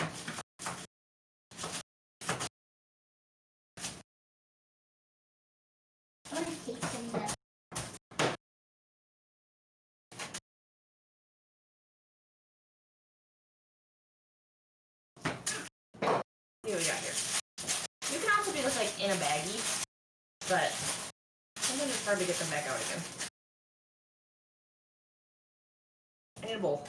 Speaker 3: I'm gonna take some of that.
Speaker 4: See what we got here. You can also do this like in a baggie, but sometimes it's hard to get them back out again. I need a bowl.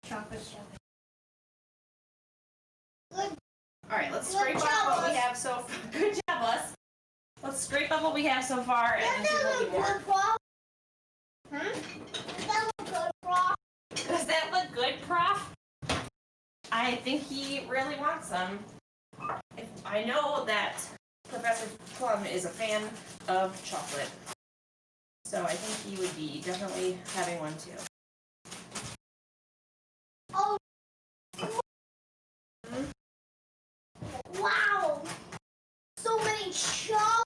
Speaker 3: Chocolate chocolate.
Speaker 4: All right, let's
Speaker 3: Good
Speaker 4: scrape
Speaker 3: job,
Speaker 4: off what we
Speaker 3: us.
Speaker 4: have so far. Good job, us. Let's scrape up what we have so far and then see what we want.
Speaker 3: Does that look good, Prof?
Speaker 4: Does that look good, Prof? I think he really wants some. I know that Professor Plum is a fan of chocolate, so I think he would be definitely having one too.
Speaker 3: Oh.
Speaker 4: Hmm?
Speaker 3: Wow! So many chocolate!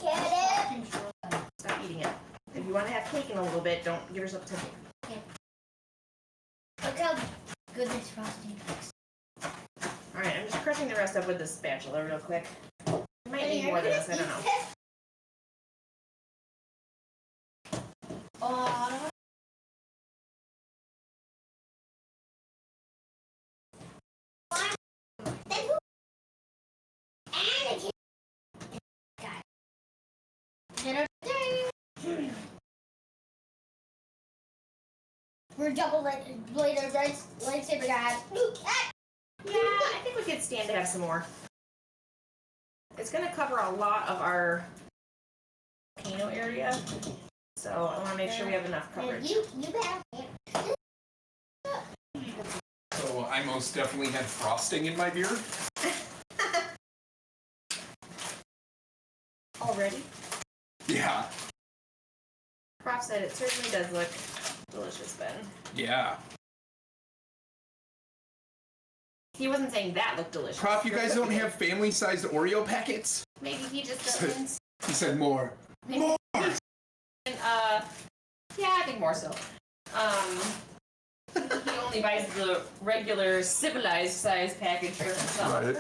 Speaker 3: Get it?
Speaker 4: Stop eating it. If you want to have cake in a little bit, don't give yourself a ton.
Speaker 3: Look how good this frosting looks.
Speaker 4: Alright, I'm just crushing the rest up with this spatula real quick. I might need more than this, I don't know.
Speaker 3: Oh. We're double bladed lightsaber guys.
Speaker 4: Yeah, I think we could stand to have some more. It's going to cover a lot of our volcano area, so I want to make sure we have enough coverage.
Speaker 3: You have it.
Speaker 2: So I most definitely had frosting in my beer.
Speaker 4: Already?
Speaker 2: Yeah.
Speaker 4: Prof said it certainly does look delicious, Ben.
Speaker 2: Yeah.
Speaker 4: He wasn't saying that looked delicious.
Speaker 2: Prof, you guys don't have family-sized Oreo packets?
Speaker 4: Maybe he just doesn't.
Speaker 2: He said more.
Speaker 4: Maybe
Speaker 2: More!
Speaker 4: yeah, I think more so. He only buys the regular civilized size package for himself.
Speaker 2: Right.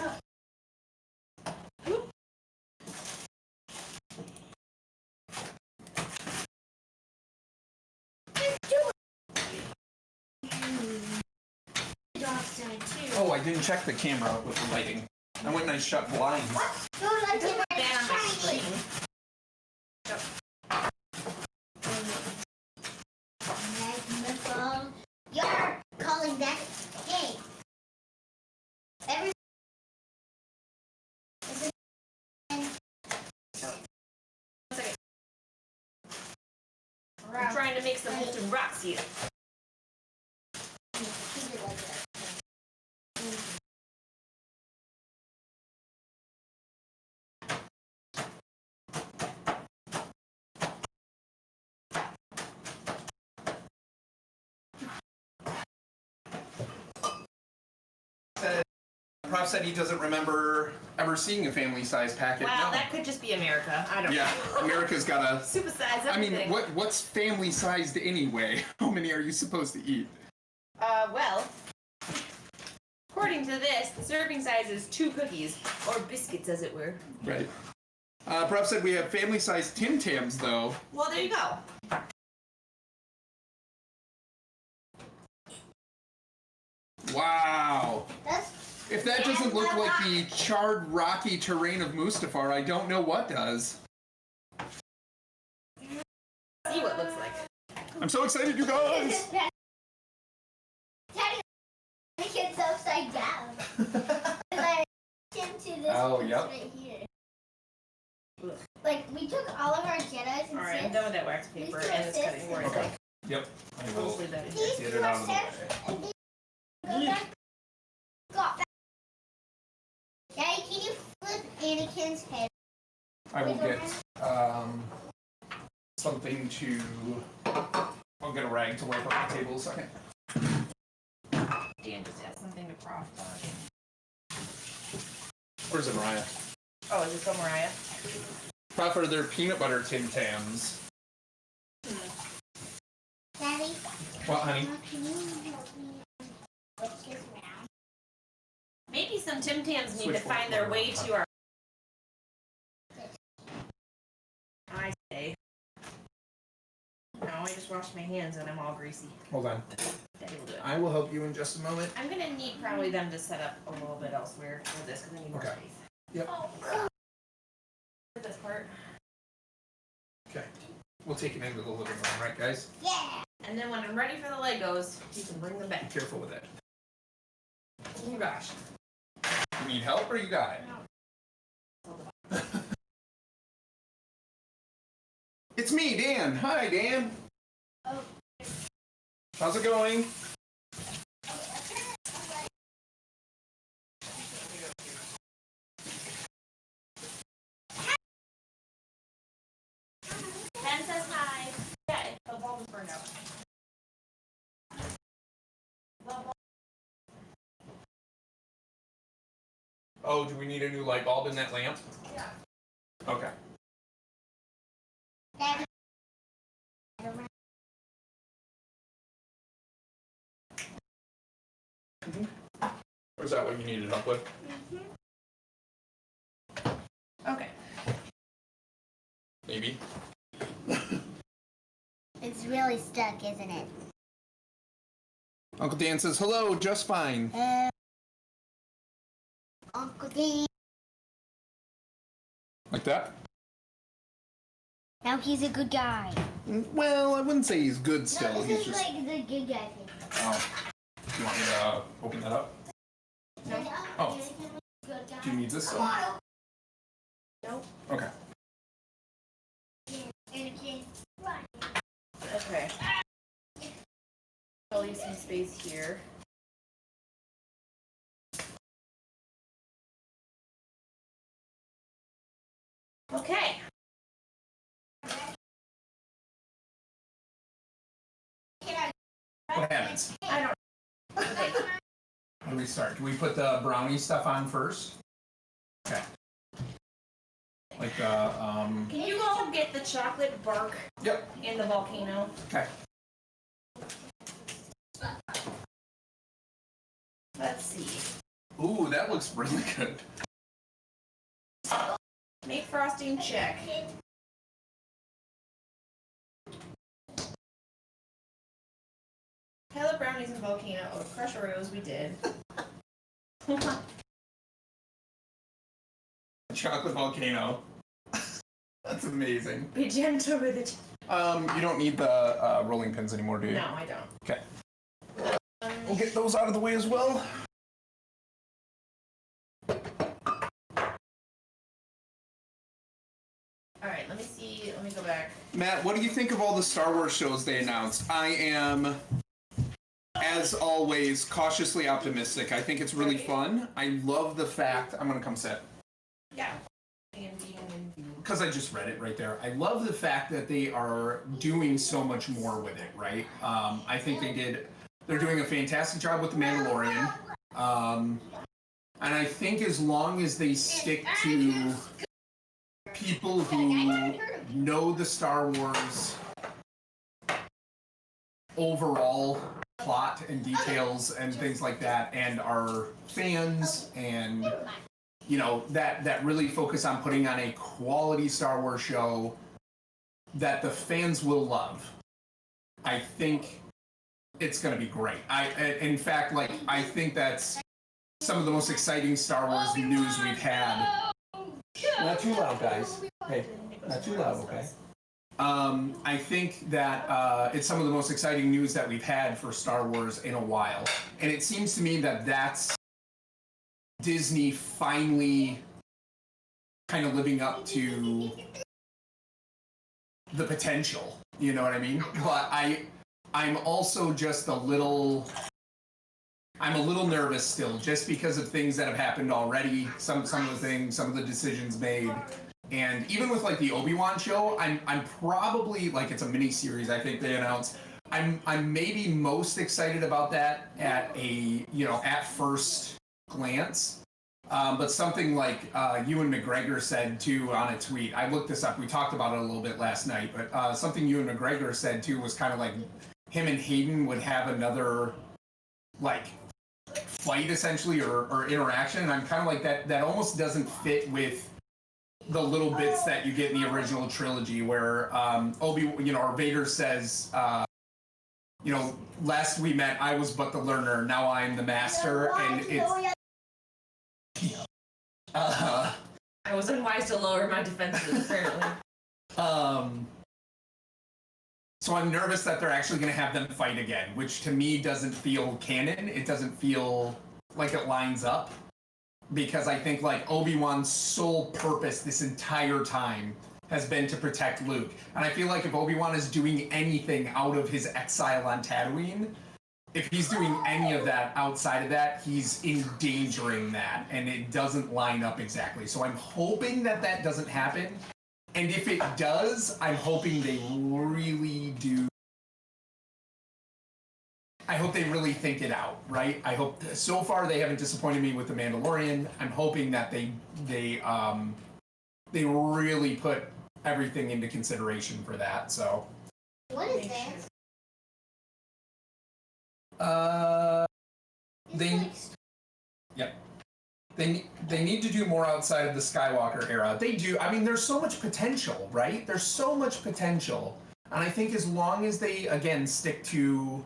Speaker 2: Oh, I didn't check the camera with the lighting. I went and I shut blinds.
Speaker 3: No, like
Speaker 4: That on my
Speaker 3: shiny.
Speaker 4: screen.
Speaker 3: You're calling that game. Every
Speaker 4: I'm trying to make some molten rocks here.
Speaker 3: Keep it like that.
Speaker 2: Prof said he doesn't remember ever seeing a family-sized packet.
Speaker 4: Wow,
Speaker 2: No.
Speaker 4: that could just be America. I don't
Speaker 2: Yeah,
Speaker 4: know.
Speaker 2: America's got a...
Speaker 4: Supersize
Speaker 2: I mean,
Speaker 4: everything.
Speaker 2: what's family-sized anyway? How many are you supposed to eat?
Speaker 4: Well, according to this, the serving size is 2 cookies, or biscuits as it were.
Speaker 2: Right. Prof said we have family-sized Tim Tams, though.
Speaker 4: Well, there you go.
Speaker 2: Wow.
Speaker 3: That's
Speaker 2: If that doesn't look like the charred, rocky terrain of Mustafar, I don't know what does.
Speaker 4: See what it looks like.
Speaker 2: I'm so excited, you guys!
Speaker 3: Daddy, make it upside down. Like, into this
Speaker 2: Oh,
Speaker 3: piece
Speaker 2: yep.
Speaker 3: right here. Like, we took all of our Jedis and
Speaker 4: Alright, I'm
Speaker 3: Sith.
Speaker 4: done with that wax paper
Speaker 3: These two
Speaker 4: and this
Speaker 3: are
Speaker 4: cutting board.
Speaker 2: Okay. Yep. I
Speaker 4: We'll
Speaker 2: will
Speaker 4: just leave that in here.
Speaker 3: These
Speaker 2: get
Speaker 3: two
Speaker 2: it
Speaker 3: are
Speaker 2: out of the way.
Speaker 3: Sith, and these go back Anakin's head.
Speaker 2: I will get something to. I'll get a rag to wipe up the table a second.
Speaker 1: Dan just has something to prof on.
Speaker 2: Where's it, Mariah?
Speaker 1: Oh, is it still Mariah?
Speaker 2: Prof are their peanut butter Tim Tams.
Speaker 3: Daddy.
Speaker 2: What, honey?
Speaker 3: Can you help me flip this around?
Speaker 1: Maybe some Tim Tams need to
Speaker 2: Switch
Speaker 1: find their way to our. I say. No, I just washed my hands and I'm all greasy.
Speaker 2: Hold on.
Speaker 1: Daddy will do it.
Speaker 2: I will help you in just a moment.
Speaker 1: I'm gonna need probably them to set up a little bit elsewhere for this because I need more
Speaker 2: Okay.
Speaker 1: space.
Speaker 2: Yep.
Speaker 1: For this part.
Speaker 2: Okay. We'll take it into the living room, right, guys?
Speaker 3: Yeah.
Speaker 1: And then when I'm ready for the Legos, you can bring them
Speaker 2: Be
Speaker 1: back.
Speaker 2: careful with it.
Speaker 1: Oh gosh.
Speaker 2: You need help or you got it? It's me, Dan. Hi, Dan.
Speaker 3: Oh.
Speaker 2: How's it going?
Speaker 1: Ben says hi. Yeah, the bulb is burned out.
Speaker 2: Oh, do we need a new light bulb in that lamp?
Speaker 1: Yeah.
Speaker 2: Okay.
Speaker 3: Daddy.
Speaker 2: Or is that what you needed help with?
Speaker 1: Okay.
Speaker 2: Maybe.
Speaker 3: It's really stuck, isn't it?
Speaker 2: Uncle Dan says, hello, just fine.
Speaker 3: Uncle Dan.
Speaker 2: Like that?
Speaker 3: Now he's a good guy.
Speaker 2: Well, I wouldn't say he's good still.
Speaker 3: No,
Speaker 2: He's
Speaker 3: this is
Speaker 2: just.
Speaker 3: like the good guy thing.
Speaker 2: Oh. Do you want me to open that up?
Speaker 3: No.
Speaker 2: Oh. Do you need this?
Speaker 1: Nope.
Speaker 2: Okay.
Speaker 3: Anakin, run.
Speaker 1: Okay. I'll leave some space here. Okay.
Speaker 2: What happens?
Speaker 1: I don't. Okay.
Speaker 2: How do we start? Do we put the brownie stuff on first? Okay. Like the,
Speaker 1: Can you go get the chocolate bark
Speaker 2: Yep.
Speaker 1: in the volcano?
Speaker 2: Okay.
Speaker 1: Let's see.
Speaker 2: Ooh, that looks really good.
Speaker 1: Make frosting check. Pilot brownies and volcano. Oh, crush Oreos, we did.
Speaker 2: Chocolate volcano. That's amazing.
Speaker 1: Be gentle with it.
Speaker 2: You don't need the rolling pins anymore, do you?
Speaker 1: No, I don't.
Speaker 2: Okay. We'll get those out of the way as well.
Speaker 1: Alright, let me see. Let me go back.
Speaker 2: Matt, what do you think of all the Star Wars shows they announced? I am, as always, cautiously optimistic. I think it's really fun. I love the fact... I'm going to come sit.
Speaker 1: Yeah.
Speaker 2: Because I just read it right there. I love the fact that they are doing so much more with it, right? I think they're doing a fantastic job with The Mandalorian. And I think as long as they stick to people who know the Star Wars overall plot and details and things like that, and are fans and that really focus on putting on a quality Star Wars show that the fans will love, I think it's going to be great. In fact, I think that's some of the most exciting Star Wars news we've had. Not too loud, guys. Hey, not too loud, okay? I think that it's some of the most exciting news that we've had for Star Wars in a while. And it seems to me that that's Disney finally kind of living up to the potential, you know what I mean? But I'm also just a little I'm a little nervous still, just because of things that have happened already. Some of the things, some of the decisions made, and even with like the Obi-Wan show, I'm probably like it's a mini series. I think they announced. I'm maybe most excited about that at at first glance. But something like Ewan McGregor said too on a tweet. I looked this up. We talked about it a little bit last night, but something Ewan McGregor said too was kind of like him and Hayden would have another like fight essentially or interaction. And I'm kind of like that almost doesn't fit with the little bits that you get in the original trilogy where Vader says, last we met, I was but the learner. Now I am the master, and it's.
Speaker 4: I was unwise to lower my defenses, apparently.
Speaker 2: So I'm nervous that they're actually going to have them fight again, which to me doesn't feel canon. It doesn't feel like it lines up. Because I think like Obi-Wan's sole purpose this entire time has been to protect Luke. And I feel like if Obi-Wan is doing anything out of his exile on Tatooine, if he's doing any of that outside of that, he's endangering that, and it doesn't line up exactly. So I'm hoping that doesn't happen, and if it does, I'm hoping they really do. I hope they really think it out, right? I hope so far they haven't disappointed me with The Mandalorian. I'm hoping that they really put everything into consideration for that. So.
Speaker 3: What is this?
Speaker 2: They need to do more outside of the Skywalker era. They do. I mean, there's so much potential, right? There's so much potential. And I think as long as they, again, stick to...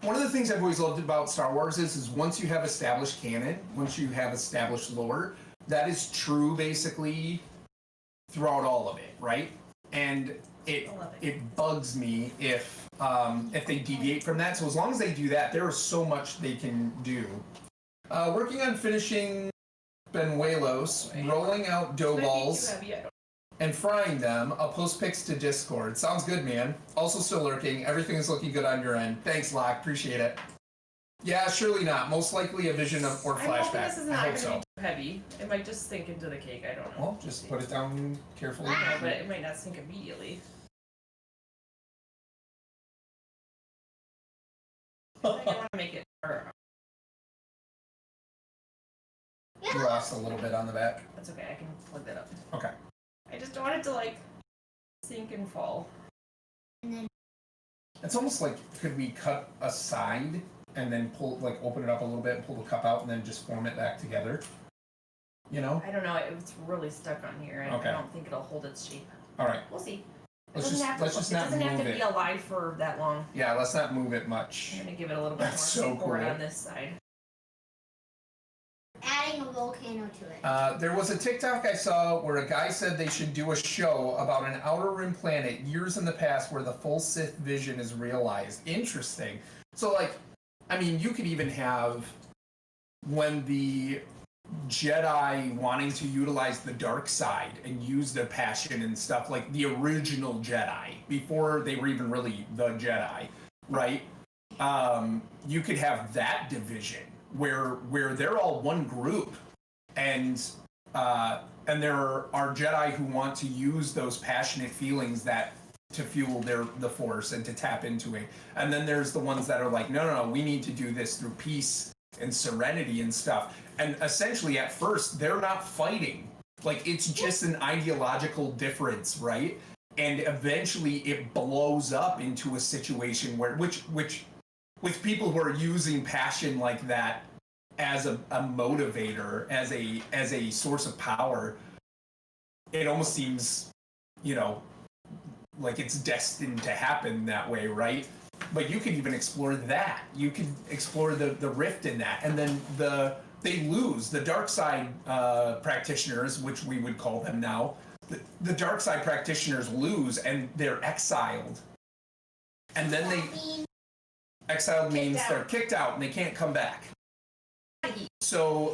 Speaker 2: One of the things I've always loved about Star Wars is once you have established canon, once you have established lore, that is true, basically, throughout all of it, right? And it bugs me if they deviate from that. So as long as they do that, there is so much they can do. Working on finishing benuelos, rolling out dough balls, and frying them. I'll post pics to Discord. Sounds good, man. Also still lurking. Everything is looking good on your end. Thanks, Locke. Appreciate it. Yeah, surely not. Most likely a vision of or flashback.
Speaker 4: I'm hoping this is not
Speaker 2: I hope
Speaker 4: going to be too heavy. It might just sink into the cake. I don't know.
Speaker 2: Well, just put it down carefully.
Speaker 4: Yeah, but it might not sink immediately. I think I want to make it.
Speaker 2: You lost a little bit on the back.
Speaker 4: That's okay. I can plug that up.
Speaker 2: Okay.
Speaker 4: I just don't want it to like sink and fall.
Speaker 2: It's almost like, could we cut a side and then open it up a little bit and pull the cup out and then just form it back together? You know?
Speaker 4: I don't know. It's really stuck on here.
Speaker 2: Okay.
Speaker 4: I don't think it'll hold its shape.
Speaker 2: All right.
Speaker 4: We'll see.
Speaker 2: Let's just not
Speaker 4: doesn't have
Speaker 2: move
Speaker 4: to
Speaker 2: it.
Speaker 4: be alive for that long.
Speaker 2: Yeah, let's not move it much.
Speaker 4: I'm gonna give it a little bit
Speaker 2: That's
Speaker 4: more
Speaker 2: so
Speaker 4: support
Speaker 2: cool.
Speaker 4: on this side.
Speaker 3: Adding a volcano to it.
Speaker 2: There was a TikTok I saw where a guy said they should do a show about an Outer Rim planet years in the past where the full Sith vision is realized. Interesting. So, you could even have when the Jedi wanting to utilize the dark side and use their passion and stuff, like the original Jedi, before they were even really the Jedi, right? You could have that division where they're all one group, and there are Jedi who want to use those passionate feelings to fuel the Force and to tap into it, and then there's the ones that are like, no, we need to do this through peace and serenity and stuff. And essentially, at first, they're not fighting. Like, it's just an ideological difference, right? And eventually, it blows up into a situation which with people who are using passion like that as a motivator, as a source of power, it almost seems, like it's destined to happen that way, right? But you could even explore that. You could explore the rift in that, and then they lose the dark side practitioners, which we would call them now. The dark side practitioners lose, and they're exiled, and then exiled means they're kicked out and they can't come back. So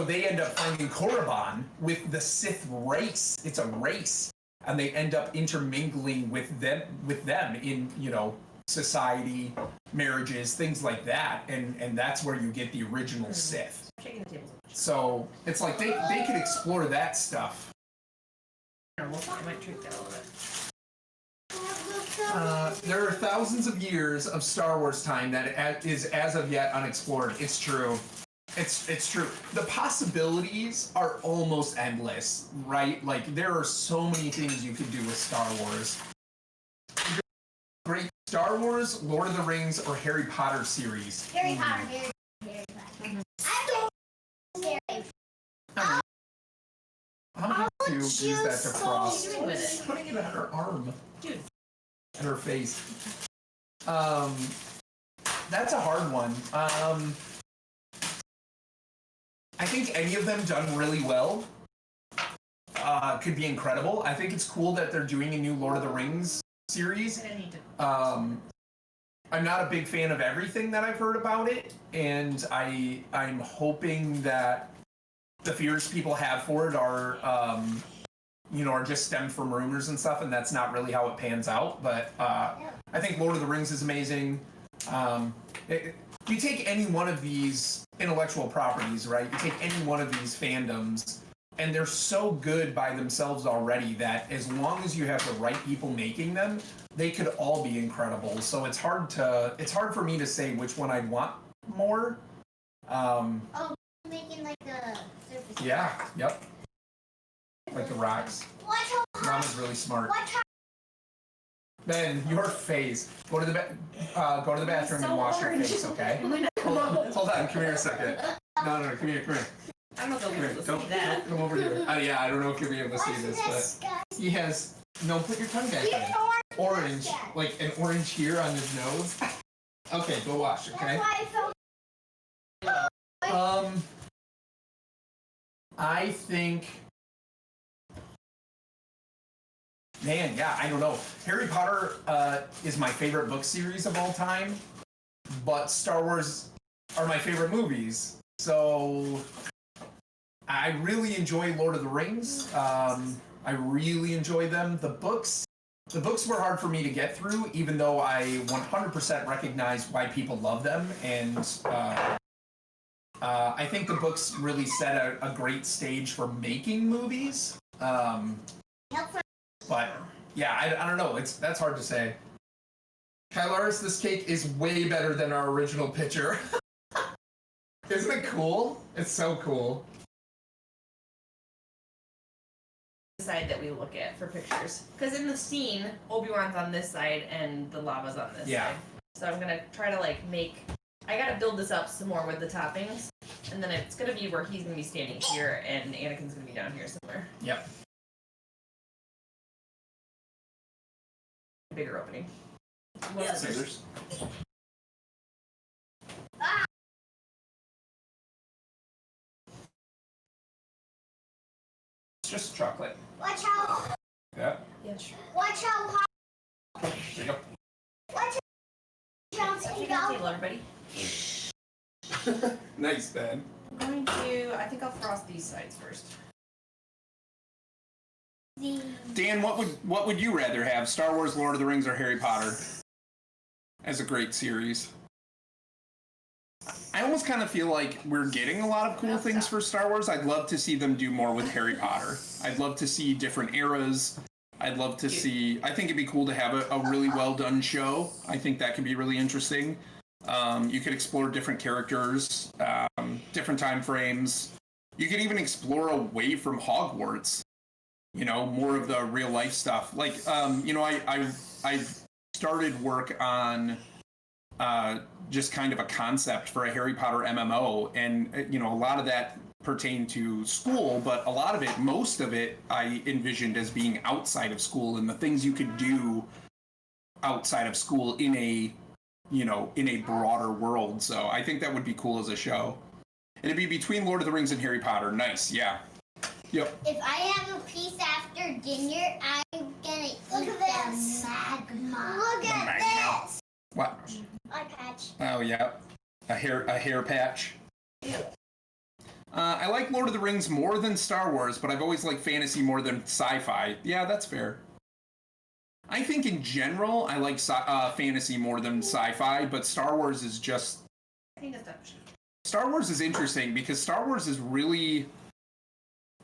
Speaker 2: they end up finding Korriban with the Sith race. It's a race. And they end up intermingling with them in, society, marriages, things like that, and that's where you get the original Sith.
Speaker 1: Shaking the table.
Speaker 2: So it's like they could explore that stuff.
Speaker 1: I might tweak that a little bit.
Speaker 2: There are thousands of years of Star Wars time that is as of yet unexplored. It's true. It's true. The possibilities are almost endless, right? Like there are so many things you could do with Star Wars. Great Star Wars, Lord of the Rings, or Harry Potter series.
Speaker 3: Harry Potter. Harry Potter. I don't Harry.
Speaker 2: I'm going to use that to cross.
Speaker 1: What are you doing with it?
Speaker 2: Putting it on her arm.
Speaker 1: Dude.
Speaker 2: And her face. That's a hard one. I think any of them done really well could be incredible. I think it's cool that they're doing a new Lord of the Rings series. I'm not a big fan of everything that I've heard about it, and I'm hoping that the fears people have for it are are just stemmed from rumors and stuff, and that's not really how it pans out. But I think Lord of the Rings is amazing. You take any one of these intellectual properties, right? You take any one of these fandoms, and they're so good by themselves already that as long as you have the right people making them, they could all be incredible. So it's hard for me to say which one I'd want more.
Speaker 3: Making like a surface.
Speaker 2: Yeah. Yep. Like the rocks. Mama's really smart. Ben, your face. Go to the bathroom and wash your face, okay? Hold on, come here a second. No, come here.
Speaker 1: I don't know if they'll be able to see that.
Speaker 2: Come over here. Yeah, I don't know if you'll be able to see this, but he has. No, put your tongue back in. Orange, like an orange here on his nose. Okay, go wash, okay? I think. Man, yeah, I don't know. Harry Potter is my favorite book series of all time, but Star Wars are my favorite movies. So I really enjoy Lord of the Rings. I really enjoy them. The books were hard for me to get through, even though I 100% recognize why people love them. And I think the books really set a great stage for making movies. But yeah, I don't know. That's hard to say. Kylaris, this cake is way better than our original picture. Isn't it cool? It's so cool.
Speaker 1: Side that we look at for pictures, because in the scene, Obi-Wan's on this side and the lava's on this side. So I'm gonna try to I gotta build this up some more with the toppings, and then it's gonna be where he's gonna be standing here and Anakin's gonna be down here somewhere.
Speaker 2: Yep.
Speaker 1: Bigger opening.
Speaker 2: Scissors. It's just chocolate.
Speaker 3: Watch out!
Speaker 2: Yeah.
Speaker 1: Yeah, sure.
Speaker 3: Watch out!
Speaker 2: There you go.
Speaker 3: Watch out!
Speaker 1: Take a table, everybody.
Speaker 2: Nice, Ben.
Speaker 1: I'm going to. I think I'll frost these sides first.
Speaker 2: Dan, what would you rather have? Star Wars, Lord of the Rings, or Harry Potter? As a great series. I almost kind of feel like we're getting a lot of cool things for Star Wars. I'd love to see them do more with Harry Potter. I'd love to see different eras. I'd love to see. I think it'd be cool to have a really well done show. I think that could be really interesting. You could explore different characters, different time frames. You could even explore away from Hogwarts. More of the real life stuff. Like, I started work on just kind of a concept for a Harry Potter MMO, and a lot of that pertained to school, but a lot of it, most of it, I envisioned as being outside of school and the things you could do outside of school in a broader world. So I think that would be cool as a show. It'd be between Lord of the Rings and Harry Potter. Nice, yeah. Yep.
Speaker 3: If I have a piece after dinner, I'm gonna eat the magma. Look at this.
Speaker 2: What?
Speaker 3: Eye patch.
Speaker 2: Oh yeah, a hair patch. I like Lord of the Rings more than Star Wars, but I've always liked fantasy more than sci-fi. Yeah, that's fair. I think in general, I like fantasy more than sci-fi, but Star Wars is just...
Speaker 1: I think that's
Speaker 2: Star Wars is interesting because Star Wars is really...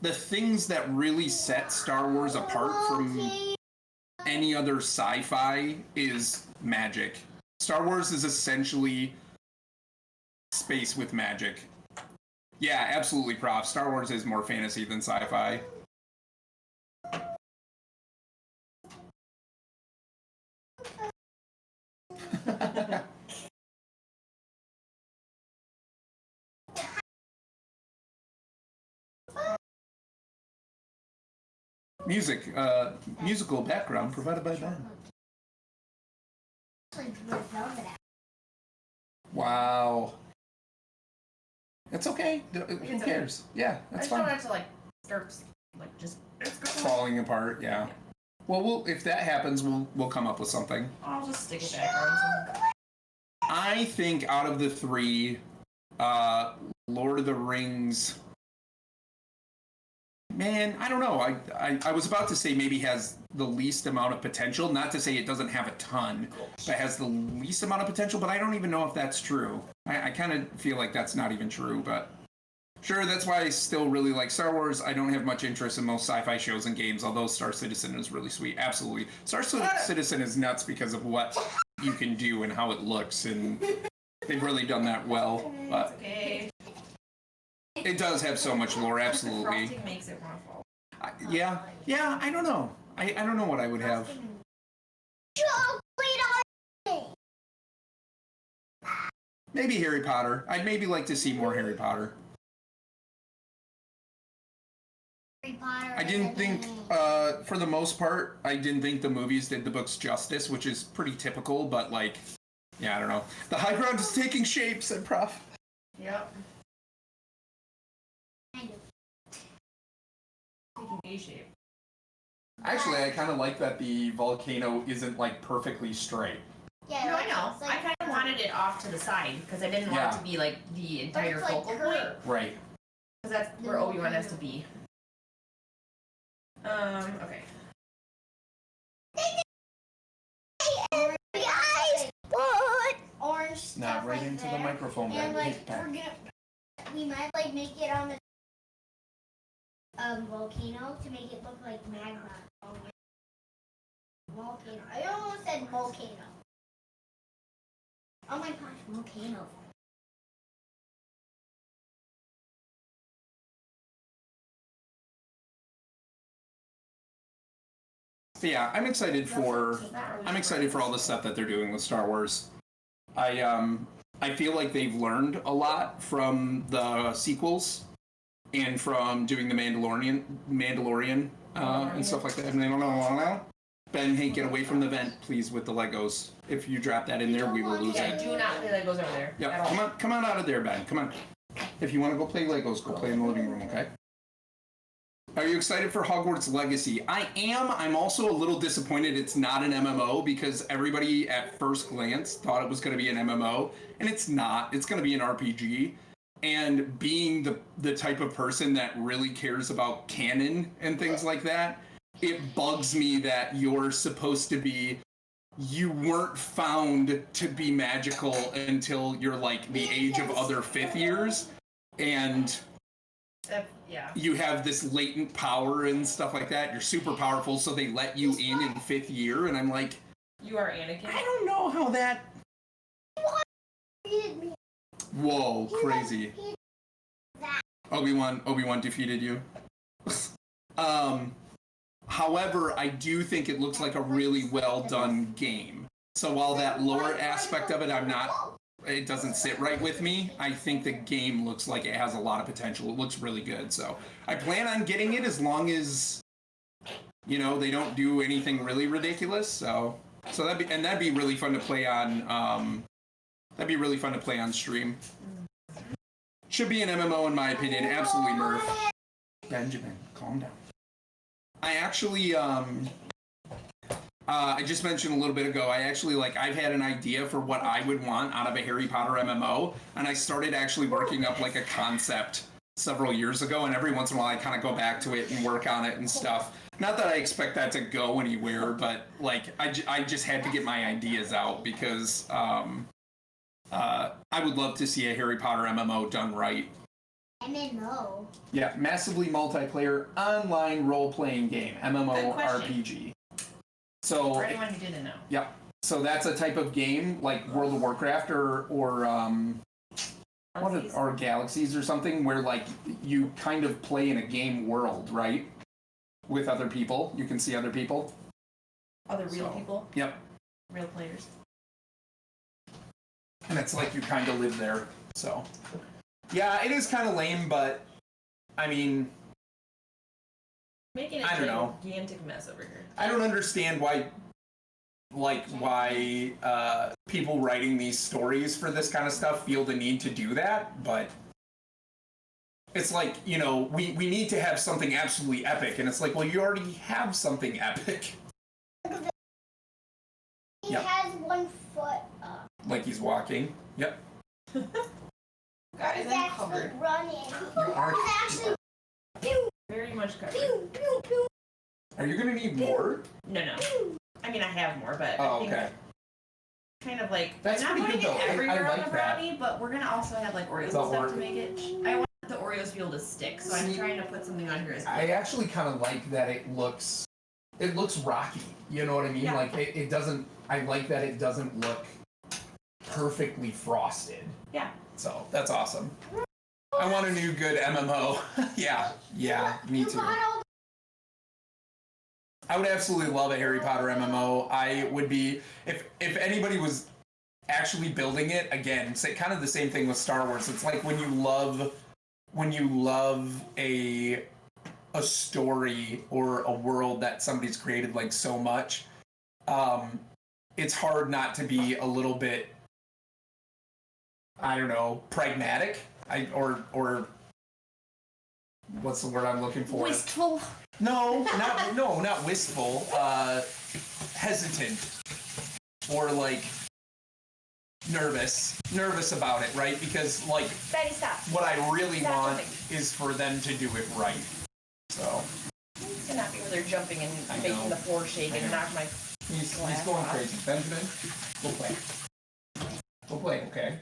Speaker 2: The things that really set Star Wars apart from any other sci-fi is magic. Star Wars is essentially space with magic. Yeah, absolutely, Prof. Star Wars is more fantasy than sci-fi. Musical background provided by Ben. Wow. That's okay. Who cares? Yeah, that's fine.
Speaker 1: I just don't want it to start just
Speaker 2: Falling apart. Yeah. Well, if that happens, we'll come up with something.
Speaker 1: I'll just stick it back.
Speaker 2: I think out of the three, Lord of the Rings. Man, I don't know. I was about to say maybe has the least amount of potential. Not to say it doesn't have a ton, but has the least amount of potential. But I don't even know if that's true. I kind of feel like that's not even true. But sure, that's why I still really like Star Wars. I don't have much interest in most sci-fi shows and games, although Star Citizen is really sweet. Absolutely. Star Citizen is nuts because of what you can do and how it looks, and they've really done that well. But
Speaker 1: Okay.
Speaker 2: it does have so much lore, absolutely.
Speaker 1: Frosting makes it wonderful.
Speaker 2: Yeah, I don't know. I don't know what I would have. Maybe Harry Potter. I'd maybe like to see more Harry Potter. I didn't think, for the most part, I didn't think the movies did the books justice, which is pretty typical, but yeah, I don't know. The high ground is taking shape, said Prof.
Speaker 1: Yep. Taking A shape.
Speaker 2: Actually, I kind of like that the volcano isn't perfectly straight.
Speaker 3: Yeah,
Speaker 1: No, I know. I kind of wanted it off to the side because I didn't want it to be the entire
Speaker 3: it's
Speaker 1: focal point.
Speaker 2: Right.
Speaker 1: Because that's where Obi-Wan has to be. Okay.
Speaker 3: Orange
Speaker 2: Not
Speaker 3: stuff
Speaker 2: right into the
Speaker 3: there.
Speaker 2: microphone,
Speaker 3: And
Speaker 2: Ben.
Speaker 3: we might make it on the volcano to make it look like magma. Volcano. I almost said volcano. Oh my gosh, volcano.
Speaker 2: But yeah, I'm excited for all the stuff that they're doing with Star Wars. I feel like they've learned a lot from the sequels and from doing the Mandalorian and stuff like that. Ben, hey, get away from the vent, please, with the Legos. If you drop that in there, we will lose
Speaker 1: Yeah,
Speaker 2: it.
Speaker 1: do not play Legos over there.
Speaker 2: Yeah, come on out of there, Ben. Come on. If you want to go play Legos, go play in the living room, okay? Are you excited for Hogwarts Legacy? I am. I'm also a little disappointed it's not an MMO because everybody at first glance thought it was going to be an MMO, and it's not. It's going to be an RPG. And being the type of person that really cares about canon and things like that, it bugs me that you're supposed to be... You weren't found to be magical until you're the age of other fifth years, and...
Speaker 1: Yeah.
Speaker 2: You have this latent power and stuff like that. You're super powerful, so they let you in fifth year, and I'm like...
Speaker 1: You are Anakin.
Speaker 2: I don't know how that... Whoa, crazy. Obi-Wan defeated you. However, I do think it looks like a really well-done game. So while that lore aspect of it, it doesn't sit right with me, I think the game looks like it has a lot of potential. It looks really good, so I plan on getting it as long as, they don't do anything really ridiculous. So that'd be really fun to play on. That'd be really fun to play on stream. Should be an MMO in my opinion. Absolutely, Murph. Benjamin, calm down. I actually, I just mentioned a little bit ago, I've had an idea for what I would want out of a Harry Potter MMO, and I started actually working up a concept several years ago, and every once in a while I kind of go back to it and work on it and stuff. Not that I expect that to go anywhere, but like I just had to get my ideas out because I would love to see a Harry Potter MMO done right.
Speaker 3: MMO.
Speaker 2: Yeah, massively multiplayer online role-playing game, MMO RPG. So
Speaker 1: For anyone who didn't know.
Speaker 2: yeah, so that's a type of game like World of Warcraft or Galaxies or something where like you kind of play in a game world, right? With other people, you can see other people.
Speaker 1: Other real people?
Speaker 2: Yep.
Speaker 1: Real players.
Speaker 2: And it's like you kind of live there, so. Yeah, it is kind of lame, but, I mean...
Speaker 1: Making
Speaker 2: I don't know.
Speaker 1: a gigantic mess over here.
Speaker 2: I don't understand why people writing these stories for this kind of stuff feel the need to do that, but... It's like, you know, we need to have something absolutely epic, and it's like, well, you already have something epic.
Speaker 3: He has 1 foot up.
Speaker 2: Like he's walking. Yep.
Speaker 1: Guys,
Speaker 3: He's
Speaker 1: I'm
Speaker 3: actually
Speaker 1: covered.
Speaker 3: running.
Speaker 2: You are.
Speaker 3: He's actually pew,
Speaker 1: Very much covered.
Speaker 3: pew, pew, pew,
Speaker 2: Are you gonna need more?
Speaker 1: No.
Speaker 3: pew.
Speaker 1: I mean, I have more, but
Speaker 2: Oh,
Speaker 1: I think
Speaker 2: okay.
Speaker 1: kind of like
Speaker 2: That's
Speaker 1: I'm not
Speaker 2: pretty
Speaker 1: putting
Speaker 2: good,
Speaker 1: it
Speaker 2: though.
Speaker 1: everywhere
Speaker 2: I
Speaker 1: on
Speaker 2: like
Speaker 1: the
Speaker 2: that.
Speaker 1: brownie, but we're gonna also have like Oreos
Speaker 2: The
Speaker 1: and stuff
Speaker 2: Or-
Speaker 1: to make it. I want the Oreos to be able to stick, so I'm
Speaker 2: See,
Speaker 1: trying to put something on here as well.
Speaker 2: I actually kind of like that it looks rocky. You know what I mean?
Speaker 1: Yeah.
Speaker 2: Like it doesn't. I like that it doesn't look perfectly frosted.
Speaker 1: Yeah.
Speaker 2: So that's awesome. I want a new good MMO. yeah, me
Speaker 3: You
Speaker 2: too.
Speaker 3: got all
Speaker 2: I would absolutely love a Harry Potter MMO. I would be if anybody was actually building it again. Say kind of the same thing with Star Wars. It's like when you love a story or a world that somebody's created like so much. It's hard not to be a little bit, I don't know, pragmatic. Or what's the word I'm looking for?
Speaker 4: Wistful.
Speaker 2: No, not wistful. Hesitant, or like nervous about it, right? Because like
Speaker 1: Betty, stop.
Speaker 2: what I really
Speaker 1: Stop
Speaker 2: want
Speaker 1: jumping.
Speaker 2: is for them to do it right. So
Speaker 1: It's not be where they're jumping and
Speaker 2: I
Speaker 1: making
Speaker 2: know.
Speaker 1: the floor shake
Speaker 2: I
Speaker 1: and
Speaker 2: know.
Speaker 1: knock my.
Speaker 2: he's
Speaker 1: Glass
Speaker 2: going
Speaker 1: off.
Speaker 2: crazy. Benjamin, we'll play, okay?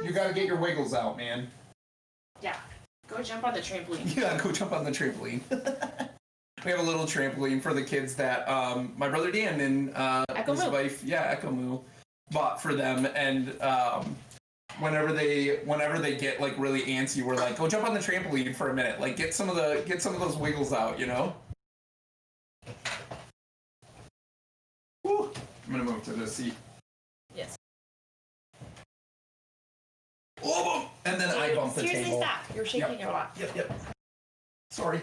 Speaker 2: You gotta get your wiggles out, man.
Speaker 1: Yeah. Go jump on the trampoline.
Speaker 2: You gotta go jump on the trampoline. We have a little trampoline for the kids that my brother Dan and his
Speaker 1: Moo.
Speaker 2: wife, Echo Moo, bought for them. And whenever they get like really antsy, we're like, go jump on the trampoline for a minute, like get some of those wiggles out, you know. Woo. I'm gonna move to this seat.
Speaker 1: Yes.
Speaker 2: Oh, and then I bump the
Speaker 1: Seriously,
Speaker 2: table.
Speaker 1: stop. You're shaking
Speaker 2: Yep.
Speaker 1: a lot.
Speaker 2: Yep. Sorry.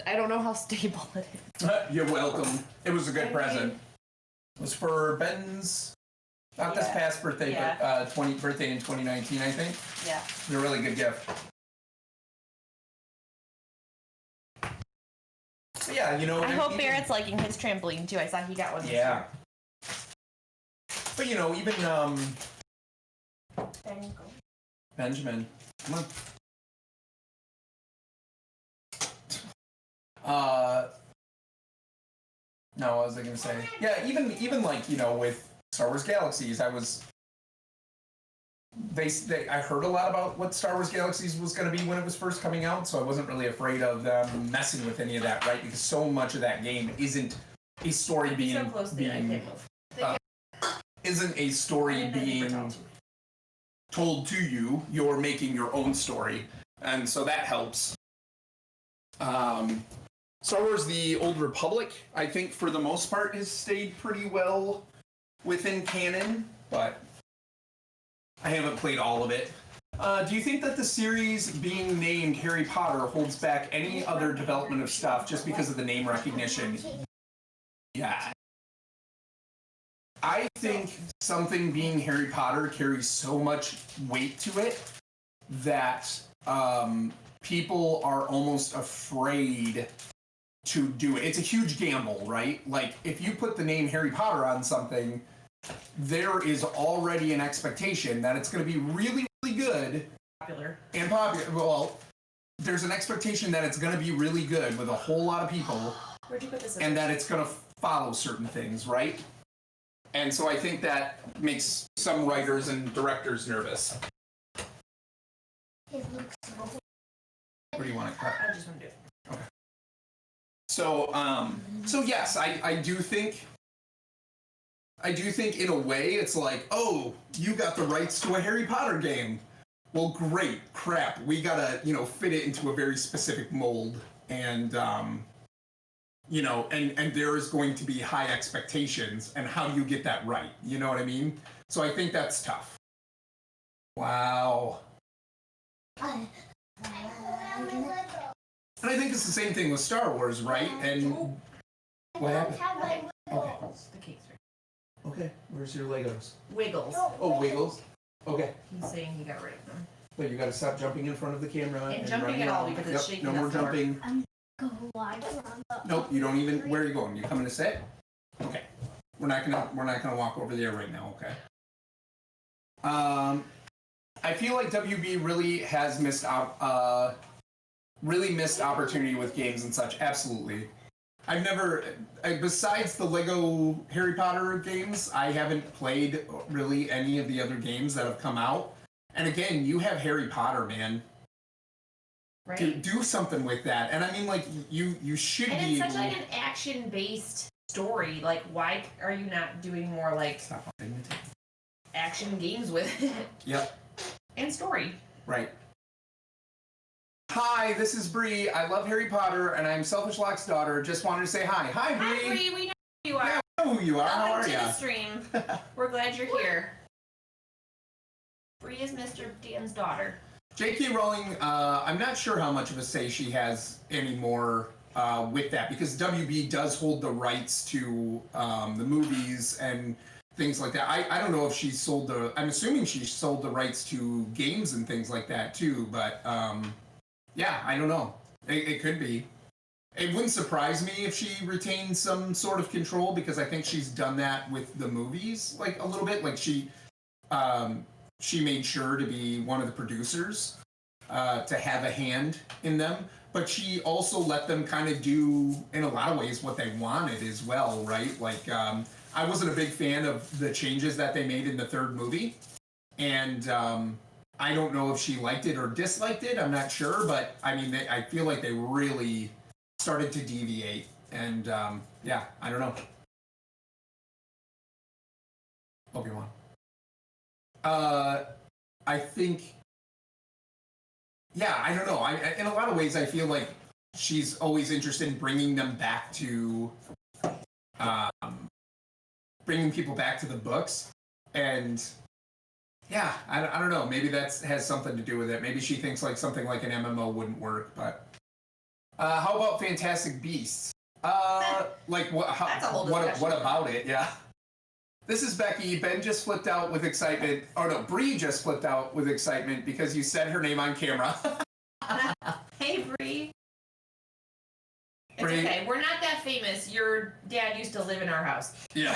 Speaker 1: I don't know how stable it is.
Speaker 2: You're welcome. It was a good
Speaker 1: I
Speaker 2: present. It was for Ben's, not this
Speaker 1: Yeah.
Speaker 2: past birthday,
Speaker 1: Yeah.
Speaker 2: but birthday in 2019, I think.
Speaker 1: Yeah.
Speaker 2: It was a really good gift. But yeah, you know.
Speaker 4: I hope
Speaker 2: even-
Speaker 4: Barrett's liking his trampoline too. I saw he got one. this
Speaker 2: Yeah. But you know, even
Speaker 1: year.
Speaker 2: Benjamin, come on. No, what was I gonna say? Yeah, even like, you know, with Star Wars Galaxies, I heard a lot about what Star Wars Galaxies was going to be when it was first coming out, so I wasn't really afraid of them messing with any of that, right? Because so much of that game isn't a story being
Speaker 1: So close to the I can't move.
Speaker 2: isn't a story
Speaker 1: And then for
Speaker 2: being
Speaker 1: Tom.
Speaker 2: told to you. You're making your own story, and so that helps. Star Wars: The Old Republic, I think for the most part has stayed pretty well within canon, but I haven't played all of it. Do you think that the series being named Harry Potter holds back any other development of stuff just because of the name recognition? Yeah. I think something being Harry Potter carries so much weight to it that people are almost afraid to do it. It's a huge gamble, right? Like, if you put the name Harry Potter on something, there is already an expectation that it's going to be really, really good
Speaker 1: Popular.
Speaker 2: And popular. Well, there's an expectation that it's going to be really good with a whole lot of people,
Speaker 1: Where'd you put this?
Speaker 2: and that it's going to follow certain things, right? And so I think that makes some writers and directors nervous.
Speaker 3: It looks so.
Speaker 2: Where do you want it cut?
Speaker 1: I just want to do it.
Speaker 2: Okay. So yes, I do think in a way it's like, oh, you got the rights to a Harry Potter game. Well, great, crap. We gotta, fit it into a very specific mold, and and there is going to be high expectations, and how do you get that right? You know what I mean? So I think that's tough. Wow. And I think it's the same thing with Star Wars, right? And what happened? Okay.
Speaker 1: The cake's right.
Speaker 2: Okay. Where's your Legos?
Speaker 1: Wiggles.
Speaker 2: Oh, Wiggles. Okay.
Speaker 1: He's saying he got rid of them.
Speaker 2: But you gotta stop jumping in front of the camera.
Speaker 1: And jumping
Speaker 2: running
Speaker 1: at all
Speaker 2: around.
Speaker 1: because it's shaking
Speaker 2: No
Speaker 1: the
Speaker 2: more
Speaker 1: floor.
Speaker 2: jumping. Nope. You don't even. Where are you going? You coming to sit? Okay. We're not gonna walk over there right now. Okay. I feel like WB really has missed opportunity with games and such. Absolutely. I've never, besides the Lego Harry Potter games, I haven't played really any of the other games that have come out. And again, you have Harry Potter, man.
Speaker 1: Right.
Speaker 2: Do something with that. And I mean, like, you should
Speaker 1: And
Speaker 2: be
Speaker 1: it's
Speaker 2: able...
Speaker 1: such like an action-based story. Like, why are you not doing more like
Speaker 2: Stop holding it.
Speaker 1: action games with it?
Speaker 2: Yep.
Speaker 1: And story.
Speaker 2: Right. Hi, this is Bree. I love Harry Potter, and I'm Selfish Locke's daughter. Just wanted to say hi. Hi, Bree.
Speaker 1: Hi, Bree. We know who you are.
Speaker 2: Yeah, I know who you are. How
Speaker 1: Welcome
Speaker 2: are
Speaker 1: to
Speaker 2: you?
Speaker 1: the stream. We're glad you're here. Bree is Mr. Dan's daughter.
Speaker 2: J.K. Rowling, I'm not sure how much of a say she has anymore with that, because WB does hold the rights to the movies and things like that. I don't know if she's sold I'm assuming she sold the rights to games and things like that too, but yeah, I don't know. It could be. It wouldn't surprise me if she retained some sort of control, because I think she's done that with the movies, like a little bit. Like she made sure to be one of the producers, to have a hand in them. But she also let them kind of do, in a lot of ways, what they wanted as well, right? Like, I wasn't a big fan of the changes that they made in the third movie. And I don't know if she liked it or disliked it. I'm not sure. But, I mean, I feel like they really started to deviate. And, yeah, I don't know. Obi-Wan. I think, yeah, I don't know. In a lot of ways, I feel like she's always interested in bringing them back to, bringing people back to the books. And yeah, I don't know. Maybe that has something to do with it. Maybe she thinks like something like an MMO wouldn't work. But how about Fantastic Beasts? Like what?
Speaker 1: That's a whole
Speaker 2: what
Speaker 1: discussion.
Speaker 2: about it? Yeah. This is Becky. Ben just flipped out with excitement. Oh no, Bree just flipped out with excitement because you said her name on camera.
Speaker 1: Hey, Bree. It's
Speaker 2: Bree.
Speaker 1: okay. We're not that famous. Your dad used to live in our house.
Speaker 2: Yeah.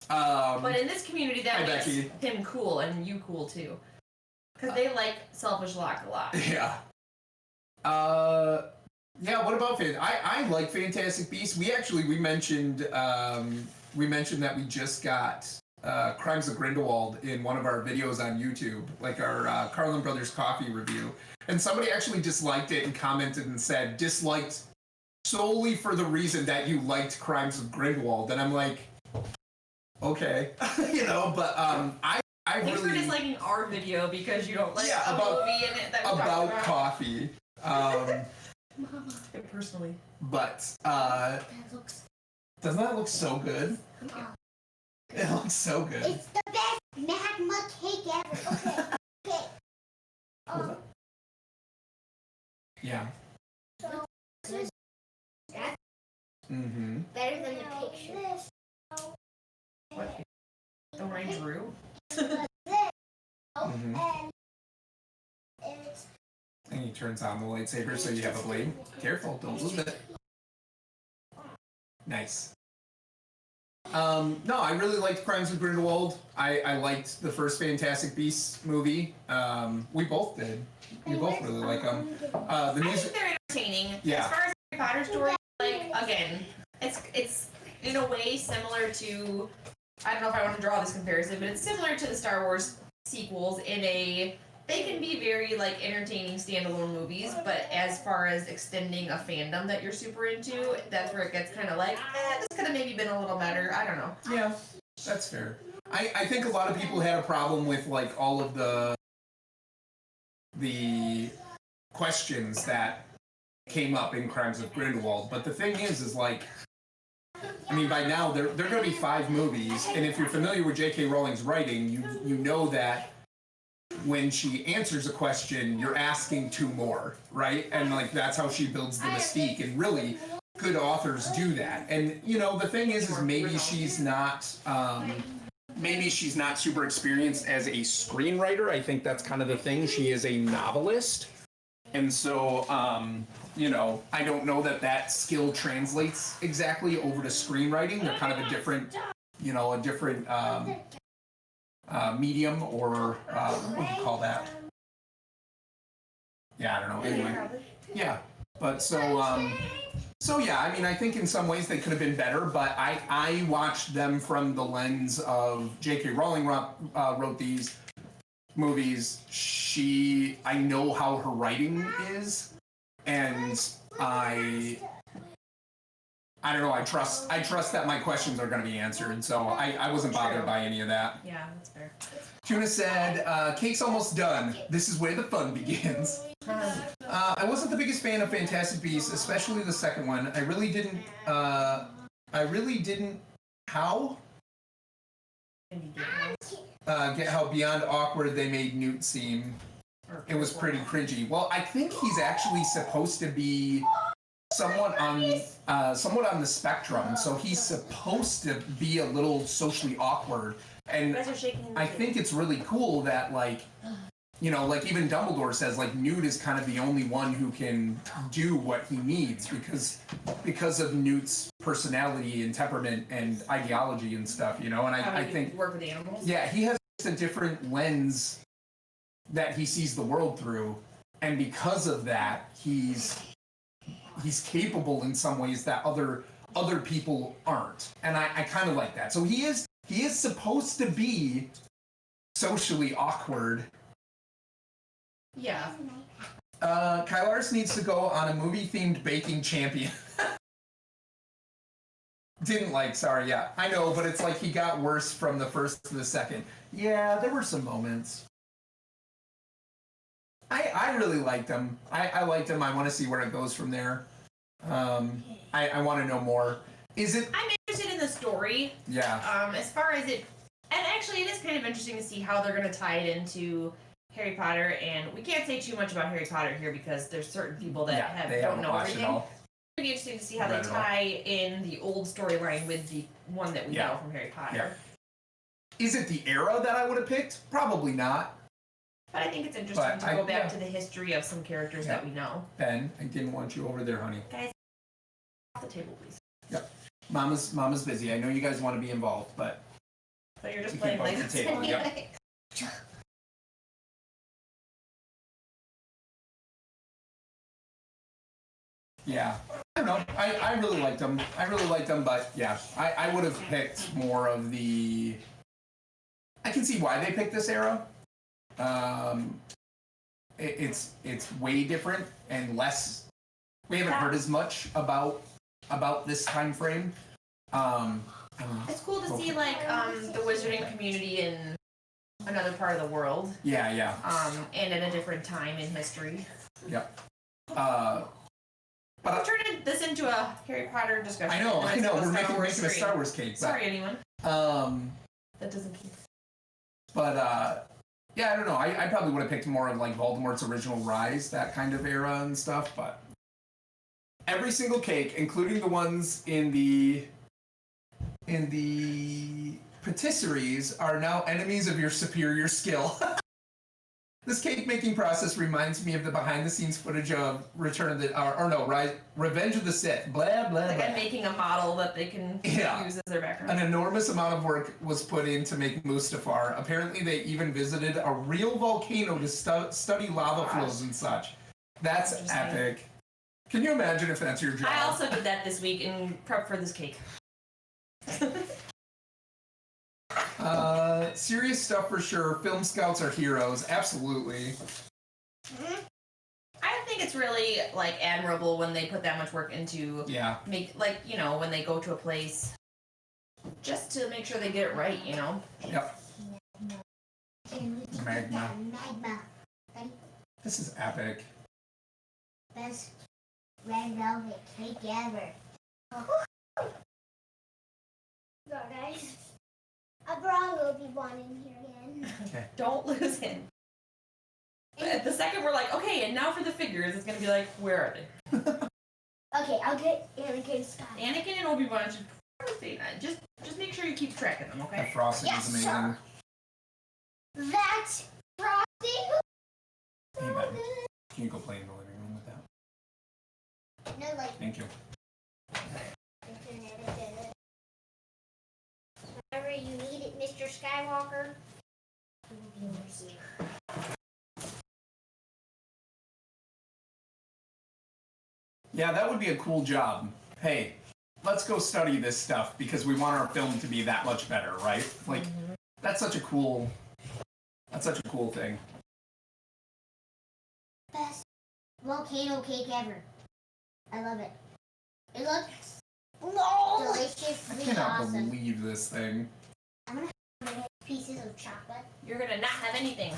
Speaker 1: But in this community, that
Speaker 2: Hi,
Speaker 1: makes
Speaker 2: Becky.
Speaker 1: him cool and you cool too. Because they like Selfish Locke a lot.
Speaker 2: Yeah. Yeah, what about I like Fantastic Beasts. We mentioned that we just got Crimes of Grindelwald in one of our videos on YouTube, like our Carlin Brothers Coffee review. And somebody actually disliked it and commented and said, disliked solely for the reason that you liked Crimes of Grindelwald. And I'm like, okay. But I
Speaker 1: Thanks
Speaker 2: really...
Speaker 1: for disliking our video because you don't like a
Speaker 2: about
Speaker 1: movie in it that we talked about.
Speaker 2: coffee.
Speaker 1: Personally.
Speaker 2: But
Speaker 3: That looks.
Speaker 2: doesn't that look so good? It looks so good.
Speaker 3: It's the best magma cake ever. Okay. Okay.
Speaker 2: What was that? Yeah.
Speaker 3: So that's
Speaker 2: Mm-hmm.
Speaker 3: better than the picture.
Speaker 1: What? The one I drew?
Speaker 2: Mm-hmm. And he turns on the lightsaber so you have a blade. Careful, don't lose it. Nice. No, I really liked Crimes of Grindelwald. I liked the first Fantastic Beasts movie. We both did. We both really like them. The
Speaker 1: I
Speaker 2: music.
Speaker 1: think they're entertaining.
Speaker 2: Yeah.
Speaker 1: As far as Harry Potter story, like again, it's in a way similar to. I don't know if I want to draw this comparison, but it's similar to the Star Wars sequels in a. They can be very like entertaining standalone movies, but as far as extending a fandom that you're super into, that's where it gets kind of like, this could have maybe been a little better. I don't know.
Speaker 2: Yeah, that's fair. I think a lot of people had a problem with like all of the questions that came up in Crimes of Grindelwald, but the thing is like, I mean, by now there are going to be 5 movies, and if you're familiar with J.K. Rowling's writing, you know that when she answers a question, you're asking 2 more, right? And like that's how she builds the mystique, and really good authors do that. And you know, the thing is maybe she's not super experienced as a screenwriter. I think that's kind of the thing. She is a novelist. And so, you know, I don't know that skill translates exactly over to screenwriting. They're kind of a different, you know, medium, or what would you call that? Yeah, I don't know. Anyway, yeah. But so yeah. I mean, I think in some ways they could have been better, but I watched them from the lens of J.K. Rowling wrote these movies. I know how her writing is, and I don't know. I trust that my questions are going to be answered, so I wasn't bothered by any of that.
Speaker 1: Yeah, that's fair.
Speaker 2: Tuna said, "Cake's almost done. This is where the fun begins." I wasn't the biggest fan of Fantastic Beasts, especially the second one. I really didn't. How? Get how beyond awkward they made Newt seem. It was pretty cringy. Well, I think he's actually supposed to be somewhat on the spectrum, so he's supposed to be a little socially awkward. And I think it's really cool that, like, you know, like even Dumbledore says, like, Newt is kind of the only one who can do what he needs because of Newt's personality and temperament and ideology and stuff, you know. And I think
Speaker 1: work with animals.
Speaker 2: Yeah, he has a different lens that he sees the world through, and because of that, he's capable in some ways that other people aren't, and I kind of like that. So he is supposed to be socially awkward.
Speaker 1: Yeah.
Speaker 2: Kylars needs to go on a movie-themed baking champion. Sorry, yeah. I know, but it's like he got worse from the first to the second. Yeah, there were some moments. I really liked him. I liked him. I want to see where it goes from there. I want to know more.
Speaker 1: I'm interested in the story.
Speaker 2: Yeah.
Speaker 1: As far as it... And actually, it is kind of interesting to see how they're going to tie it into Harry Potter. And we can't say too much about Harry Potter here because there's certain people that don't know everything. It'll be interesting to see how they tie in the old storyline with the one that we know from Harry Potter.
Speaker 2: Yeah. Is it the era that I would have picked? Probably not.
Speaker 1: But I think it's interesting to go back to the history of some characters that we know.
Speaker 2: Ben, I didn't want you over there, honey.
Speaker 1: Guys, off the table, please.
Speaker 2: Yep. Mama's busy. I know you guys want to be involved, but
Speaker 1: you're just playing like
Speaker 2: the table. Yep. Yeah. I don't know. I really liked them. But yeah, I would have picked more of the... I can see why they picked this era. It's way different and less... We haven't heard as much about this time frame.
Speaker 1: It's cool to see, like, the wizarding community in another part of the world.
Speaker 2: Yeah.
Speaker 1: And in a different time in history.
Speaker 2: Yep.
Speaker 1: But I'll turn this into a Harry Potter discussion.
Speaker 2: I know. We're making a Star Wars cake.
Speaker 1: Sorry, anyone. That doesn't keep...
Speaker 2: But, yeah, I don't know. I probably would have picked more of, like, Voldemort's original rise, that kind of era and stuff, but... Every single cake, including the ones in the patisseries, are now enemies of your superior skill. This cake making process reminds me of the behind the scenes footage of Revenge of the Sith. Blah, blah,
Speaker 1: Like
Speaker 2: blah.
Speaker 1: I'm making a model that they can use as their background.
Speaker 2: An enormous amount of work was put in to make Mustafar. Apparently, they even visited a real volcano to study lava flows and such. That's epic. Can you imagine if that's your job?
Speaker 1: I also did that this week and prep for this cake.
Speaker 2: Serious stuff for sure. Film scouts are heroes. Absolutely.
Speaker 1: I think it's really like admirable when they put that much work into make when they go to a place just to make sure they get it right, you know.
Speaker 2: Yep. Magma. This is epic.
Speaker 3: Best red velvet cake ever. So guys, I brought Obi-Wan in here again.
Speaker 2: Okay.
Speaker 1: Don't lose him. But the second we're like, okay, and now for the figures, it's gonna be like, where are they?
Speaker 3: Okay, I'll get Anakin Skywalker.
Speaker 1: Anakin and Obi-Wan should probably stay that. Just make sure you keep track of them, okay?
Speaker 2: That frosting is amazing.
Speaker 3: Sir. That frosting.
Speaker 2: Hey, man. Can you go play in the living room with that?
Speaker 3: No, like.
Speaker 2: Thank you.
Speaker 3: Whenever you need it, Mr. Skywalker.
Speaker 2: Yeah, that would be a cool job. Hey, let's go study this stuff because we want our film to be that much better, right? Like, that's such a cool thing.
Speaker 3: Best volcano cake ever. I love it. It looks deliciously
Speaker 2: I cannot
Speaker 3: awesome.
Speaker 2: believe this thing.
Speaker 3: I'm gonna have pieces of chocolate.
Speaker 1: You're gonna not have anything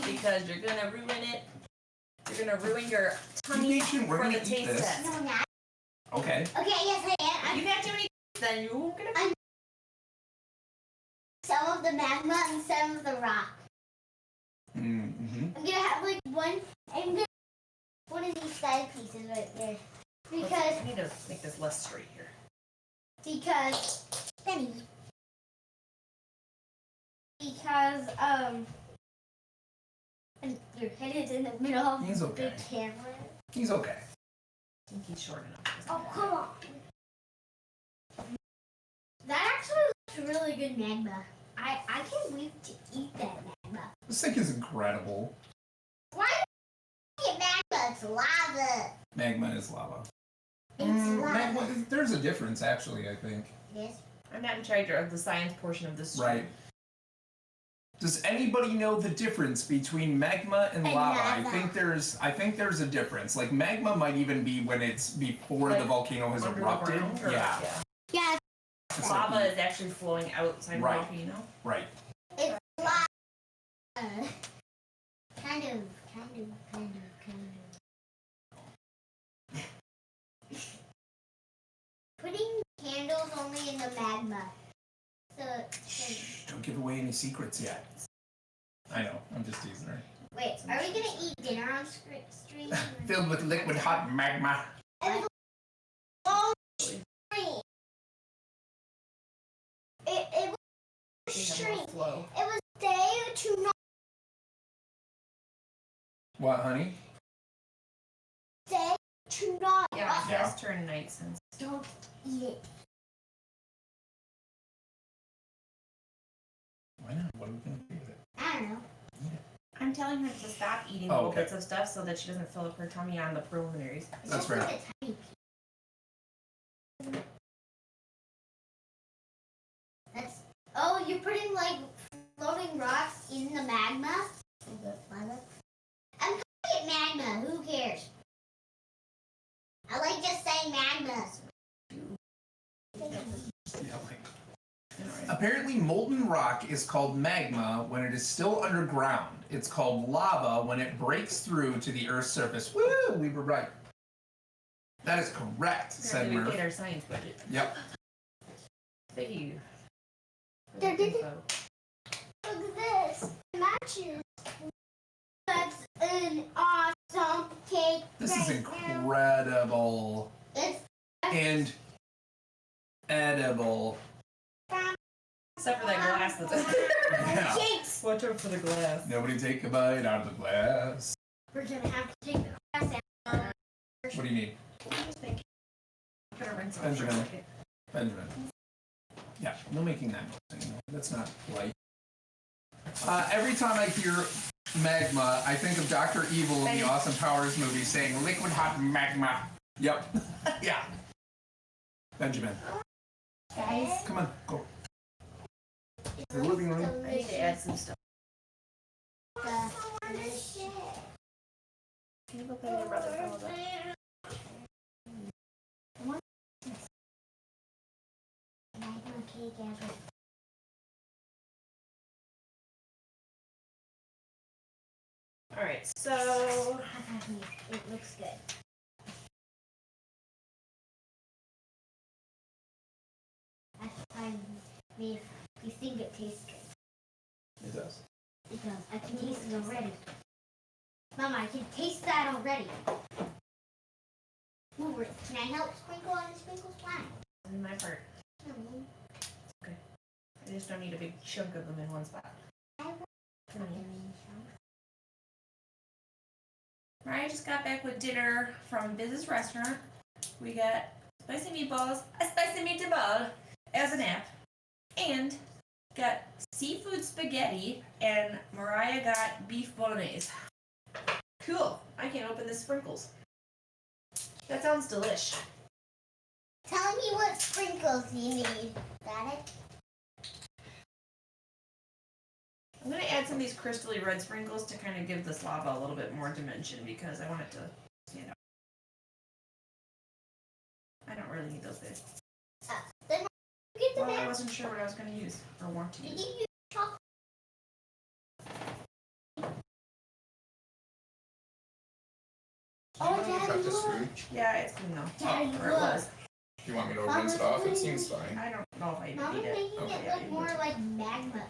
Speaker 1: because you're gonna ruin it. You're gonna ruin your tummy
Speaker 2: We're
Speaker 1: for
Speaker 2: gonna
Speaker 1: the
Speaker 2: eat
Speaker 1: taste
Speaker 2: this.
Speaker 1: test.
Speaker 3: No, not.
Speaker 2: Okay.
Speaker 3: Okay, yes, I am.
Speaker 1: You've had too many, then you won't get a.
Speaker 3: Some of the magma and some of the rock.
Speaker 2: Mm-hmm.
Speaker 3: I'm gonna have like one of these side pieces right there. Because
Speaker 1: I need to make this less straight here.
Speaker 3: Benny. And your head is in the middle of
Speaker 2: He's okay.
Speaker 3: the camera.
Speaker 2: He's okay.
Speaker 1: I think he's short enough.
Speaker 3: Oh, come on. That actually looks really good magma. I can't wait to eat that magma.
Speaker 2: This thing is incredible.
Speaker 3: Why do you get magma? It's lava.
Speaker 2: Magma is lava.
Speaker 3: It's lava.
Speaker 2: Magma, there's a difference, actually, I think.
Speaker 3: Yes.
Speaker 1: I'm not in charge of the science portion of this.
Speaker 2: Right. Does anybody know the difference between magma and lava?
Speaker 3: lava.
Speaker 2: I think there's a difference. Like magma might even be when it's before
Speaker 1: Like
Speaker 2: the volcano has
Speaker 1: under the
Speaker 2: erupted.
Speaker 1: ground, or-
Speaker 2: Yeah.
Speaker 3: Yeah,
Speaker 2: It's
Speaker 1: Lava
Speaker 2: like-
Speaker 1: is actually flowing outside
Speaker 2: Right.
Speaker 1: the volcano.
Speaker 2: right.
Speaker 3: it's lava. Kind of. Putting candles only in the magma.
Speaker 2: Shh, don't give away any secrets yet. I know. I'm just teasing her.
Speaker 3: Wait, are we gonna eat dinner on stream?
Speaker 2: Filled with liquid hot magma.
Speaker 3: Oh, stream. It was
Speaker 1: They have
Speaker 3: stream.
Speaker 1: more flow.
Speaker 3: It was day to not
Speaker 2: What, honey?
Speaker 3: day to not.
Speaker 1: Yeah, it's past turn night since.
Speaker 3: Don't eat it.
Speaker 2: Why not? What are we gonna do with it?
Speaker 3: I don't know.
Speaker 1: I'm telling her to stop eating
Speaker 2: Oh,
Speaker 1: little
Speaker 2: okay.
Speaker 1: bits of stuff so that she doesn't fill up her tummy on the preliminaries.
Speaker 3: It's
Speaker 2: That's
Speaker 3: just
Speaker 2: right.
Speaker 3: like a tiny piece. Oh, you're putting like floating rocks in the magma? I'm calling it magma. Who cares? I like just saying magma.
Speaker 2: Yeah, like- Apparently, molten rock is called magma when it is still underground. It's called lava when it breaks through to the Earth's surface. Woo! We were right. That is correct, said
Speaker 1: Apparently we
Speaker 2: Murph.
Speaker 1: paid our science budget.
Speaker 2: Yep.
Speaker 1: Thank you. for
Speaker 3: There
Speaker 1: the
Speaker 3: did-
Speaker 1: info.
Speaker 3: Look at this. It matches. That's an awesome cake.
Speaker 2: This is
Speaker 3: right now.
Speaker 1: Except for that glass that's
Speaker 2: Yeah.
Speaker 3: Jinx!
Speaker 4: Watch out for the glass.
Speaker 2: Nobody take a bite out of the glass.
Speaker 3: We're gonna have to take the glass out.
Speaker 2: What do you need? Benjamin. Benjamin. Yeah, no making that noise anymore. That's not right. Every time I hear magma, I think of Dr. Evil in the Austin Powers movie saying liquid hot magma. Yep. Yeah. Benjamin.
Speaker 3: Guys,
Speaker 2: Come on, go. The living room.
Speaker 1: I need to add some stuff.
Speaker 3: Delicious.
Speaker 1: Can you go play with your brother for a little bit?
Speaker 3: Magma cake ever.
Speaker 1: Alright, so
Speaker 3: It looks good. That's fine. You think it tastes good.
Speaker 2: It does.
Speaker 3: It does. I can taste it already. Mama, I can taste that already. Ooh, can I help sprinkle on the sprinkles plant?
Speaker 1: this is my part. I just don't need a big chunk of them in one spot. Mariah just got back with dinner from Biz's restaurant. We got spicy meatballs, a spicy meatball as an app, and got seafood spaghetti, and Mariah got beef bolognese. Cool. I can't open the sprinkles. That sounds delish.
Speaker 3: Tell me what sprinkles you need. Got it?
Speaker 1: I'm going to add some of these crystally red sprinkles to kind of give this lava a little bit more dimension because I want it to stand out. I don't really need those big.
Speaker 3: Then get the
Speaker 1: Well, I
Speaker 3: bag.
Speaker 1: wasn't sure what I was going to use or want to
Speaker 3: You
Speaker 1: use.
Speaker 3: need to use chocolate. Oh, Daddy, look.
Speaker 1: Yeah, it's clean though.
Speaker 3: Daddy,
Speaker 1: Or it
Speaker 3: look.
Speaker 1: was.
Speaker 2: Do you want me to
Speaker 3: Mama's
Speaker 2: rinse it off? It
Speaker 3: putting-
Speaker 2: seems fine.
Speaker 1: I don't know if I even
Speaker 3: Mama's
Speaker 1: need it.
Speaker 3: making
Speaker 2: Okay,
Speaker 3: it
Speaker 1: yeah,
Speaker 3: look
Speaker 1: you
Speaker 3: more
Speaker 1: can-
Speaker 3: like magma.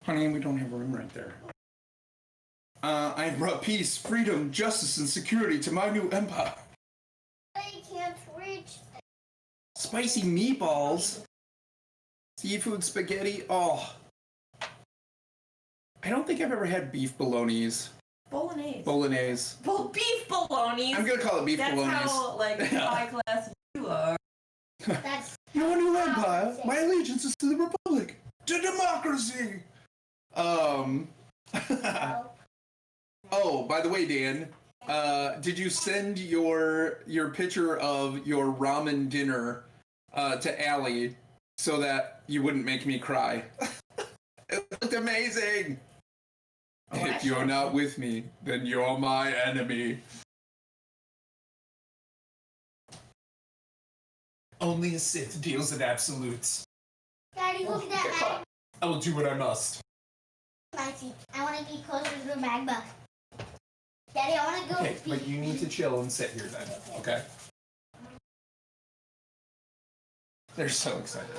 Speaker 2: Honey, we don't have room right there. I brought peace, freedom, justice, and security to my new empire.
Speaker 3: I can't reach.
Speaker 2: Spicy meatballs. Seafood spaghetti. Oh. I don't think I've ever had beef bolognese.
Speaker 1: Bolognese.
Speaker 2: Bolognese.
Speaker 1: Beef bolognese.
Speaker 2: I'm gonna call it beef
Speaker 1: That's
Speaker 2: bolognese.
Speaker 1: how like
Speaker 2: Yeah.
Speaker 1: high class you are.
Speaker 3: That's
Speaker 2: Your new empire. My allegiance is to the republic. To democracy. Oh, by the way, Dan, did you send your picture of your ramen dinner to Allie so that you wouldn't make me cry? It looked amazing.
Speaker 1: Oh,
Speaker 2: If you're not with me, then you're my enemy. Only a Sith deals in absolutes.
Speaker 3: Daddy, look at that magma.
Speaker 2: I will do what I must.
Speaker 3: Spicy. I want to get closer to the magma. Daddy, I want to go.
Speaker 2: Okay, but you need to chill and sit here then, okay? They're so excited.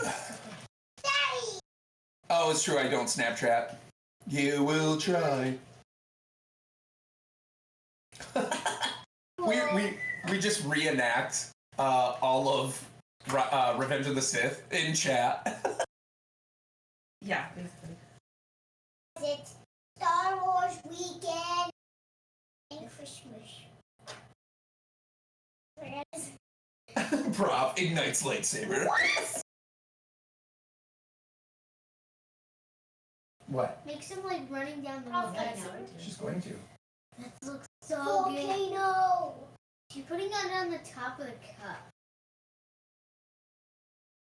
Speaker 3: Daddy!
Speaker 2: Oh, it's true, I don't Snapchat. You will try. we just reenact all of Revenge of the Sith in chat.
Speaker 1: Yeah, basically.
Speaker 3: It's Star Wars weekend and Christmas.
Speaker 2: Prop ignites lightsaber. What?
Speaker 3: Make some like running down the volcano.
Speaker 2: She's going to.
Speaker 3: That looks so volcano. She's putting that on the top of the cup.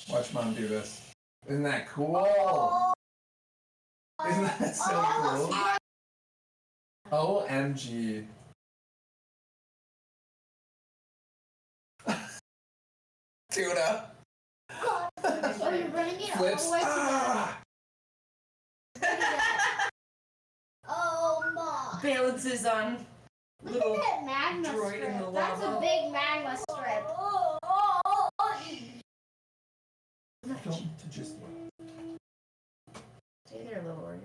Speaker 2: Watch Mom do this. Isn't that cool? Isn't that so cool? OMG. Tuna.
Speaker 3: Oh, you're running it
Speaker 2: Flips.
Speaker 3: all the way to
Speaker 2: Ah!
Speaker 3: Oh my.
Speaker 1: Balances on
Speaker 3: Look
Speaker 1: little
Speaker 3: at that magma
Speaker 1: droid in the
Speaker 3: strip. That's a
Speaker 1: lava.
Speaker 3: big magma strip.
Speaker 2: Don't to just.
Speaker 1: Stay there, little Orrinn.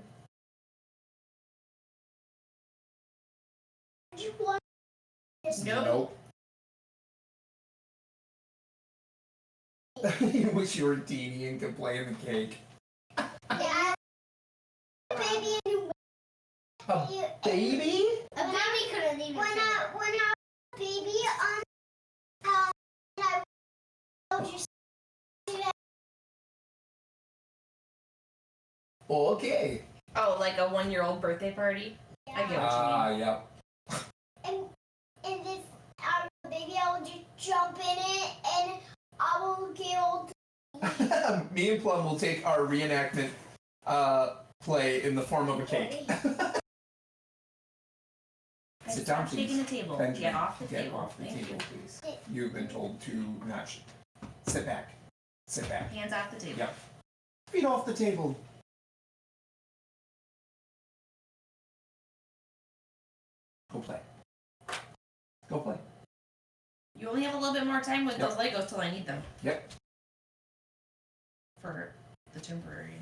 Speaker 3: You want
Speaker 1: Nope.
Speaker 2: You wish you were teeny and could play in the cake.
Speaker 3: Yeah. Baby and
Speaker 2: A baby?
Speaker 3: a baby couldn't even. When I was a baby, I just.
Speaker 2: Okay.
Speaker 4: Oh, like a 1-year-old birthday party? I get what you mean.
Speaker 2: Yep.
Speaker 3: And if I was a baby, I would just jump in it and I will get old.
Speaker 2: Me and Plum will take our reenactment play in the form of a cake. Sit down, please.
Speaker 4: Shaking the table.
Speaker 2: Benjamin,
Speaker 4: Get off the
Speaker 2: get
Speaker 4: table.
Speaker 2: off the
Speaker 4: Thank
Speaker 2: table,
Speaker 4: you.
Speaker 2: please. You've been told to not sit back. Sit back.
Speaker 4: Hands off the table.
Speaker 2: Yep. Feet off the table. Go play. Go play.
Speaker 4: You only have a little bit more time with
Speaker 2: Yep.
Speaker 4: those Legos till I need them.
Speaker 2: Yep.
Speaker 4: For the temporary.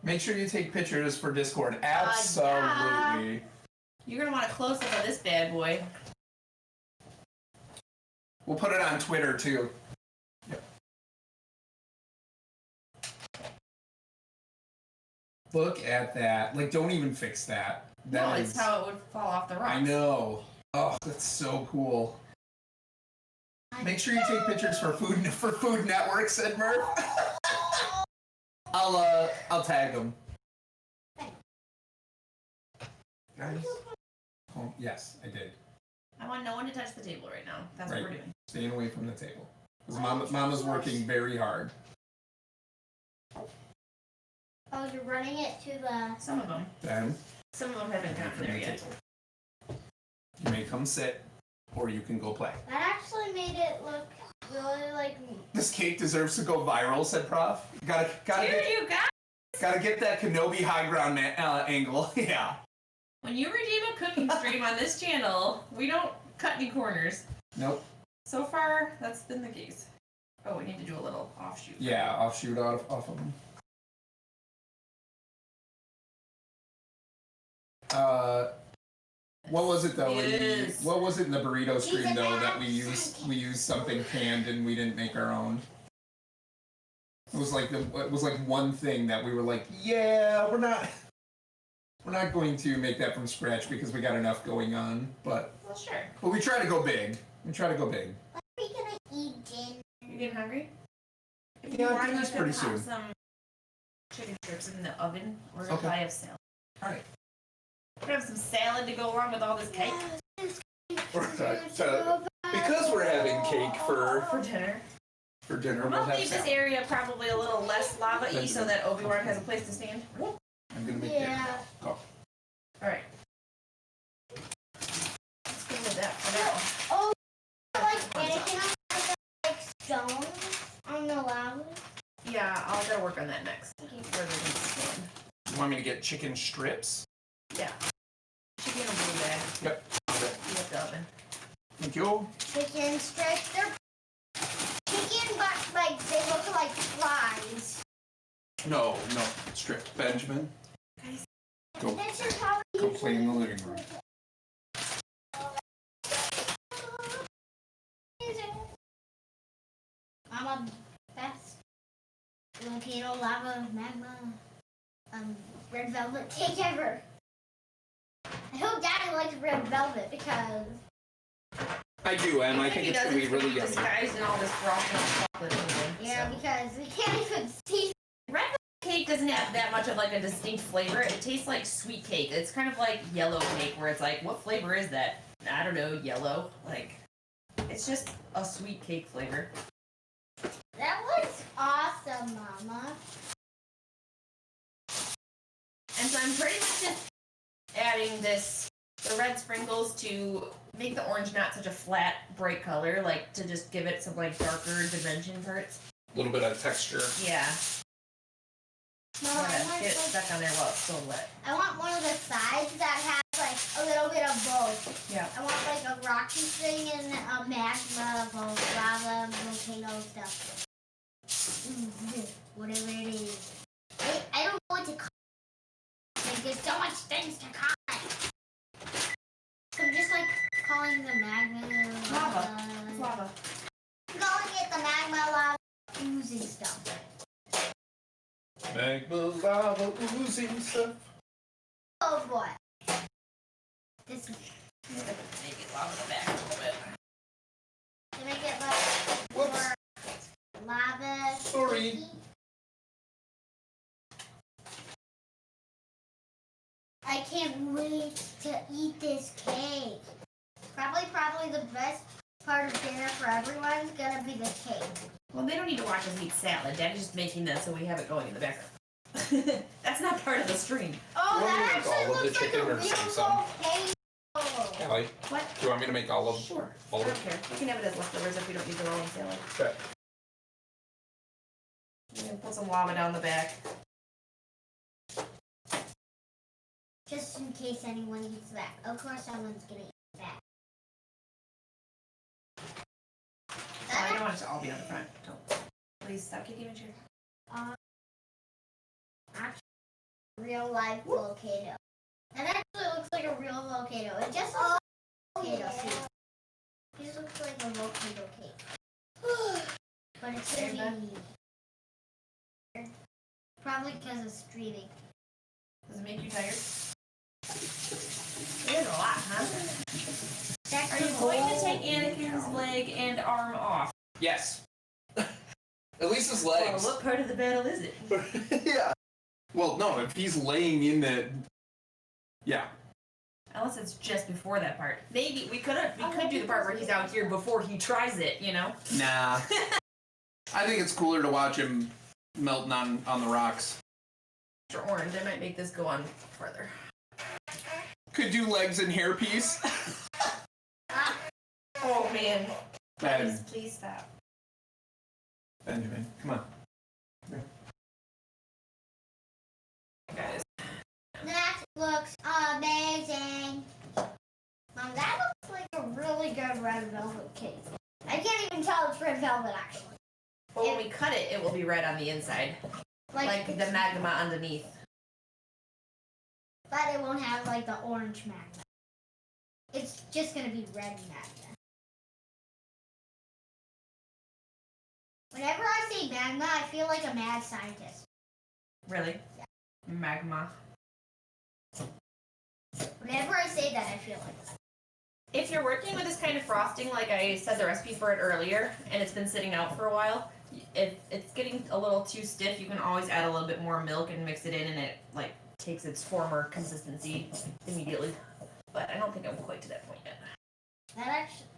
Speaker 2: Make sure you take pictures for Discord. Absolutely.
Speaker 4: You're gonna want a close up of this bad boy.
Speaker 2: We'll put it on Twitter too. Yep. Look at that. Like, don't even fix that. That
Speaker 4: No,
Speaker 2: is-
Speaker 4: it's how it would fall off the rocks.
Speaker 2: I know. Oh, that's so cool. Make sure you take pictures for Food Network, said Murph. I'll tag them. Guys. Oh, yes, I did.
Speaker 4: I want no one to touch the table right now. That's
Speaker 2: Right.
Speaker 4: what we're doing.
Speaker 2: Staying away from the table. Because Mama's working very hard.
Speaker 3: Oh, you're running it to the.
Speaker 4: Some of them.
Speaker 2: Then
Speaker 4: Some of them haven't gotten
Speaker 2: from
Speaker 4: there
Speaker 2: the
Speaker 4: yet.
Speaker 2: table. You may come sit, or you can go play.
Speaker 3: That actually made it look really like.
Speaker 2: This cake deserves to go viral, said Prof. Gotta
Speaker 4: Dude, you got.
Speaker 2: get that Kenobi high ground angle. Yeah.
Speaker 4: When you redeem a cooking stream on this channel, we don't cut any corners.
Speaker 2: Nope.
Speaker 4: So far, that's been the case. Oh, we need to do a little offshoot.
Speaker 2: Yeah, offshoot off of them. What was it though?
Speaker 4: Yes.
Speaker 2: What was it in the burrito stream though that we used something canned and we didn't make our own? It was like one thing that we were like, yeah, we're not going to make that from scratch because we got enough going on, but
Speaker 4: Well, sure.
Speaker 2: we try to go big. We try to go big.
Speaker 3: What are we gonna eat, Jen?
Speaker 4: You getting hungry? If
Speaker 2: Yeah,
Speaker 4: you want,
Speaker 2: dinner's
Speaker 4: you can
Speaker 2: pretty
Speaker 4: pop
Speaker 2: soon.
Speaker 4: some chicken strips in the oven, or
Speaker 2: Okay.
Speaker 4: if I have salad.
Speaker 2: All right.
Speaker 4: We're gonna have some salad to go along with all this cake
Speaker 2: Because we're having cake for
Speaker 4: dinner.
Speaker 2: dinner,
Speaker 4: I'm
Speaker 2: we'll
Speaker 4: gonna
Speaker 2: have
Speaker 4: leave this
Speaker 2: salad.
Speaker 4: area probably a little less lava-y so that Obi-Wan has a place to stand.
Speaker 2: I'm gonna make
Speaker 3: Yeah.
Speaker 2: dinner. Go.
Speaker 4: Alright. Let's go with that for now.
Speaker 3: Oh, like Anakin on like stones on the lava.
Speaker 4: Yeah, I'll gotta work on that next. Where they're gonna stand.
Speaker 2: You want me to get chicken strips?
Speaker 4: Yeah. Chicken and blue bag.
Speaker 2: Yep. Okay.
Speaker 4: Heat up the oven.
Speaker 2: Thank you.
Speaker 3: Chicken strips. They're chicken, but like they look like flies.
Speaker 2: No, strip. Benjamin. Go.
Speaker 3: That's just how
Speaker 2: Go play in the living room.
Speaker 3: Mama, best volcano lava magma red velvet cake ever. I hope Daddy likes red velvet because
Speaker 2: I do, Em. I
Speaker 4: Even
Speaker 2: think
Speaker 4: if
Speaker 2: it's
Speaker 4: he
Speaker 2: gonna be
Speaker 4: doesn't,
Speaker 2: really yummy.
Speaker 4: disguised in all this frosting chocolate anyway.
Speaker 3: yeah,
Speaker 4: so.
Speaker 3: because we can't even see.
Speaker 4: Red velvet cake doesn't have that much of like a distinct flavor. It tastes like sweet cake. It's kind of like yellow cake where it's like, what flavor is that? I don't know, yellow. Like, it's just a sweet cake flavor.
Speaker 3: That was awesome, Mama.
Speaker 4: And so I'm pretty much just adding the red sprinkles to make the orange not such a flat, bright color, like to just give it some like darker dimension parts.
Speaker 2: A little bit of texture.
Speaker 4: Yeah.
Speaker 3: Mama,
Speaker 4: I'm gonna get it stuck on there while it's still wet.
Speaker 3: I want one of the sides that has like a little bit of both.
Speaker 4: Yeah.
Speaker 3: I want like a rocky thing and a magma, both lava, volcano stuff. Whatever it is. I don't know what to call it. Like, there's so much things to call it. So I'm just like calling the magma.
Speaker 1: lava. It's lava.
Speaker 3: I'm going at the magma lava oozing stuff.
Speaker 2: Magma lava oozing stuff.
Speaker 3: Oh boy. This is
Speaker 1: Maybe lava the back a little bit.
Speaker 3: to make it like
Speaker 2: Whoops.
Speaker 3: more lava.
Speaker 2: Sorry.
Speaker 3: sticky. I can't wait to eat this cake. Probably the best part of dinner for everyone is gonna be the cake.
Speaker 1: Well, they don't need to watch us eat salad. Daddy's just making this so we have it going in the background. That's not part of the stream.
Speaker 3: Oh,
Speaker 2: You want me to
Speaker 3: that
Speaker 2: make all
Speaker 3: actually
Speaker 2: of the
Speaker 3: looks like
Speaker 2: chicken
Speaker 3: a
Speaker 2: or
Speaker 3: real
Speaker 2: some?
Speaker 3: potato.
Speaker 2: Allie,
Speaker 1: What?
Speaker 2: do you want me to make all of
Speaker 1: Sure.
Speaker 2: all
Speaker 1: I
Speaker 2: of
Speaker 1: don't care. You can have it as leftovers if we don't need the rolling salad.
Speaker 2: Okay.
Speaker 1: You can put some lava down the back.
Speaker 3: Just in case anyone eats that. Of course someone's gonna eat that.
Speaker 1: Oh, I don't want it to all be on the front. Don't. Please stop kicking my chair.
Speaker 3: Actually, real life volcano. That actually looks like a real volcano. It just looks like a volcano. See? It just looks like a volcano cake. But it's gonna be probably because of streaming.
Speaker 1: Does it make you tired? It is a lot, huh?
Speaker 3: That's
Speaker 1: Are
Speaker 3: the
Speaker 1: you going to
Speaker 3: whole-
Speaker 1: take Anakin's leg and arm off?
Speaker 2: Yes. At least his
Speaker 1: Well,
Speaker 2: legs.
Speaker 1: what part of the battle is it?
Speaker 2: Yeah. Well, no, if he's laying in the. Yeah.
Speaker 1: Unless it's just before that part. Maybe we could do the part where he's out here before he tries it, you know?
Speaker 2: Nah. I think it's cooler to watch him melting on the rocks.
Speaker 1: Or orange, I might make this go on further.
Speaker 2: Could do legs and hairpiece.
Speaker 1: Oh man.
Speaker 2: Ben,
Speaker 1: Please stop.
Speaker 2: Benjamin, come on.
Speaker 1: Guys.
Speaker 3: That looks amazing. Mom, that looks like a really good red velvet cake. I can't even tell it's red velvet actually.
Speaker 1: But when we cut it, it will be red on the inside. Like the magma underneath.
Speaker 3: But it won't have like the orange magma. It's just gonna be red magma. Whenever I say magma, I feel like a mad scientist.
Speaker 1: Really?
Speaker 3: Yeah.
Speaker 1: Magma.
Speaker 3: Whenever I say that, I feel like that.
Speaker 1: If you're working with this kind of frosting, like I said the recipe for it earlier, and it's been sitting out for a while, if it's getting a little too stiff, you can always add a little bit more milk and mix it in, and it like takes its former consistency immediately. But I don't think I'm quite to that point yet.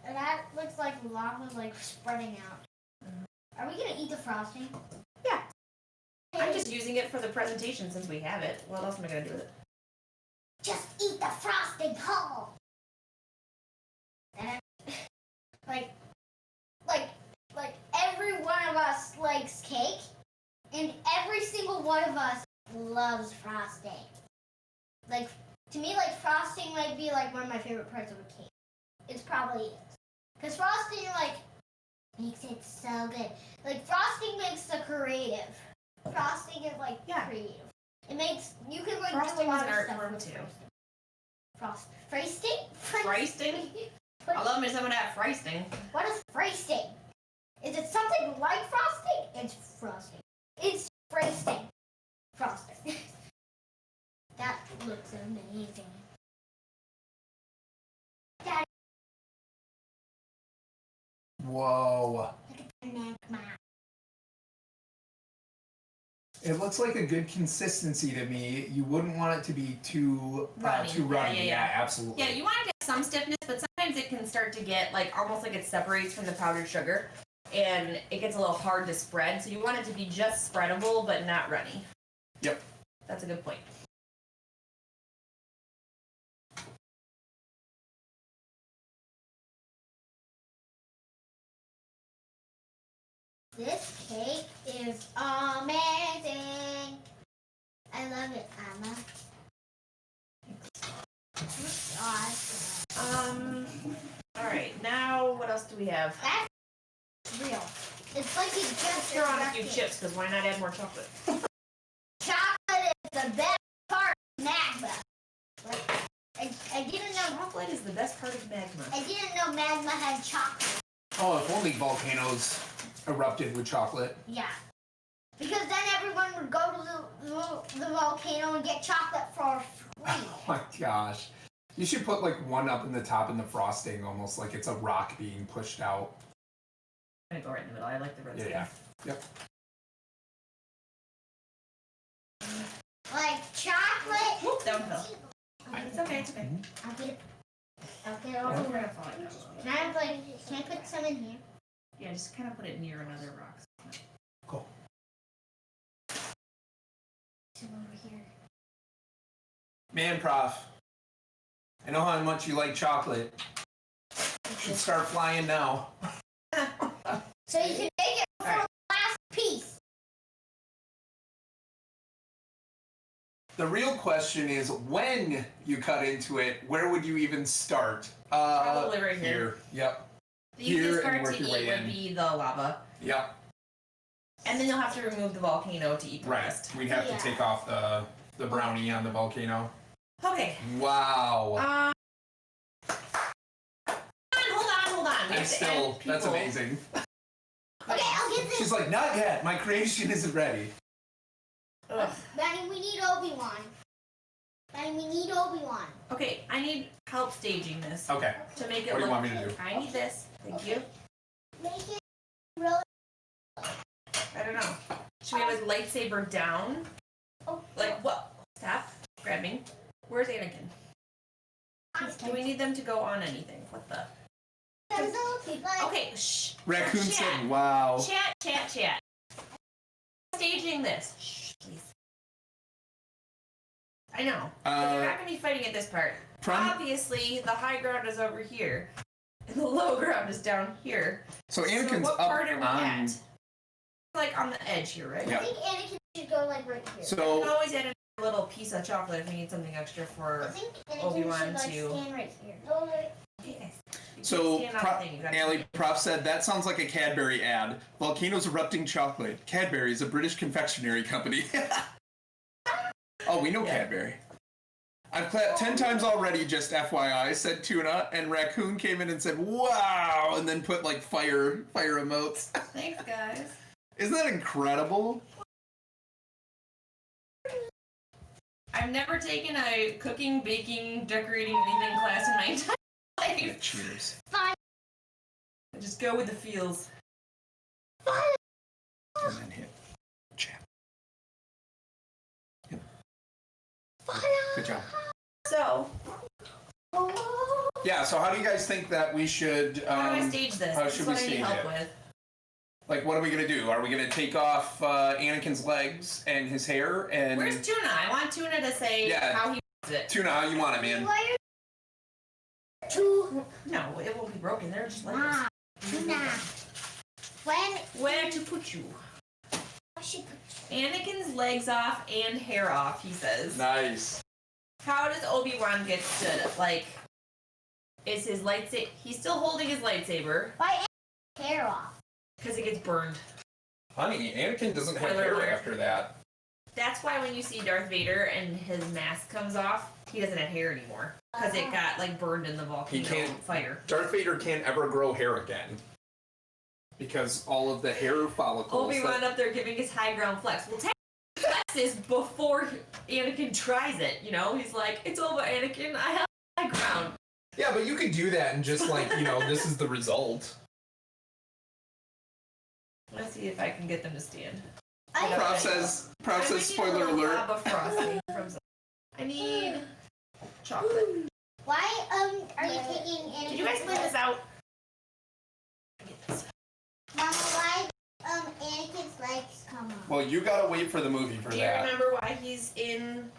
Speaker 3: That looks like lava like spreading out. Are we gonna eat the frosting?
Speaker 1: Yeah. I'm just using it for the presentation since we have it. What else am I gonna do with it?
Speaker 3: Just eat the frosting whole. Like every one of us likes cake, and every single one of us loves frosting. Like to me, like frosting might be like one of my favorite parts of a cake. It's probably is, because frosting like makes it so good. Like frosting makes the creative. Frosting is like creative. It makes you can like
Speaker 1: Frosting
Speaker 3: do a
Speaker 1: is
Speaker 3: lot
Speaker 1: an
Speaker 3: of
Speaker 1: art
Speaker 3: stuff
Speaker 1: form
Speaker 3: with
Speaker 1: too.
Speaker 3: Frosting?
Speaker 1: Frosting? I love me some of that frosting.
Speaker 3: What is frosting? Is it something like frosting? It's frosting. It's frosting. Frosting. That looks amazing. Daddy,
Speaker 2: Whoa.
Speaker 3: look at the magma.
Speaker 2: It looks like a good consistency to me. You wouldn't want it to be too
Speaker 1: Runny.
Speaker 2: too runny.
Speaker 1: Yeah.
Speaker 2: Absolutely.
Speaker 1: Yeah, you want it to have some stiffness, but sometimes it can start to get like almost like it separates from the powdered sugar, and it gets a little hard to spread. So you want it to be just spreadable, but not runny.
Speaker 2: Yep.
Speaker 1: That's a good point.
Speaker 3: This cake is amazing. I love it, Emma. Awesome.
Speaker 1: All right. Now, what else do we have?
Speaker 3: That's real. It's like it just
Speaker 1: Throw on a few
Speaker 3: erupted.
Speaker 1: chips, because why not add more chocolate?
Speaker 3: Chocolate is the best part of magma. Like, I didn't know.
Speaker 1: Chocolate
Speaker 4: chocolate is the best part of magma.
Speaker 3: I didn't know magma had chocolate.
Speaker 2: Oh, if only volcanoes erupted with chocolate.
Speaker 3: Yeah. Because then everyone would go to the volcano and get chocolate for free.
Speaker 2: Oh my gosh. You should put like one up in the top in the frosting, almost like it's a rock being pushed out.
Speaker 4: I'm gonna go right in the middle. I like the red skin.
Speaker 2: Yeah. Yep.
Speaker 3: Like chocolate.
Speaker 4: Whoop, downhill. It's okay, it's okay.
Speaker 3: I'll get it. I'll get it
Speaker 4: We're
Speaker 3: all over.
Speaker 4: gonna fall down a little bit.
Speaker 3: Can I put some in here?
Speaker 4: Yeah, just kind of put it near another rock.
Speaker 2: Cool.
Speaker 3: Some over here.
Speaker 2: Man, Prof. I know how much you like chocolate. You should start flying now.
Speaker 3: So you can make it for the last piece.
Speaker 2: The real question is, when you cut into it, where would you even start?
Speaker 4: Probably right here.
Speaker 2: Yep.
Speaker 4: The
Speaker 2: Here
Speaker 4: easiest
Speaker 2: and
Speaker 4: part
Speaker 2: work
Speaker 4: to
Speaker 2: your
Speaker 4: eat
Speaker 2: way
Speaker 4: would
Speaker 2: in.
Speaker 4: be the lava.
Speaker 2: Yep.
Speaker 4: And then you'll have to remove the volcano to eat the
Speaker 2: Right.
Speaker 4: rest.
Speaker 2: We'd have
Speaker 3: Yeah.
Speaker 2: to take off the brownie on the volcano.
Speaker 4: Okay.
Speaker 2: Wow.
Speaker 4: Hold on. We have to add
Speaker 2: That's
Speaker 4: people.
Speaker 2: amazing.
Speaker 3: Okay, I'll get this.
Speaker 2: She's like, not yet. My creation isn't ready.
Speaker 4: Ugh.
Speaker 3: Benny, we need Obi-Wan. Benny, we need Obi-Wan.
Speaker 4: Okay, I need help staging this
Speaker 2: Okay.
Speaker 4: to make it
Speaker 2: What do
Speaker 4: look.
Speaker 2: you want me to do?
Speaker 4: I need this. Thank you.
Speaker 3: Make it really.
Speaker 4: I don't know. Should we have his lightsaber down?
Speaker 3: Oh,
Speaker 4: Like what? Stop. Grabbing. Where's Anakin? Do we need them to go on anything? What the? Okay, shh.
Speaker 2: Raccoon
Speaker 4: Chat.
Speaker 2: said, wow.
Speaker 4: Chat. Staging this. Shh, please. I know. But they're not going to be fighting at this part. Obviously, the high ground is over here. And the low ground is down here.
Speaker 2: So
Speaker 4: So
Speaker 2: Anakin's
Speaker 4: what
Speaker 2: up
Speaker 4: part are we
Speaker 2: on...
Speaker 4: at? Like on the edge here, right?
Speaker 2: Yeah.
Speaker 3: I think Anakin should go like right here.
Speaker 4: We can
Speaker 2: So,
Speaker 4: always add a little piece of chocolate if we need something extra
Speaker 3: I
Speaker 4: for...
Speaker 3: think Anakin
Speaker 4: Obi-Wan
Speaker 3: should like
Speaker 4: to-
Speaker 3: stand right here.
Speaker 4: Okay, guys. You
Speaker 2: so
Speaker 4: can't stand on the thing, exactly.
Speaker 2: Allie, Prof said, that sounds like a Cadbury ad. Volcanoes erupting chocolate. Cadbury is a British confectionery company. Oh, we know
Speaker 4: Yeah.
Speaker 2: Cadbury. I've clapped 10 times already, just FYI, said Tuna, and Raccoon came in and said, wow, and then put like fire emotes.
Speaker 4: Thanks, guys.
Speaker 2: Isn't that incredible?
Speaker 4: I've never taken a cooking, baking, decorating, anything class in my entire life.
Speaker 2: Cheers.
Speaker 4: I just go with the feels.
Speaker 2: And then hit chat. Yep. Good job.
Speaker 4: So,
Speaker 2: Yeah, so how do you guys think that we should...
Speaker 4: how do I stage this?
Speaker 2: how
Speaker 4: This
Speaker 2: should
Speaker 4: is
Speaker 2: we
Speaker 4: what I need
Speaker 2: stage
Speaker 4: help
Speaker 2: it?
Speaker 4: with.
Speaker 2: Like, what are we going to do? Are we going to take off Anakin's legs and his hair and...
Speaker 4: Where's Tuna? I want Tuna to say
Speaker 2: Yeah.
Speaker 4: how he wants it.
Speaker 2: Tuna, how you want it, man?
Speaker 4: No, it won't be broken. They're just like
Speaker 3: Mom, Tuna.
Speaker 4: Where to put you?
Speaker 3: I should put
Speaker 4: Anakin's legs off and hair off, he says.
Speaker 2: Nice.
Speaker 4: How does Obi-Wan get stood? Like, is his lightsaber... He's still holding his lightsaber
Speaker 3: my hair off.
Speaker 4: because it gets burned.
Speaker 2: Honey, Anakin doesn't have
Speaker 4: Spoiler
Speaker 2: hair
Speaker 4: alert.
Speaker 2: after that.
Speaker 4: That's why when you see Darth Vader and his mask comes off, he doesn't have hair anymore. Because it got, like, burned in the volcano
Speaker 2: can't-
Speaker 4: fire.
Speaker 2: Darth Vader can't ever grow hair again. Because all of the hair follicles...
Speaker 4: Obi-Wan up there giving his high ground flex. Well, technically, flex is before Anakin tries it, you know? He's like, it's over, Anakin. I have high ground.
Speaker 2: Yeah, but you could do that and just like, this is the result.
Speaker 4: Let's see if I can get them to stand.
Speaker 2: Prof says, spoiler alert.
Speaker 4: I need chocolate.
Speaker 3: Why are you taking Anakin?
Speaker 4: Did you guys clean this out?
Speaker 3: Mama, why Anakin's legs come off?
Speaker 2: Well, you gotta wait for the movie for
Speaker 4: Do you
Speaker 2: that.
Speaker 4: remember why he's in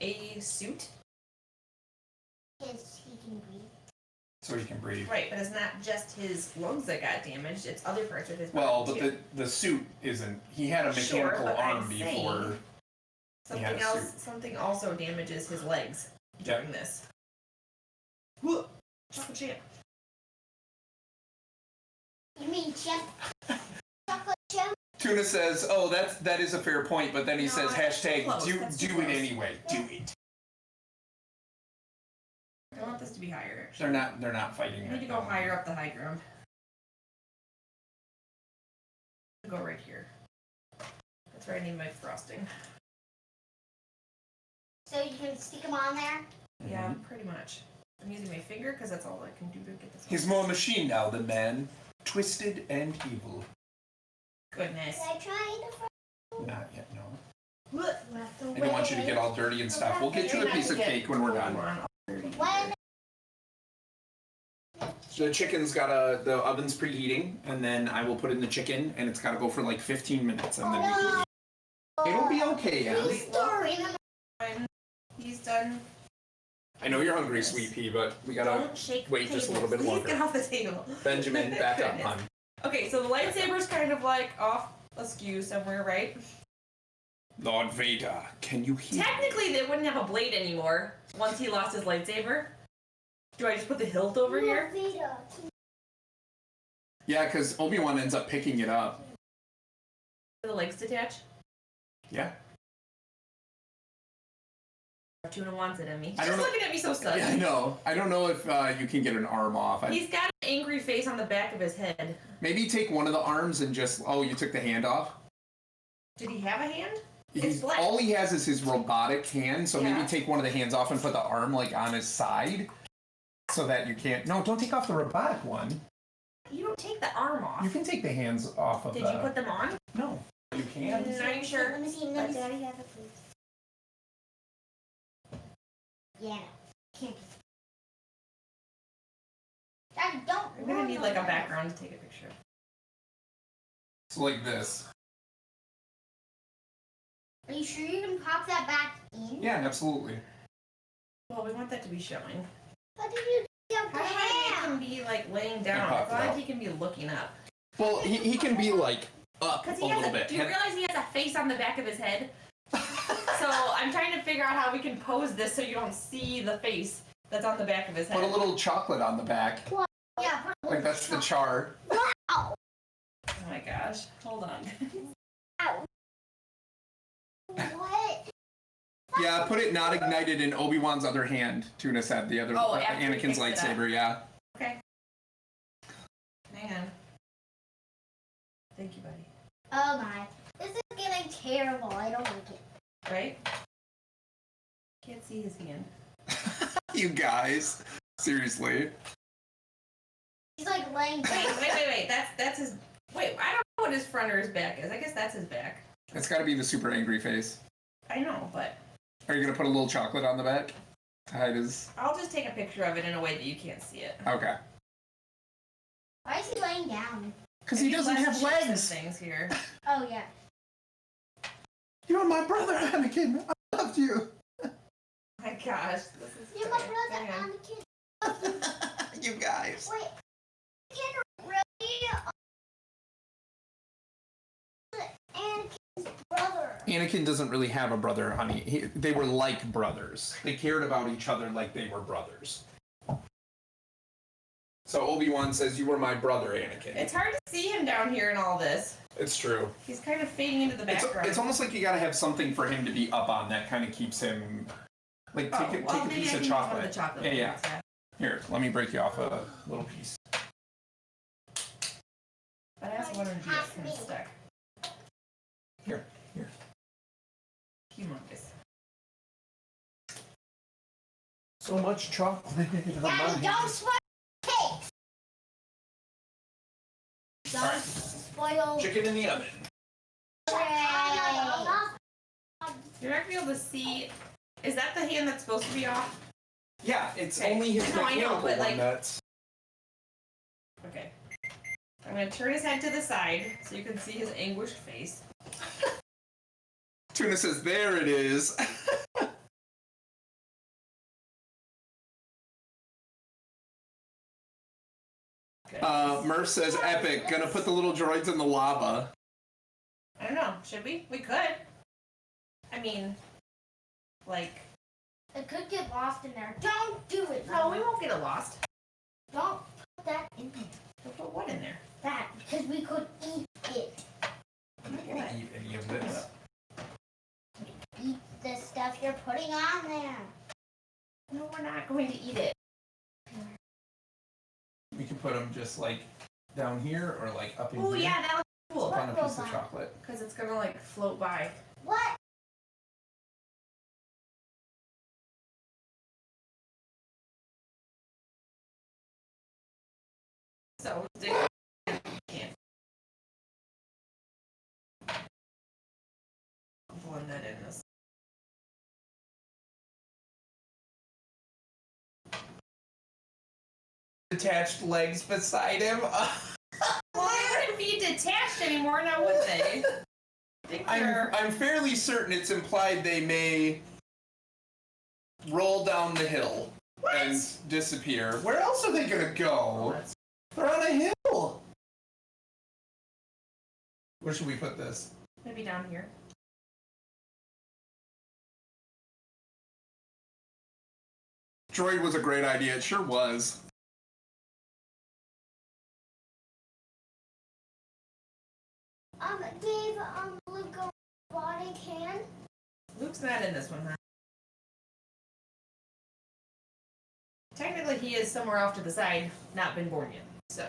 Speaker 4: a suit?
Speaker 3: Because he can breathe.
Speaker 2: So he can breathe.
Speaker 4: Right, but it's not just his lungs that got damaged, it's other parts of his
Speaker 2: Well,
Speaker 4: body
Speaker 2: but
Speaker 4: too.
Speaker 2: the suit isn't. He had a
Speaker 4: Sure,
Speaker 2: mechanical
Speaker 4: but I'm
Speaker 2: arm
Speaker 4: saying-
Speaker 2: before.
Speaker 4: Something
Speaker 2: had a
Speaker 4: else,
Speaker 2: suit.
Speaker 4: something also damages his legs
Speaker 2: Yeah.
Speaker 4: during this. Whoa, chocolate chip.
Speaker 3: You mean chip? Chocolate chip?
Speaker 2: Tuna says, "Oh, that is a fair point," but then he
Speaker 4: No,
Speaker 2: says,
Speaker 4: that's too
Speaker 2: "Hashtag
Speaker 4: close. That's too
Speaker 2: do it
Speaker 4: close.
Speaker 2: anyway. Do it."
Speaker 1: I want this to be higher, actually.
Speaker 2: They're not fighting.
Speaker 1: I need to go higher up the high ground. Go right here. That's where I need my frosting.
Speaker 3: So you can stick them on there?
Speaker 1: Yeah, pretty much. I'm using my finger because that's all I can do to get this.
Speaker 2: He's more machine now than man. Twisted and evil.
Speaker 1: Goodness.
Speaker 3: Did I try the
Speaker 2: Not yet, no.
Speaker 3: Look,
Speaker 2: I don't want you to get all dirty and stuff. We'll get you a piece of cake when we're done.
Speaker 3: When?
Speaker 2: The chicken's got the oven's preheating, and then I will put in the chicken, and it's got to go for like 15 minutes, and then we can eat. It'll be okay, Abby.
Speaker 1: He's done.
Speaker 2: I know you're hungry, sweet pea, but we gotta
Speaker 1: Don't shake
Speaker 2: wait
Speaker 1: the
Speaker 2: just a
Speaker 1: table.
Speaker 2: little bit
Speaker 1: Please
Speaker 2: longer.
Speaker 1: get off the table.
Speaker 2: Benjamin, back up,
Speaker 1: Goodness.
Speaker 2: hon.
Speaker 1: Okay, so the lightsaber's kind of like off askew somewhere, right?
Speaker 2: Lord Vader, can you hear?
Speaker 1: Technically, they wouldn't have a blade anymore once he lost his lightsaber. Do I just put the hilt over here?
Speaker 2: Yeah, because Obi-Wan ends up picking it up.
Speaker 1: Do the legs detach?
Speaker 2: Yeah.
Speaker 1: Tuna wants it in me. He's
Speaker 2: I
Speaker 1: just
Speaker 2: don't know-
Speaker 1: looking at me so sudden.
Speaker 2: Yeah, I know. I don't know if you can get an arm off.
Speaker 1: He's got an angry face on the back of his head.
Speaker 2: Maybe take one of the arms and just... Oh, you took the hand off?
Speaker 1: Did he have a hand? It's black.
Speaker 2: All he has is his robotic hand, so
Speaker 1: Yeah.
Speaker 2: maybe take one of the hands off and put the arm like on his side so that you can't... No, don't take off the robotic one.
Speaker 1: You don't take the arm off.
Speaker 2: You can take the hands off of
Speaker 1: Did you put them on?
Speaker 2: No. You can.
Speaker 1: Are you sure?
Speaker 3: Let me see. Let me see. Daddy have it, please. Yeah. Can't. Daddy, don't.
Speaker 1: I'm gonna need like a background to take a picture.
Speaker 2: It's like this.
Speaker 3: Are you sure you can pop that back in?
Speaker 2: Yeah, absolutely.
Speaker 1: Well, we want that to be showing.
Speaker 3: How did you get
Speaker 1: How do I make him be like laying down?
Speaker 2: pop
Speaker 1: I
Speaker 2: it
Speaker 1: thought
Speaker 2: out.
Speaker 1: he can be looking up.
Speaker 2: Well, he can be like up a
Speaker 1: Because he has
Speaker 2: little bit.
Speaker 1: Do you realize he has a face on the back of his head? So I'm trying to figure out how we can pose this so you don't see the face that's on the back of his head.
Speaker 2: Put a little chocolate on the back.
Speaker 3: Yeah.
Speaker 2: Like that's the char.
Speaker 3: Ow.
Speaker 1: Oh my gosh. Hold on.
Speaker 3: Ow. What?
Speaker 2: Yeah, put it not ignited in Obi-Wan's other hand. Tuna said the other
Speaker 1: Oh, after he
Speaker 2: Anakin's
Speaker 1: picks it up.
Speaker 2: lightsaber. Yeah.
Speaker 1: Okay. Hang on. Thank you, buddy.
Speaker 3: Oh my. This is getting terrible. I don't like it.
Speaker 1: Right? Can't see his hand.
Speaker 2: You guys, seriously.
Speaker 3: He's like laying down.
Speaker 1: Wait. That's his. Wait, I don't know what his front or his back is. I guess that's his back.
Speaker 2: It's got to be the super angry face.
Speaker 1: I know, but
Speaker 2: Are you gonna put a little chocolate on the back to hide his?
Speaker 1: I'll just take a picture of it in a way that you can't see it.
Speaker 2: Okay.
Speaker 3: Why is he laying down?
Speaker 2: Because he doesn't have
Speaker 1: Less chips and
Speaker 2: legs.
Speaker 1: Things here.
Speaker 3: Oh yeah.
Speaker 2: You're my brother, Anakin. I loved you.
Speaker 1: My gosh, this is.
Speaker 3: You're my
Speaker 1: great.
Speaker 3: brother,
Speaker 1: Hang on.
Speaker 3: Anakin.
Speaker 2: You guys.
Speaker 3: Wait. You can't really. Anakin's brother.
Speaker 2: Anakin doesn't really have a brother, honey. They were like brothers. They cared about each other like they were brothers. So Obi-Wan says, "You were my brother, Anakin."
Speaker 1: It's hard to see him down here in all this.
Speaker 2: It's true.
Speaker 1: He's kind of fading into the background.
Speaker 2: It's almost like you gotta have something for him to be up on that kind of keeps him. Like take a
Speaker 1: maybe
Speaker 2: piece
Speaker 1: I
Speaker 2: of
Speaker 1: can use one
Speaker 2: chocolate.
Speaker 1: the chocolate.
Speaker 2: Yeah.
Speaker 1: ones, yeah.
Speaker 2: Here, let me break you off a little piece.
Speaker 1: But I also want to do that kind of stuck.
Speaker 2: Here.
Speaker 1: Humongous.
Speaker 2: So much chocolate.
Speaker 3: Daddy, don't spoil cake. Don't
Speaker 2: Alright.
Speaker 3: spoil.
Speaker 2: Chicken in the oven.
Speaker 1: You're not gonna be able to see. Is that the hand that's supposed to be off?
Speaker 2: Yeah, it's
Speaker 1: Okay.
Speaker 2: only his
Speaker 1: No, I know,
Speaker 2: mechanical
Speaker 1: but, like-
Speaker 2: one that's.
Speaker 1: Okay. I'm gonna turn his head to the side so you can see his anguished face.
Speaker 2: Tuna says, "There it is."
Speaker 1: Okay.
Speaker 2: Murph says, "Epic. Gonna put the little droids in the lava."
Speaker 1: I don't know. Should we? We could. I mean, like.
Speaker 3: It could get lost in there. Don't do it.
Speaker 1: No, we won't get it lost.
Speaker 3: Don't put that in there.
Speaker 1: We'll put what in there?
Speaker 3: That, because we could eat it.
Speaker 2: I'm not gonna eat any of this.
Speaker 3: Eat the stuff you're putting on there.
Speaker 1: No, we're not going to eat it.
Speaker 2: put them just like down here or like up in
Speaker 1: Oh
Speaker 2: here.
Speaker 1: yeah, that was cool.
Speaker 2: On a piece of chocolate.
Speaker 1: Because it's gonna like float by.
Speaker 3: What?
Speaker 1: So blend that in this.
Speaker 2: Attached legs beside him.
Speaker 1: Well, they wouldn't be detached anymore now, would they?
Speaker 2: I'm fairly certain it's implied they may roll down the hill and disappear. Where else are they gonna go? They're on a hill. Where should we put this?
Speaker 1: Maybe down here.
Speaker 2: Droid was a great idea. It sure was.
Speaker 3: Gave Luke a robotic hand.
Speaker 1: Luke's not in this one, huh? Technically, he is somewhere off to the side, not been born yet. So.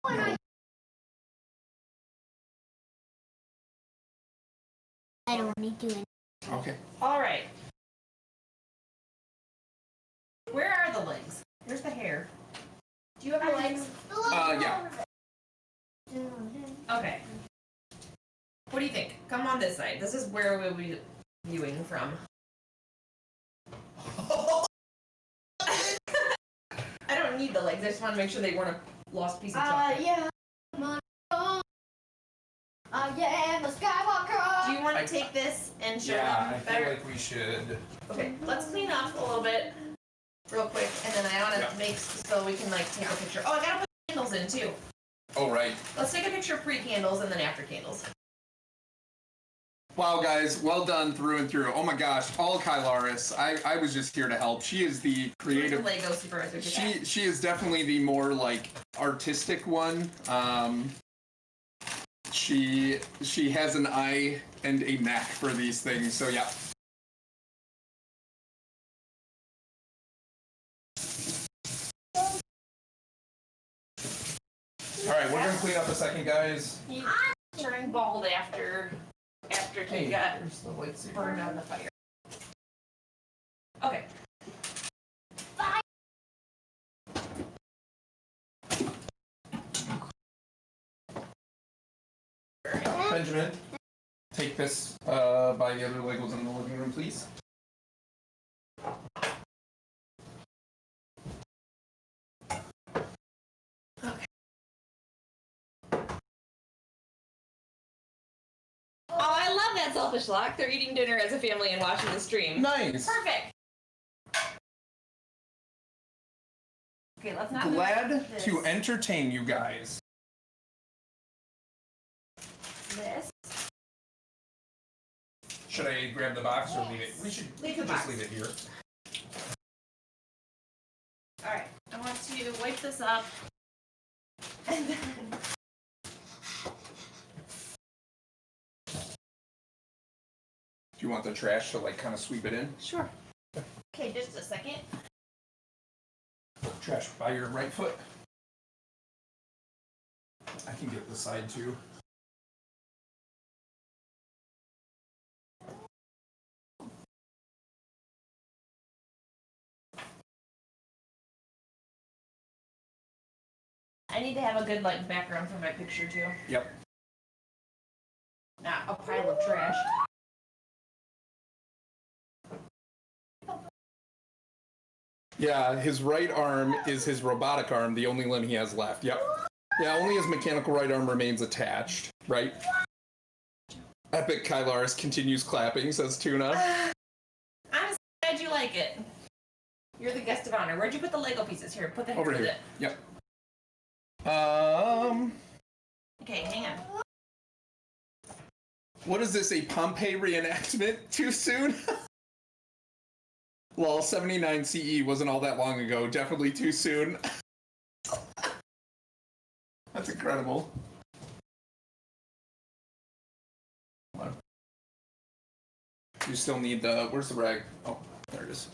Speaker 3: I don't need to do it.
Speaker 2: Okay.
Speaker 1: All right. Where are the legs? Where's the hair? Do you have the legs?
Speaker 2: Yeah.
Speaker 1: Okay. What do you think? Come on this side. This is where we'll be viewing from. I don't need the legs. I just want to make sure they weren't a lost piece of chocolate.
Speaker 3: Yeah. I am a Skywalker.
Speaker 1: Do you want to take this and show
Speaker 2: Yeah,
Speaker 1: them
Speaker 2: I
Speaker 1: better?
Speaker 2: feel like we should.
Speaker 1: Okay, let's clean up a little bit, real quick, and then I want to make so we can like take a picture. Oh, I gotta put candles in too.
Speaker 2: Oh, right.
Speaker 1: Let's take a picture of pre-candles and then after candles.
Speaker 2: Wow, guys, well done through and through. Oh my gosh, all Kylaris. I was just here to help. She is the creative.
Speaker 1: Where's the Lego supervisor?
Speaker 2: She is definitely the more like artistic one. She has an eye and a knack for these things. So yeah. All right, we're gonna clean up a second, guys.
Speaker 1: He turned bald after he got burned on the fire. Okay.
Speaker 2: Benjamin, take this by the other Legos in the living room, please.
Speaker 1: Okay. Oh, I love that selfish lock. They're eating dinner as a family and watching the stream.
Speaker 2: Nice.
Speaker 1: Perfect. Okay, let's not.
Speaker 2: Glad to entertain you guys.
Speaker 1: This.
Speaker 2: Should I grab the box or leave it? We should
Speaker 1: Leave the
Speaker 2: just
Speaker 1: box.
Speaker 2: leave it here.
Speaker 1: All right. I want to wipe this up. And then.
Speaker 2: Do you want the trash to like kind of sweep it in?
Speaker 1: Sure. Okay, just a second.
Speaker 2: Trash by your right foot. I can get the side too.
Speaker 1: I need to have a good like background for my picture too.
Speaker 2: Yep.
Speaker 1: Not a pile of trash.
Speaker 2: Yeah, his right arm is his robotic arm, the only limb he has left. Yep. Yeah, only his mechanical right arm remains attached, right? Epic Kylaris continues clapping, says Tuna.
Speaker 1: I'm glad you like it. You're the guest of honor. Where'd you put the Lego pieces? Here, put the hair
Speaker 2: Over
Speaker 1: with
Speaker 2: here.
Speaker 1: it.
Speaker 2: Yep.
Speaker 1: Okay, hang on.
Speaker 2: What is this, a Pompeii reenactment? Too soon? Lol, 79 CE wasn't all that long ago. Definitely too soon. That's incredible. Come on. You still need the. Where's the rag? Oh, there it is.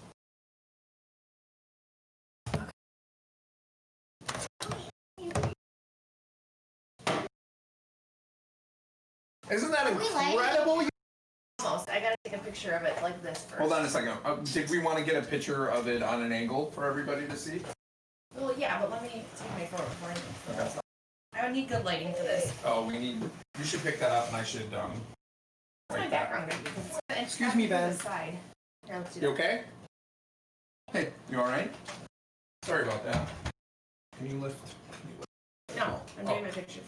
Speaker 2: Isn't that incredible?
Speaker 4: Almost. I gotta take a picture of it like this first.
Speaker 2: Hold on a second. Did we want to get a picture of it on an angle for everybody to see?
Speaker 4: Well, yeah, but let me take my phone before I.
Speaker 2: Okay.
Speaker 4: I would need good lighting for this.
Speaker 2: Oh, we need. You should pick that up, and I should.
Speaker 4: What's my
Speaker 2: write that.
Speaker 4: background gonna be? Because it's
Speaker 2: Excuse me, Ben.
Speaker 4: the side. Here, let's do
Speaker 2: You
Speaker 4: that.
Speaker 2: okay? Hey, you all right? Sorry about that. Can you lift?
Speaker 4: No, I'm doing my picture.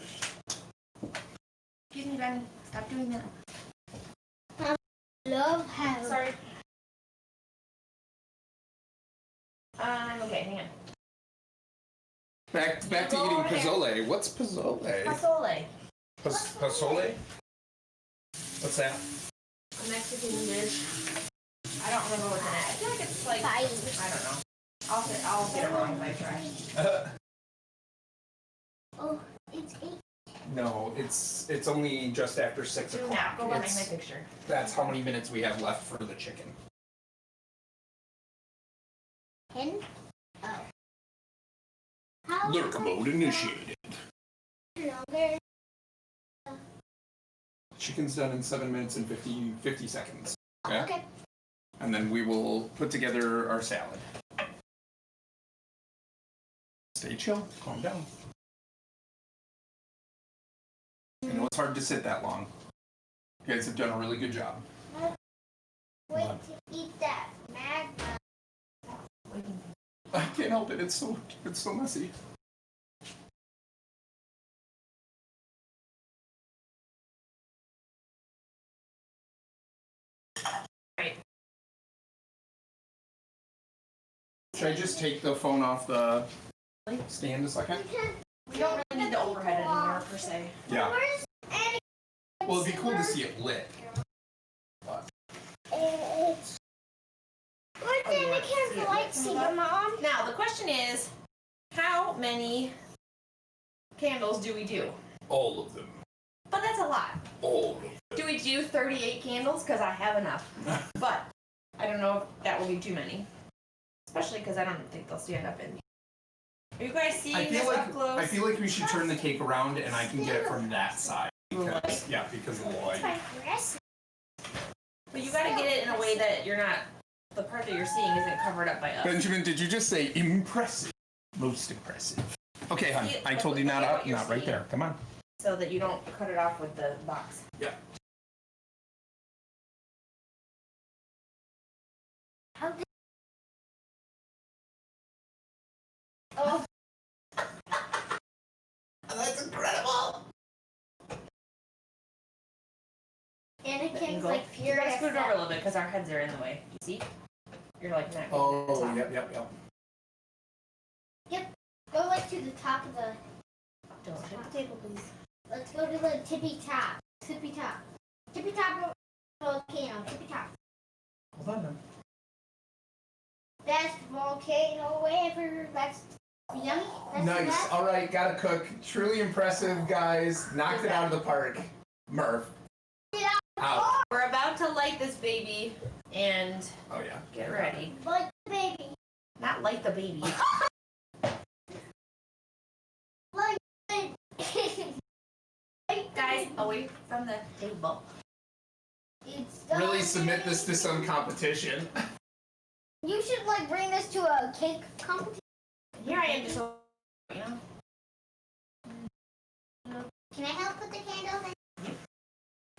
Speaker 4: Excuse me, Ben. Stop doing that.
Speaker 3: Love how.
Speaker 4: Sorry. Okay, hang on.
Speaker 2: Back to
Speaker 4: Go
Speaker 2: eating
Speaker 4: over there.
Speaker 2: pozole. What's pozole?
Speaker 4: Pozole.
Speaker 2: Pozole? What's that?
Speaker 4: A Mexican dish. I don't remember what's in it. I feel like it's like I don't know. I'll get it wrong if I try.
Speaker 3: Oh, it's 8.
Speaker 2: No, it's only just after 6
Speaker 4: Do
Speaker 2: o'clock.
Speaker 4: not go behind my picture.
Speaker 2: That's how many minutes we have left for the chicken.
Speaker 3: 10? Oh. How
Speaker 2: Lurk mode initiated.
Speaker 3: longer?
Speaker 2: Chicken's done in 7 minutes and 50 seconds. Okay?
Speaker 3: Okay.
Speaker 2: And then we will put together our salad. Stay chill. Calm down. I know it's hard to sit that long. You guys have done a really good job.
Speaker 3: Wait to eat that magma.
Speaker 2: I can't help it. It's so messy.
Speaker 4: Right.
Speaker 2: Should I just take the phone off the stand a second?
Speaker 4: We don't really need the overhead anymore, per se.
Speaker 2: Yeah.
Speaker 3: Where's Annie?
Speaker 2: Well, it'd be cool to see it lit.
Speaker 3: It's... Where's
Speaker 4: Oh, you want to see
Speaker 3: Anakin's
Speaker 4: it
Speaker 3: lightsaber, Mom?
Speaker 4: Now, the question is, how many candles do we do?
Speaker 2: All of them.
Speaker 4: But that's a lot.
Speaker 2: All of them.
Speaker 4: Do we do 38 candles? Because I have enough. But I don't know if that will be too many. Especially because I don't think they'll stand up in. Are you guys seeing this up close?
Speaker 2: I feel like we should turn the cake around and I can get it from that side.
Speaker 4: The
Speaker 2: Because,
Speaker 4: light?
Speaker 2: yeah, because of the
Speaker 3: It's
Speaker 2: light.
Speaker 3: my dress.
Speaker 4: But you gotta get it in a way that you're not, the part that you're seeing isn't covered up by us.
Speaker 2: Benjamin, did you just say impressive? Most impressive. Okay, hon,
Speaker 4: See,
Speaker 2: I told you
Speaker 4: look
Speaker 2: not
Speaker 4: at
Speaker 2: up,
Speaker 4: what you're
Speaker 2: not right
Speaker 4: seeing.
Speaker 2: there. Come on.
Speaker 4: So that you don't cut it off with the box.
Speaker 2: Yeah.
Speaker 3: How did... Oh,
Speaker 2: That's incredible.
Speaker 3: Anakin's like
Speaker 4: You gotta
Speaker 3: furious.
Speaker 4: scoot it over a little bit because our heads are in the way. You see? You're like not.
Speaker 2: Oh, yep.
Speaker 3: Go like to the top of the...
Speaker 4: Don't hit the table, please.
Speaker 3: Let's go to the tippy top. Tippy top. Tippy top volcano. Tippy top.
Speaker 2: Hold on, then.
Speaker 3: Best volcano ever. That's yummy. That's the
Speaker 2: Nice.
Speaker 3: best.
Speaker 2: All right, gotta cook. Truly impressive, guys. Knocked it out of the park. Murph.
Speaker 3: Get out.
Speaker 2: Out.
Speaker 4: We're about to light this baby and
Speaker 2: Oh, yeah.
Speaker 4: get ready.
Speaker 3: Like the baby.
Speaker 4: Not light the baby.
Speaker 3: Like the
Speaker 4: Guys, away from the table.
Speaker 3: It's
Speaker 2: Really submit this to some competition.
Speaker 3: You should like bring this to a cake competition.
Speaker 4: Here I am just, you know.
Speaker 3: Can I help with the candles?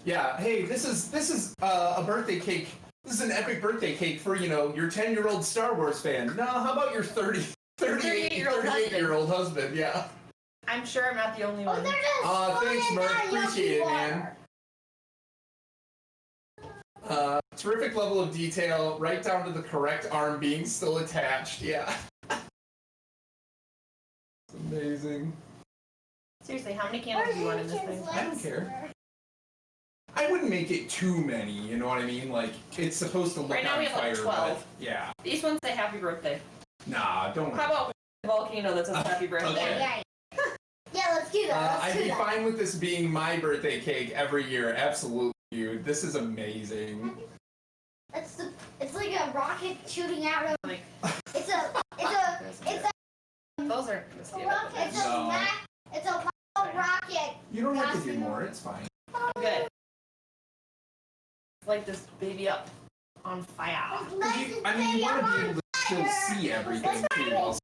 Speaker 2: Yeah, hey, this is a birthday cake. This is an epic birthday cake for, your 10-year-old Star Wars fan. No, how about your 38-year-old husband? Yeah.
Speaker 4: I'm sure I'm not the only
Speaker 3: Oh,
Speaker 4: one.
Speaker 3: they're just
Speaker 2: Thanks,
Speaker 3: throwing
Speaker 2: Mark.
Speaker 3: down
Speaker 2: Appreciate it,
Speaker 3: water.
Speaker 2: man. Terrific level of detail, right down to the correct arm being still attached. Yeah. It's amazing.
Speaker 4: Seriously, how many candles do you want in this thing?
Speaker 2: I don't care. I wouldn't make it too many, you know what I mean? Like, it's supposed to look
Speaker 4: Right now
Speaker 2: on
Speaker 4: we have, like,
Speaker 2: fire,
Speaker 4: 12.
Speaker 2: but yeah.
Speaker 4: These ones say happy birthday.
Speaker 2: Nah, don't.
Speaker 4: How about a volcano that says happy birthday?
Speaker 2: Okay.
Speaker 3: Yeah, let's do that. Let's
Speaker 2: I'd
Speaker 3: do
Speaker 2: be
Speaker 3: that.
Speaker 2: fine with this being my birthday cake every year. Absolutely, dude. This is amazing.
Speaker 3: It's like a rocket shooting out of.
Speaker 1: Like,
Speaker 3: It's a
Speaker 1: those are
Speaker 3: it's a rocket.
Speaker 2: You don't have to do more. It's fine.
Speaker 1: good. Light this baby up on fire.
Speaker 2: You want to be able to still see everything too. While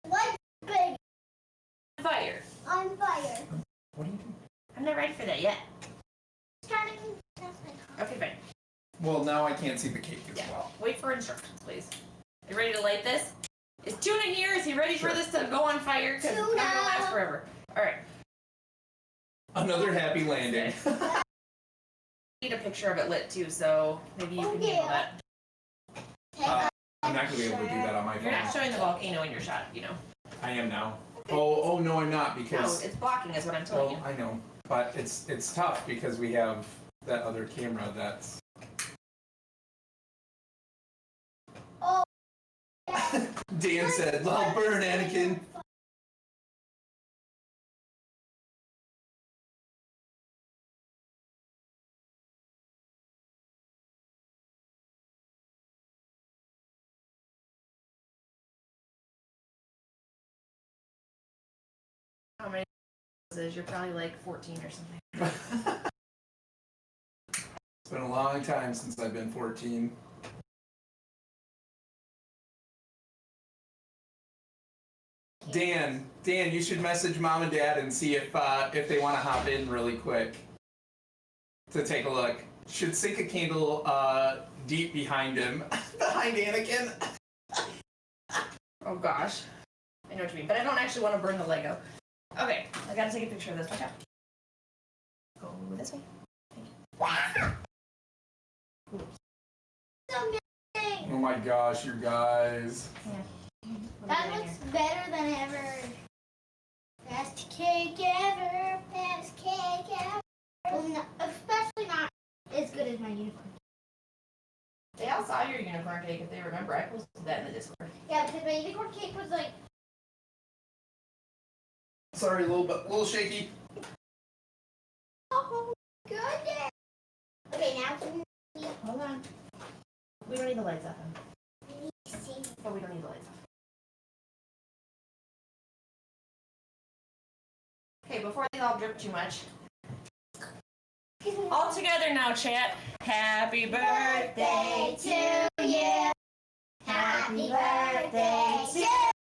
Speaker 3: What's big
Speaker 1: Fire.
Speaker 3: on fire?
Speaker 2: what are you doing?
Speaker 1: I'm not ready for that yet.
Speaker 3: Starting.
Speaker 1: Okay, fine.
Speaker 2: Well, now I can't see the cake as
Speaker 1: Yeah.
Speaker 2: well.
Speaker 1: Wait for instructions, please. You ready to light this? Is Tuna here? Is he ready for this to go on fire? Because it's not
Speaker 3: Tuna!
Speaker 1: gonna last forever. All right.
Speaker 2: Another happy landing.
Speaker 1: I need a picture of it lit too, so maybe you can handle that.
Speaker 2: I'm not gonna be able to do that on my
Speaker 1: You're not
Speaker 2: phone.
Speaker 1: showing the volcano in your shot, you know.
Speaker 2: I am now. Oh no, I'm not
Speaker 1: No,
Speaker 2: because.
Speaker 1: it's blocking is what I'm telling
Speaker 2: Oh,
Speaker 1: you.
Speaker 2: I know, but it's tough because we have that other camera that's.
Speaker 3: Oh.
Speaker 2: Dan said, "Well, burn, Anakin."
Speaker 1: How many is you're probably like 14 or something.
Speaker 2: It's been a long time since I've been 14. Dan, you should message mom and dad and see if they want to hop in really quick to take a look. Should sink a candle deep behind him, behind Anakin.
Speaker 1: Oh gosh. I know what you mean, but I don't actually want to burn the Lego. Okay, I gotta take a picture of this. Watch out. Go this way.
Speaker 2: Oh my gosh, you guys.
Speaker 3: That looks better than ever. Best cake ever. Best cake ever. Well, no, especially not as good as my unicorn.
Speaker 1: They all saw your unicorn cake if they remember. I posted that in the Discord.
Speaker 3: Yeah, because my unicorn cake was like.
Speaker 2: Sorry, a little shaky.
Speaker 3: Oh, goodness. Okay, now can we
Speaker 1: Hold on. We don't need the lights off.
Speaker 3: see?
Speaker 1: Oh, we don't need the lights off. Okay, before they all drip too much. All together now, chat. Happy birthday to you.
Speaker 3: Happy birthday to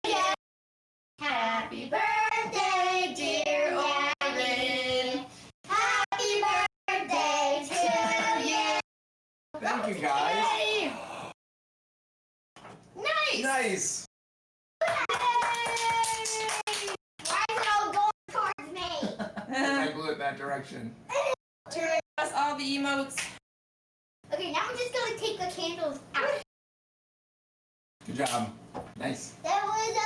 Speaker 3: you.
Speaker 1: Happy birthday, dear Orrinn.
Speaker 3: Happy birthday to you.
Speaker 2: Thank you, guys.
Speaker 1: Yay! Nice.
Speaker 2: Nice.
Speaker 3: Why is it all going towards me?
Speaker 2: I blew it that direction.
Speaker 1: Turn us all the emotes.
Speaker 3: Okay, now I'm just gonna take the candles out.
Speaker 2: Good job. Nice.
Speaker 3: That was
Speaker 2: You did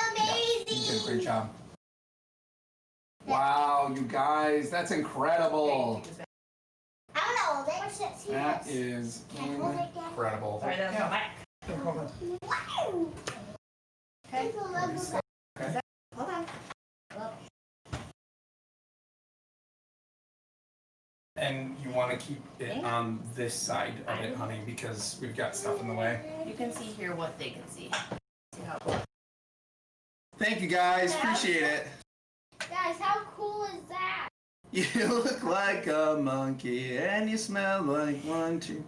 Speaker 2: a
Speaker 3: amazing.
Speaker 2: great job. Wow, you guys, that's incredible.
Speaker 3: I don't know. See
Speaker 2: That
Speaker 3: this?
Speaker 2: is
Speaker 3: Can I hold it down?
Speaker 2: incredible.
Speaker 1: Sorry, that's not back.
Speaker 3: Wow.
Speaker 1: Okay.
Speaker 3: There's a level
Speaker 2: Okay.
Speaker 1: Hold on.
Speaker 2: And you want to keep it on this side of it, honey, because we've got stuff in the way.
Speaker 1: You can see here what they can see. See how it goes.
Speaker 2: Thank you, guys. Appreciate it.
Speaker 3: Guys, how cool is that?
Speaker 2: You look like a monkey and you smell like one too.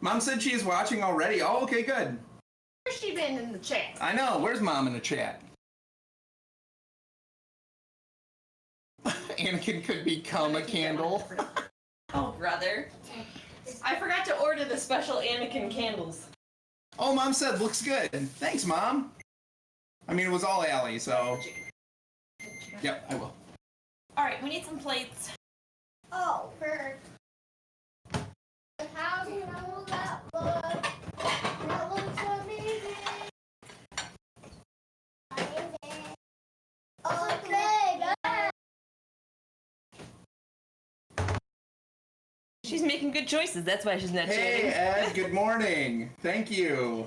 Speaker 2: Mom said she is watching already. Oh, okay, good.
Speaker 1: Where's she been in the chat?
Speaker 2: I know. Where's Mom in the chat? Anakin could become a candle.
Speaker 1: Oh, brother. I forgot to order the special Anakin candles.
Speaker 2: Oh, Mom said looks good. Thanks, Mom. I mean, it was all Allie, so. Yep, I will.
Speaker 1: All right, we need some plates.
Speaker 3: Oh, bird. How do you know that look? That looks amazing. Amazing. Okay, good.
Speaker 4: She's making good choices. That's why she's not
Speaker 2: Hey,
Speaker 4: chatting.
Speaker 2: Ed, good morning. Thank you.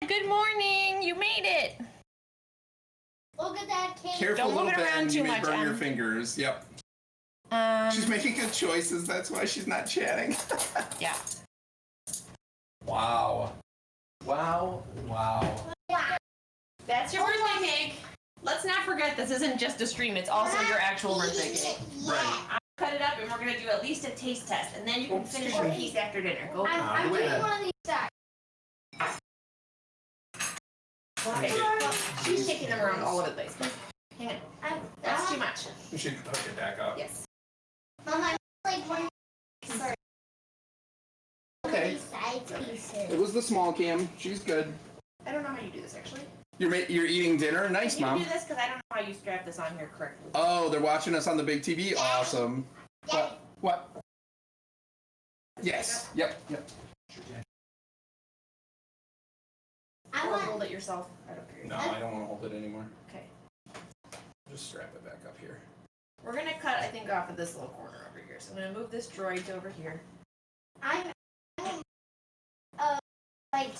Speaker 4: Good morning. You made it.
Speaker 3: Look at that cake.
Speaker 2: Careful,
Speaker 4: Don't
Speaker 2: little
Speaker 4: move it around
Speaker 2: Ben.
Speaker 4: too
Speaker 2: You may
Speaker 4: much,
Speaker 2: burn your
Speaker 4: Em.
Speaker 2: fingers. Yep. She's making good choices. That's why she's not chatting.
Speaker 4: Yeah.
Speaker 2: Wow. Wow. Wow.
Speaker 4: That's your birthday cake. Let's not forget, this isn't just a stream, it's also your actual birthday cake.
Speaker 2: Right.
Speaker 1: I'll cut it up and we're gonna do at least a taste test, and then you can finish your piece after dinner. Go.
Speaker 3: I'm
Speaker 2: wait a
Speaker 3: doing
Speaker 2: minute.
Speaker 3: one of these sacks.
Speaker 1: Okay. Well, she's shaking them around all over the place. Hang on. That's too much.
Speaker 2: We should hook it back up.
Speaker 1: Yes.
Speaker 3: Mama, I like one. Sorry.
Speaker 2: Okay.
Speaker 3: These side pieces.
Speaker 2: It was the small cam. She's good.
Speaker 1: I don't know how you do this actually.
Speaker 2: You're eating dinner? Nice,
Speaker 1: Can you
Speaker 2: Mom.
Speaker 1: do this? Because I don't know how you strap this on here correctly.
Speaker 2: Oh, they're watching us on the big TV? Awesome. What? Yes. Yep.
Speaker 3: I
Speaker 1: Or
Speaker 3: want.
Speaker 1: hold it yourself. I don't care.
Speaker 2: No, I don't want to hold it anymore.
Speaker 1: Okay.
Speaker 2: Just strap it back up here.
Speaker 1: We're gonna cut, I think, off of this little corner over here. So I'm gonna move this droid over here.
Speaker 3: I'm like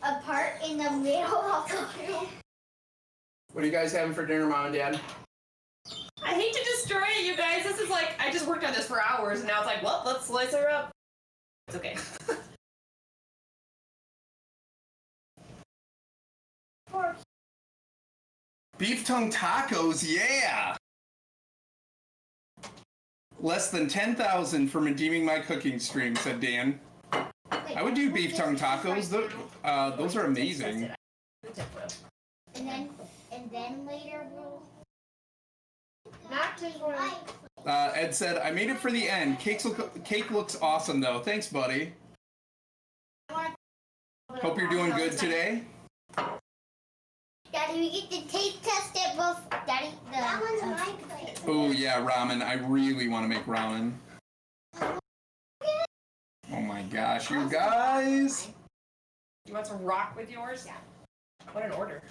Speaker 3: a part in the middle of the room.
Speaker 2: What are you guys having for dinner, Mom and Dad?
Speaker 1: I hate to destroy it, you guys. This is like, I just worked on this for hours, and now it's like, well, let's slice her up. It's okay.
Speaker 2: Beef tongue tacos, yeah! Less than 10,000 for redeeming my cooking stream, said Dan. I would do beef tongue tacos. Those are amazing.
Speaker 3: And then later we'll.
Speaker 1: Not too far.
Speaker 2: Ed said, I made it for the end. Cake looks awesome, though. Thanks, buddy. Hope you're doing good today.
Speaker 3: Daddy, we get to taste test it both. Daddy, that one's my plate.
Speaker 2: Oh, yeah, ramen. I really want to make ramen. Oh my gosh, you guys.
Speaker 1: You want some rock with yours? Yeah. What an order.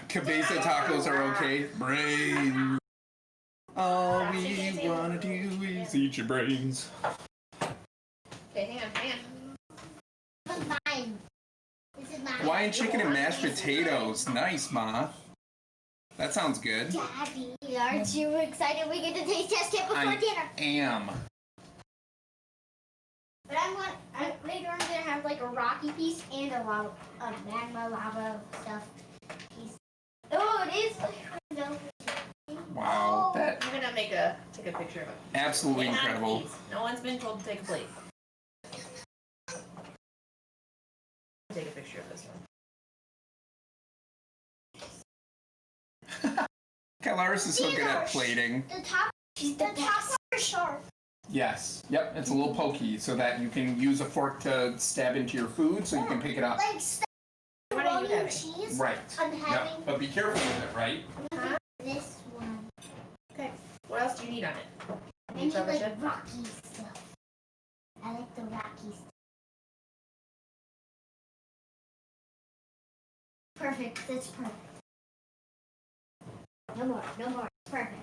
Speaker 2: Cabeza tacos are okay. Brains. All we want to do is eat your brains.
Speaker 1: Okay, hang on.
Speaker 3: This is mine. This is mine.
Speaker 2: Hawaiian chicken and mashed potatoes. Nice, Ma. That sounds good.
Speaker 3: Daddy, aren't you excited we get to taste test it before dinner?
Speaker 2: Am.
Speaker 3: But later I'm gonna have like a rocky piece and a magma lava stuff piece. Oh, it is.
Speaker 2: Wow. That
Speaker 1: I'm gonna take a picture of it.
Speaker 2: absolutely
Speaker 1: Hang on,
Speaker 2: incredible.
Speaker 1: please. No one's been told to take a plate. Take a picture of this one.
Speaker 2: Kylaris is so good at plating.
Speaker 3: The top are sharp.
Speaker 2: Yes. Yep. It's a little pokey so that you can use a fork to stab into your food so you can pick it up.
Speaker 3: Like
Speaker 1: What are you
Speaker 3: pepperoni
Speaker 1: having?
Speaker 3: cheese.
Speaker 2: Right.
Speaker 3: I'm
Speaker 2: Yep.
Speaker 3: having
Speaker 2: But be careful with it, right?
Speaker 3: this one.
Speaker 1: Okay. What else do you need on it?
Speaker 3: I
Speaker 1: Need
Speaker 3: need
Speaker 1: rubber
Speaker 3: like
Speaker 1: shit?
Speaker 3: rocky stuff. I like the rocky stuff. Perfect. That's perfect. No more. No more. Perfect.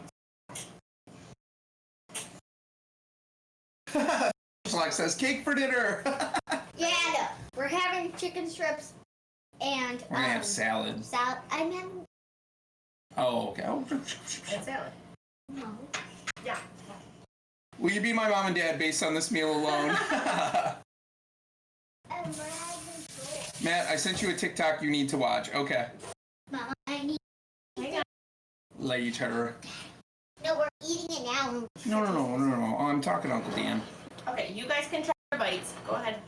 Speaker 2: Schlock says cake for dinner.
Speaker 3: Yeah, no. We're having chicken strips and
Speaker 2: We're gonna have salad.
Speaker 3: salad. I'm having
Speaker 2: Oh, okay. Oh.
Speaker 1: And salad.
Speaker 3: no.
Speaker 1: Yeah.
Speaker 2: Will you be my mom and dad based on this meal alone?
Speaker 3: And we're having food.
Speaker 2: Matt, I sent you a TikTok you need to watch. Okay.
Speaker 3: Mama, I need.
Speaker 1: Hang on.
Speaker 2: Later.
Speaker 3: No, we're eating it now.
Speaker 2: No. I'm talking to Uncle Dan.
Speaker 1: Okay, you guys can try your bites. Go ahead.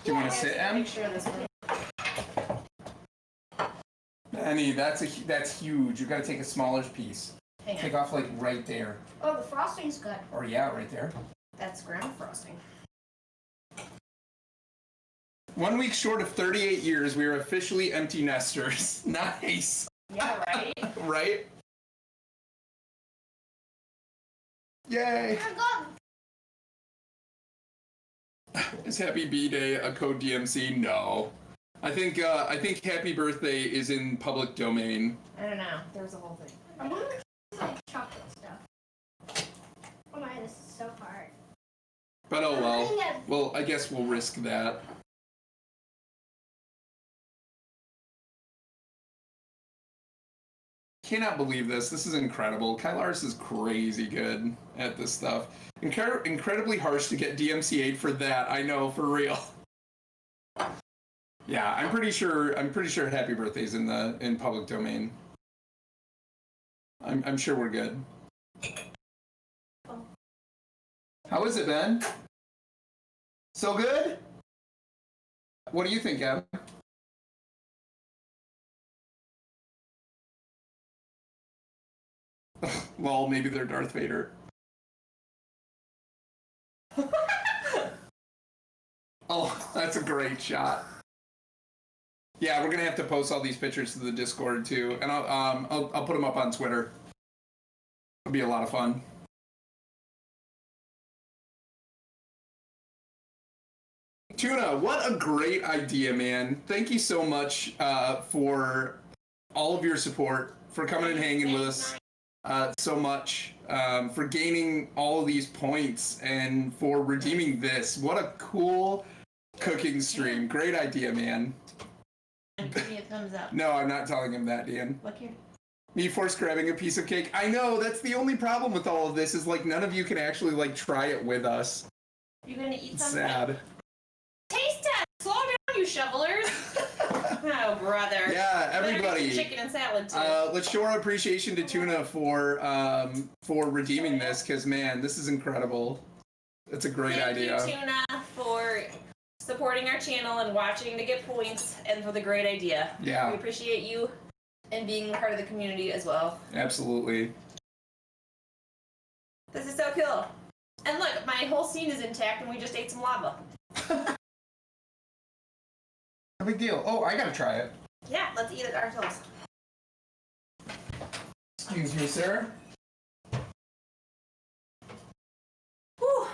Speaker 2: Do you want to sit, Em?
Speaker 1: Make sure this one.
Speaker 2: Annie, that's huge. You gotta take a smaller piece.
Speaker 1: Hang on.
Speaker 2: Take off like right there.
Speaker 3: Oh, the frosting's good.
Speaker 2: Or yeah, right there.
Speaker 1: That's graham frosting.
Speaker 2: 1 week short of 38 years, we are officially empty nesters. Nice.
Speaker 1: Yeah, right?
Speaker 2: Right? Yay. Is Happy B-Day a code DMC? No. I think Happy Birthday is in public domain.
Speaker 1: I don't know. There's a whole thing.
Speaker 3: I'm gonna like chocolate stuff. Oh my, this is so hard.
Speaker 2: But oh well. Well, I guess we'll risk that. Cannot believe this. This is incredible. Kylaris is crazy good at this stuff. Incredibly harsh to get DMCA'd for that. I know, for real. Yeah, I'm pretty sure Happy Birthday's in public domain. I'm sure we're good. How is it, Ben? So good? What do you think, Gab? Well, maybe they're Darth Vader. Oh, that's a great shot. Yeah, we're gonna have to post all these pictures to the Discord too, and I'll put them up on Twitter. It'll be a lot of fun. Tuna, what a great idea, man! Thank you so much for all of your support, for coming and hanging with us so much, for gaining all of these points, and for redeeming this. What a cool cooking stream! Great idea, man.
Speaker 1: Give me a thumbs up.
Speaker 2: No, I'm not telling him that, Dan.
Speaker 1: Look here.
Speaker 2: Me force grabbing a piece of cake. I know, that's the only problem with all of this, is like none of you can actually like try it with us.
Speaker 1: You gonna eat
Speaker 2: It's
Speaker 1: something?
Speaker 2: sad.
Speaker 1: Taste test! Slow down, you shovelers! Oh, brother.
Speaker 2: Yeah,
Speaker 1: Better get
Speaker 2: everybody.
Speaker 1: some chicken and salad, too.
Speaker 2: Let's show our appreciation to Tuna for redeeming this, because man, this is incredible. It's a great idea.
Speaker 1: Thank you, Tuna, for supporting our channel and watching to get points, and for the great idea.
Speaker 2: Yeah.
Speaker 1: We appreciate you and being part of the community as well.
Speaker 2: Absolutely.
Speaker 1: This is so cool. And look, my whole scene is intact and we just ate some lava.
Speaker 2: No big deal. Oh, I gotta try it.
Speaker 1: Yeah, let's eat it ourselves.
Speaker 2: Excuse me, sir.
Speaker 1: Whew.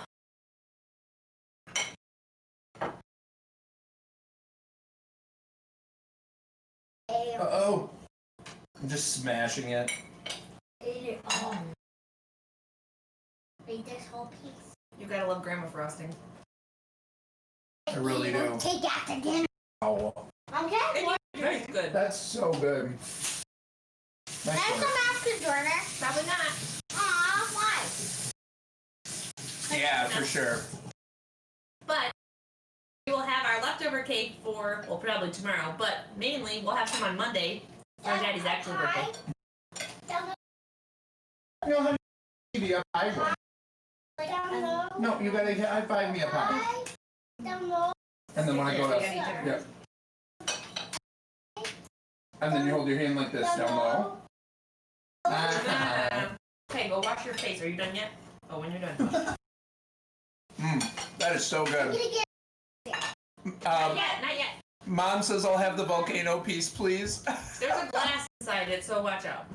Speaker 2: Uh-oh. I'm just smashing it.
Speaker 3: Eat it all. Eat this whole piece.
Speaker 1: You gotta love grandma frosting.
Speaker 2: I really do.
Speaker 3: Take after dinner.
Speaker 2: Oh,
Speaker 3: Okay.
Speaker 1: Very good.
Speaker 2: that's so good. Nice
Speaker 3: That's
Speaker 2: work.
Speaker 3: some after dinner.
Speaker 1: Probably not.
Speaker 3: Aw, why?
Speaker 2: Yeah, for sure.
Speaker 1: But we will have our leftover cake for, well, probably tomorrow, but mainly we'll have some on Monday for our daddy's actual birthday.
Speaker 2: You know how TV a pie one?
Speaker 3: Down low.
Speaker 2: No, you gotta high five me a pie.
Speaker 3: Down low.
Speaker 2: And then when I go to,
Speaker 1: Yeah.
Speaker 2: yeah. And then you hold your hand like this down low.
Speaker 1: Okay, go wash your face. Are you done yet? Oh, when you're done.
Speaker 2: That is so good.
Speaker 1: Not yet, not yet.
Speaker 2: Mom says I'll have the volcano piece, please.
Speaker 1: There's a glass inside it, so watch out.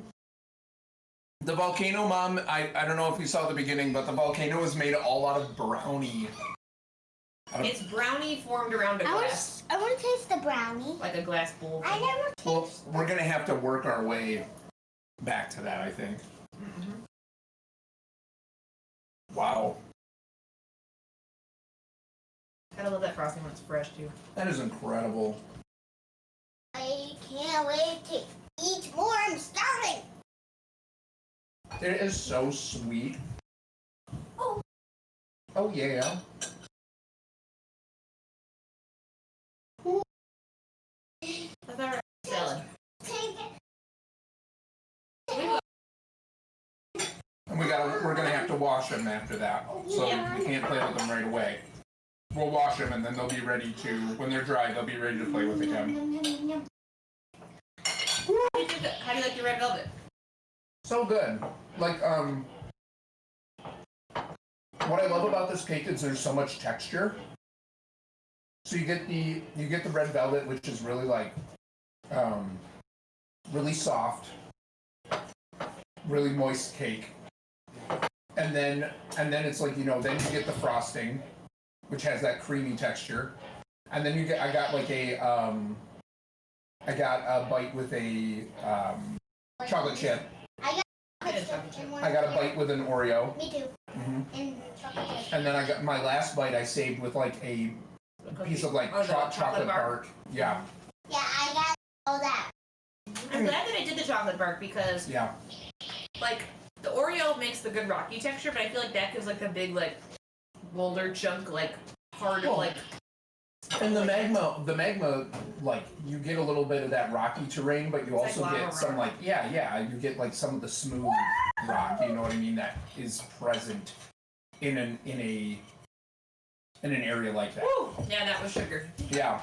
Speaker 2: The volcano, Mom, I don't know if you saw the beginning, but the volcano is made all out of brownie.
Speaker 1: It's brownie formed around a glass.
Speaker 3: I want to taste the brownie.
Speaker 1: Like a glass bowl.
Speaker 3: I never
Speaker 2: Well,
Speaker 3: tasted.
Speaker 2: we're gonna have to work our way back to that, I think. Wow.
Speaker 1: Gotta love that frosting when it's fresh, too.
Speaker 2: That is incredible.
Speaker 3: I can't wait to eat more. I'm starving.
Speaker 2: It is so sweet.
Speaker 3: Oh.
Speaker 2: Oh, yeah.
Speaker 1: That's our salad.
Speaker 3: Take it.
Speaker 2: And we're gonna have to wash them after that. So
Speaker 3: Yeah.
Speaker 2: we can't play with them right away. We'll wash them and then they'll be ready to, when they're dry, they'll be ready to play with again.
Speaker 1: How do you like your red velvet?
Speaker 2: So good. Like, what I love about this cake is there's so much texture. So you get the red velvet, which is really like, really soft, really moist cake. And then it's like, then you get the frosting, which has that creamy texture. And then I got a bite with a chocolate chip. I got a bite with an Oreo.
Speaker 3: Me too. And chocolate chip.
Speaker 2: And then I got my last bite I saved with like a piece of like chocolate bark. Yeah.
Speaker 3: Yeah, I got all that.
Speaker 1: I'm glad that I did the chocolate chocolate bark because like the Oreo makes the good rocky texture, but I feel like that gives like a big like boulder chunk like hard like.
Speaker 2: And the magma, like you get a little bit of that rocky terrain, but you also get some like you get like some of the smooth rock. You know what I mean? That is present in an area like that.
Speaker 1: Woo! Yeah, that was sugar.
Speaker 2: Yeah.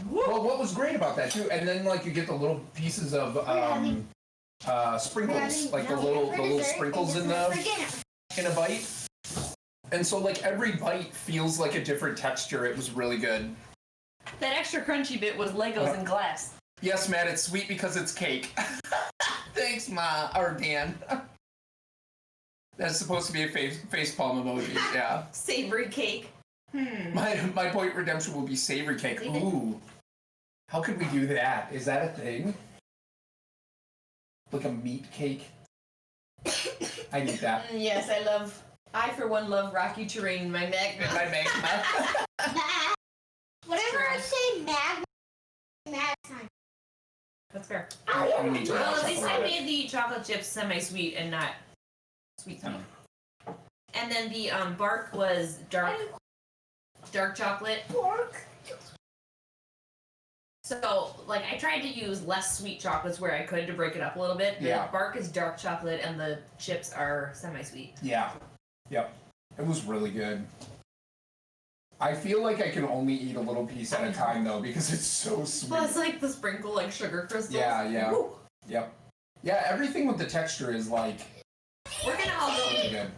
Speaker 2: Woo! Well, what was great about that too, and then like you get the little pieces of sprinkles, like the little sprinkles in a bite, and so like every bite feels like a different texture. It was really good.
Speaker 1: That extra crunchy bit was Legos and glass.
Speaker 2: Yes, Matt, it's sweet because it's cake. Thanks, Ma, or Dan. That's supposed to be a facepalm emoji, yeah.
Speaker 1: Savory cake.
Speaker 2: My point redemption will be savory cake. Ooh. How could we do that? Is that a thing? Like a meat cake? I need that.
Speaker 1: Yes, I for one love rocky terrain, my magma.
Speaker 2: My magma.
Speaker 3: Whenever I say magma time.
Speaker 1: That's fair.
Speaker 2: Well,
Speaker 1: at least I made the chocolate chips semi-sweet and not sweet. And then the bark was dark chocolate. So, like, I tried to use less sweet chocolates where I could to break it up a little bit. The bark is dark chocolate and the chips are semi-sweet.
Speaker 2: Yeah. Yep. It was really good. I feel like I can only eat a little piece at a time, though, because it's so sweet.
Speaker 1: Well, it's like the sprinkle, like sugar crystals.
Speaker 2: Yeah.
Speaker 1: Woo.
Speaker 2: Yep. Yeah, everything with the texture is like...
Speaker 1: We're gonna all go
Speaker 2: really good.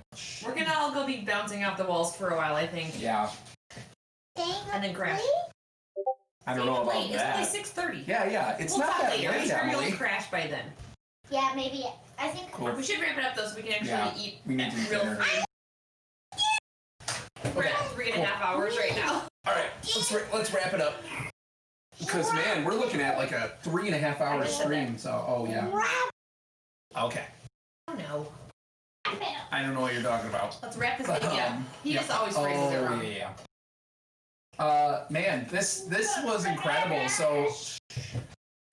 Speaker 1: We're gonna all go be bouncing off the walls for a while, I think.
Speaker 2: Yeah.
Speaker 1: And then crash.
Speaker 2: I don't know about
Speaker 1: late.
Speaker 2: that.
Speaker 1: It's only 6:30.
Speaker 2: Yeah. It's
Speaker 1: we'll
Speaker 2: not that
Speaker 1: later.
Speaker 2: late,
Speaker 1: I'm sure
Speaker 2: Emily.
Speaker 1: you'll crash by then.
Speaker 3: Yeah, maybe. I think.
Speaker 2: Cool.
Speaker 1: We should wrap it up though, so we can actually eat.
Speaker 2: We need to eat
Speaker 1: real
Speaker 2: dinner.
Speaker 1: food. We're at 3.5 hours right now.
Speaker 2: All right, let's wrap it up. Because man, we're looking at like a 3.5 hour stream. So, okay.
Speaker 1: Oh no.
Speaker 2: I don't know what you're talking about.
Speaker 1: Let's wrap this video up. He just always phrases it wrong.
Speaker 2: Yeah. Man, this was incredible. So,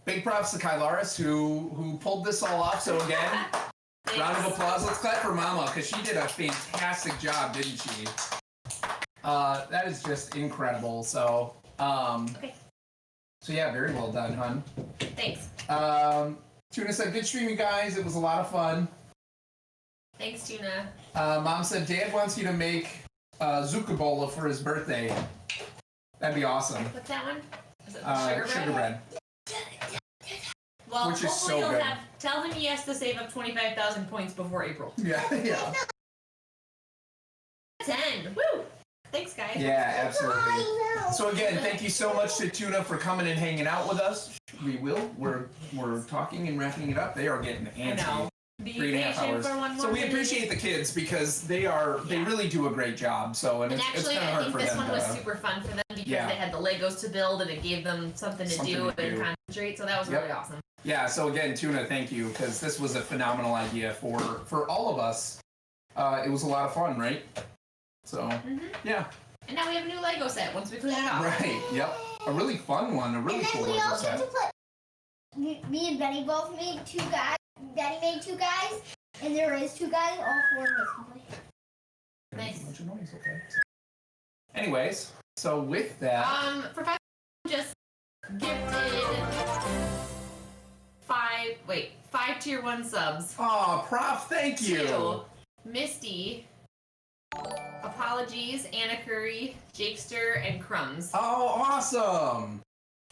Speaker 2: big props to Kylaris who pulled this all off. So again, round of applause. Let's clap for Mama because she did a fantastic job, didn't she? That is just incredible. So,
Speaker 1: Okay.
Speaker 2: So yeah, very well done, hon.
Speaker 1: Thanks.
Speaker 2: Tuna said, good stream, you guys. It was a lot of fun.
Speaker 1: Thanks, Tuna.
Speaker 2: Mom said, Dad wants you to make Zuccabola for his birthday. That'd be awesome.
Speaker 1: What's that one? Is it
Speaker 2: Sugar bread.
Speaker 1: Well,
Speaker 2: which is
Speaker 1: hopefully
Speaker 2: so
Speaker 1: you'll
Speaker 2: good.
Speaker 1: tell him he has to save up 25,000 points before April.
Speaker 2: Yeah.
Speaker 1: 10. Woo! Thanks, guys.
Speaker 2: Yeah, absolutely. So again, thank you so much to Tuna for coming and hanging out with us. We're talking and wrapping it up. They are getting antsy.
Speaker 1: I know. Be
Speaker 2: 3.5 hours.
Speaker 1: for one more
Speaker 2: So we
Speaker 1: minute.
Speaker 2: appreciate the kids because they really do a great job. So
Speaker 1: And
Speaker 2: it's
Speaker 1: actually,
Speaker 2: kind of
Speaker 1: I
Speaker 2: hard
Speaker 1: think
Speaker 2: for
Speaker 1: this
Speaker 2: them
Speaker 1: one was
Speaker 2: to.
Speaker 1: super fun for them because
Speaker 2: Yeah.
Speaker 1: they had the Legos to build and it gave them something to do and concentrate. So that was really awesome.
Speaker 2: Yeah. So again, Tuna, thank you because this was a phenomenal idea for all of us. It was a lot of fun, right? So yeah.
Speaker 1: And now we have a new Lego set once we clean it off.
Speaker 2: Right. Yep. A really fun one. A really
Speaker 3: And then
Speaker 2: cool
Speaker 3: we
Speaker 2: Lego
Speaker 3: also
Speaker 2: set.
Speaker 3: to put. Me and Benny both made 2 guys. Benny made 2 guys, and there is 2 guys. All 4 of us can play.
Speaker 1: Nice.
Speaker 2: Bunch of noise, okay. Anyways, so with that,
Speaker 1: For 5, just gifted 5 tier 1 subs.
Speaker 2: oh, Prof, thank you.
Speaker 1: To Misty, Apologies, Anna Curry, Jakester, and Crumbs.
Speaker 2: Oh, awesome.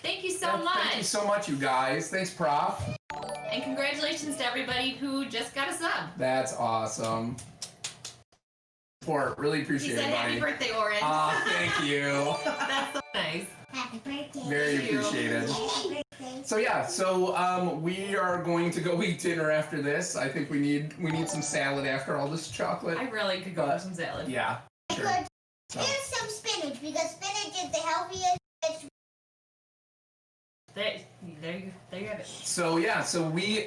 Speaker 1: Thank you so much.
Speaker 2: Thank you so much, you guys. Thanks, Prof.
Speaker 1: And congratulations to everybody who just got a sub.
Speaker 2: That's awesome. Really
Speaker 1: He
Speaker 2: appreciate
Speaker 1: said
Speaker 2: it,
Speaker 1: happy
Speaker 2: buddy.
Speaker 1: birthday, Orrinn.
Speaker 2: Thank you.
Speaker 1: That's so nice.
Speaker 3: Happy birthday.
Speaker 2: Very
Speaker 1: Thank you.
Speaker 2: appreciated.
Speaker 3: Happy birthday.
Speaker 2: So yeah, we are going to go eat dinner after this. I think we need some salad after all this chocolate.
Speaker 1: I really could go for some salad.
Speaker 2: Yeah, sure.
Speaker 3: Good.
Speaker 2: So,
Speaker 3: Here's some spinach because spinach is the healthiest vegetable.
Speaker 1: There you have it.
Speaker 2: so yeah, so we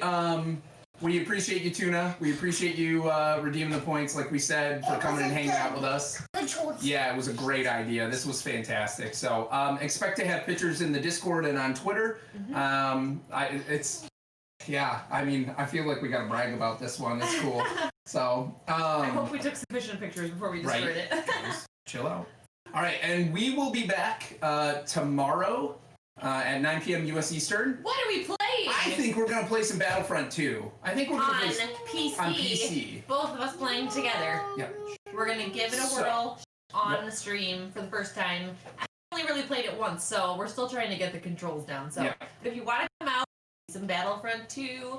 Speaker 2: appreciate you, Tuna. We appreciate you redeeming the points, like we said, for coming and hanging out with us.
Speaker 3: Good choice.
Speaker 2: Yeah, it was a great idea. This was fantastic. So expect to have pictures in the Discord and on Twitter. It's Yeah, I mean, I feel like we gotta brag about this one. It's cool. So,
Speaker 1: I hope we took sufficient pictures before we destroyed
Speaker 2: right.
Speaker 1: it.
Speaker 2: Just chill out. All right, and we will be back tomorrow at 9 p.m. U.S. Eastern.
Speaker 1: What are we playing?
Speaker 2: I think we're gonna play some Battlefront 2. I think we're gonna
Speaker 1: on
Speaker 2: play
Speaker 1: PC.
Speaker 2: on PC.
Speaker 1: Both of us playing together.
Speaker 2: Yep.
Speaker 1: We're gonna give it a whirl on the stream for the first time. I only really played it once, so we're still trying to get the controls down. So,
Speaker 2: Yep.
Speaker 1: but if you want to come out, some Battlefront 2,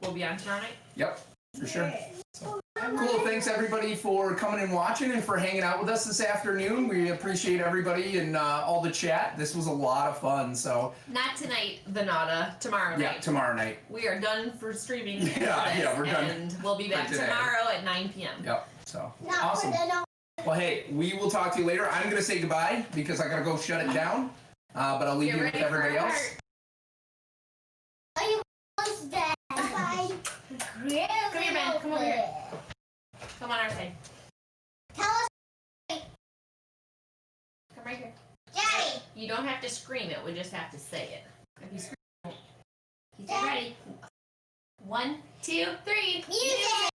Speaker 1: we'll be on tomorrow night.
Speaker 2: Yep, for sure. So, cool. Thanks everybody for coming and watching and for hanging out with us this afternoon. We appreciate everybody and all the chat. This was a lot of fun. So
Speaker 1: Not tonight, the Nada. Tomorrow
Speaker 2: yeah,
Speaker 1: night.
Speaker 2: tomorrow night.
Speaker 1: We are done for streaming.
Speaker 2: Yeah,
Speaker 1: for this,
Speaker 2: yeah, we're done
Speaker 1: And we'll be
Speaker 2: for
Speaker 1: back
Speaker 2: today.
Speaker 1: tomorrow at 9 p.m.
Speaker 2: Yep. So
Speaker 3: Not
Speaker 2: awesome.
Speaker 3: for the
Speaker 2: Well, hey, we will talk to you later. I'm gonna say goodbye because I gotta go shut it down. But I'll leave
Speaker 1: Get
Speaker 2: you with
Speaker 1: ready for
Speaker 2: everybody
Speaker 1: a
Speaker 2: else.
Speaker 1: heart.
Speaker 3: Are you close there? Bye.
Speaker 1: Come here, Ben. Come over here. Come on our side.
Speaker 3: Tell us,
Speaker 1: Come right here.
Speaker 3: Daddy.
Speaker 1: You don't have to scream it. We just have to say it. If you scream, he's ready. 1, 2, 3.
Speaker 3: Music.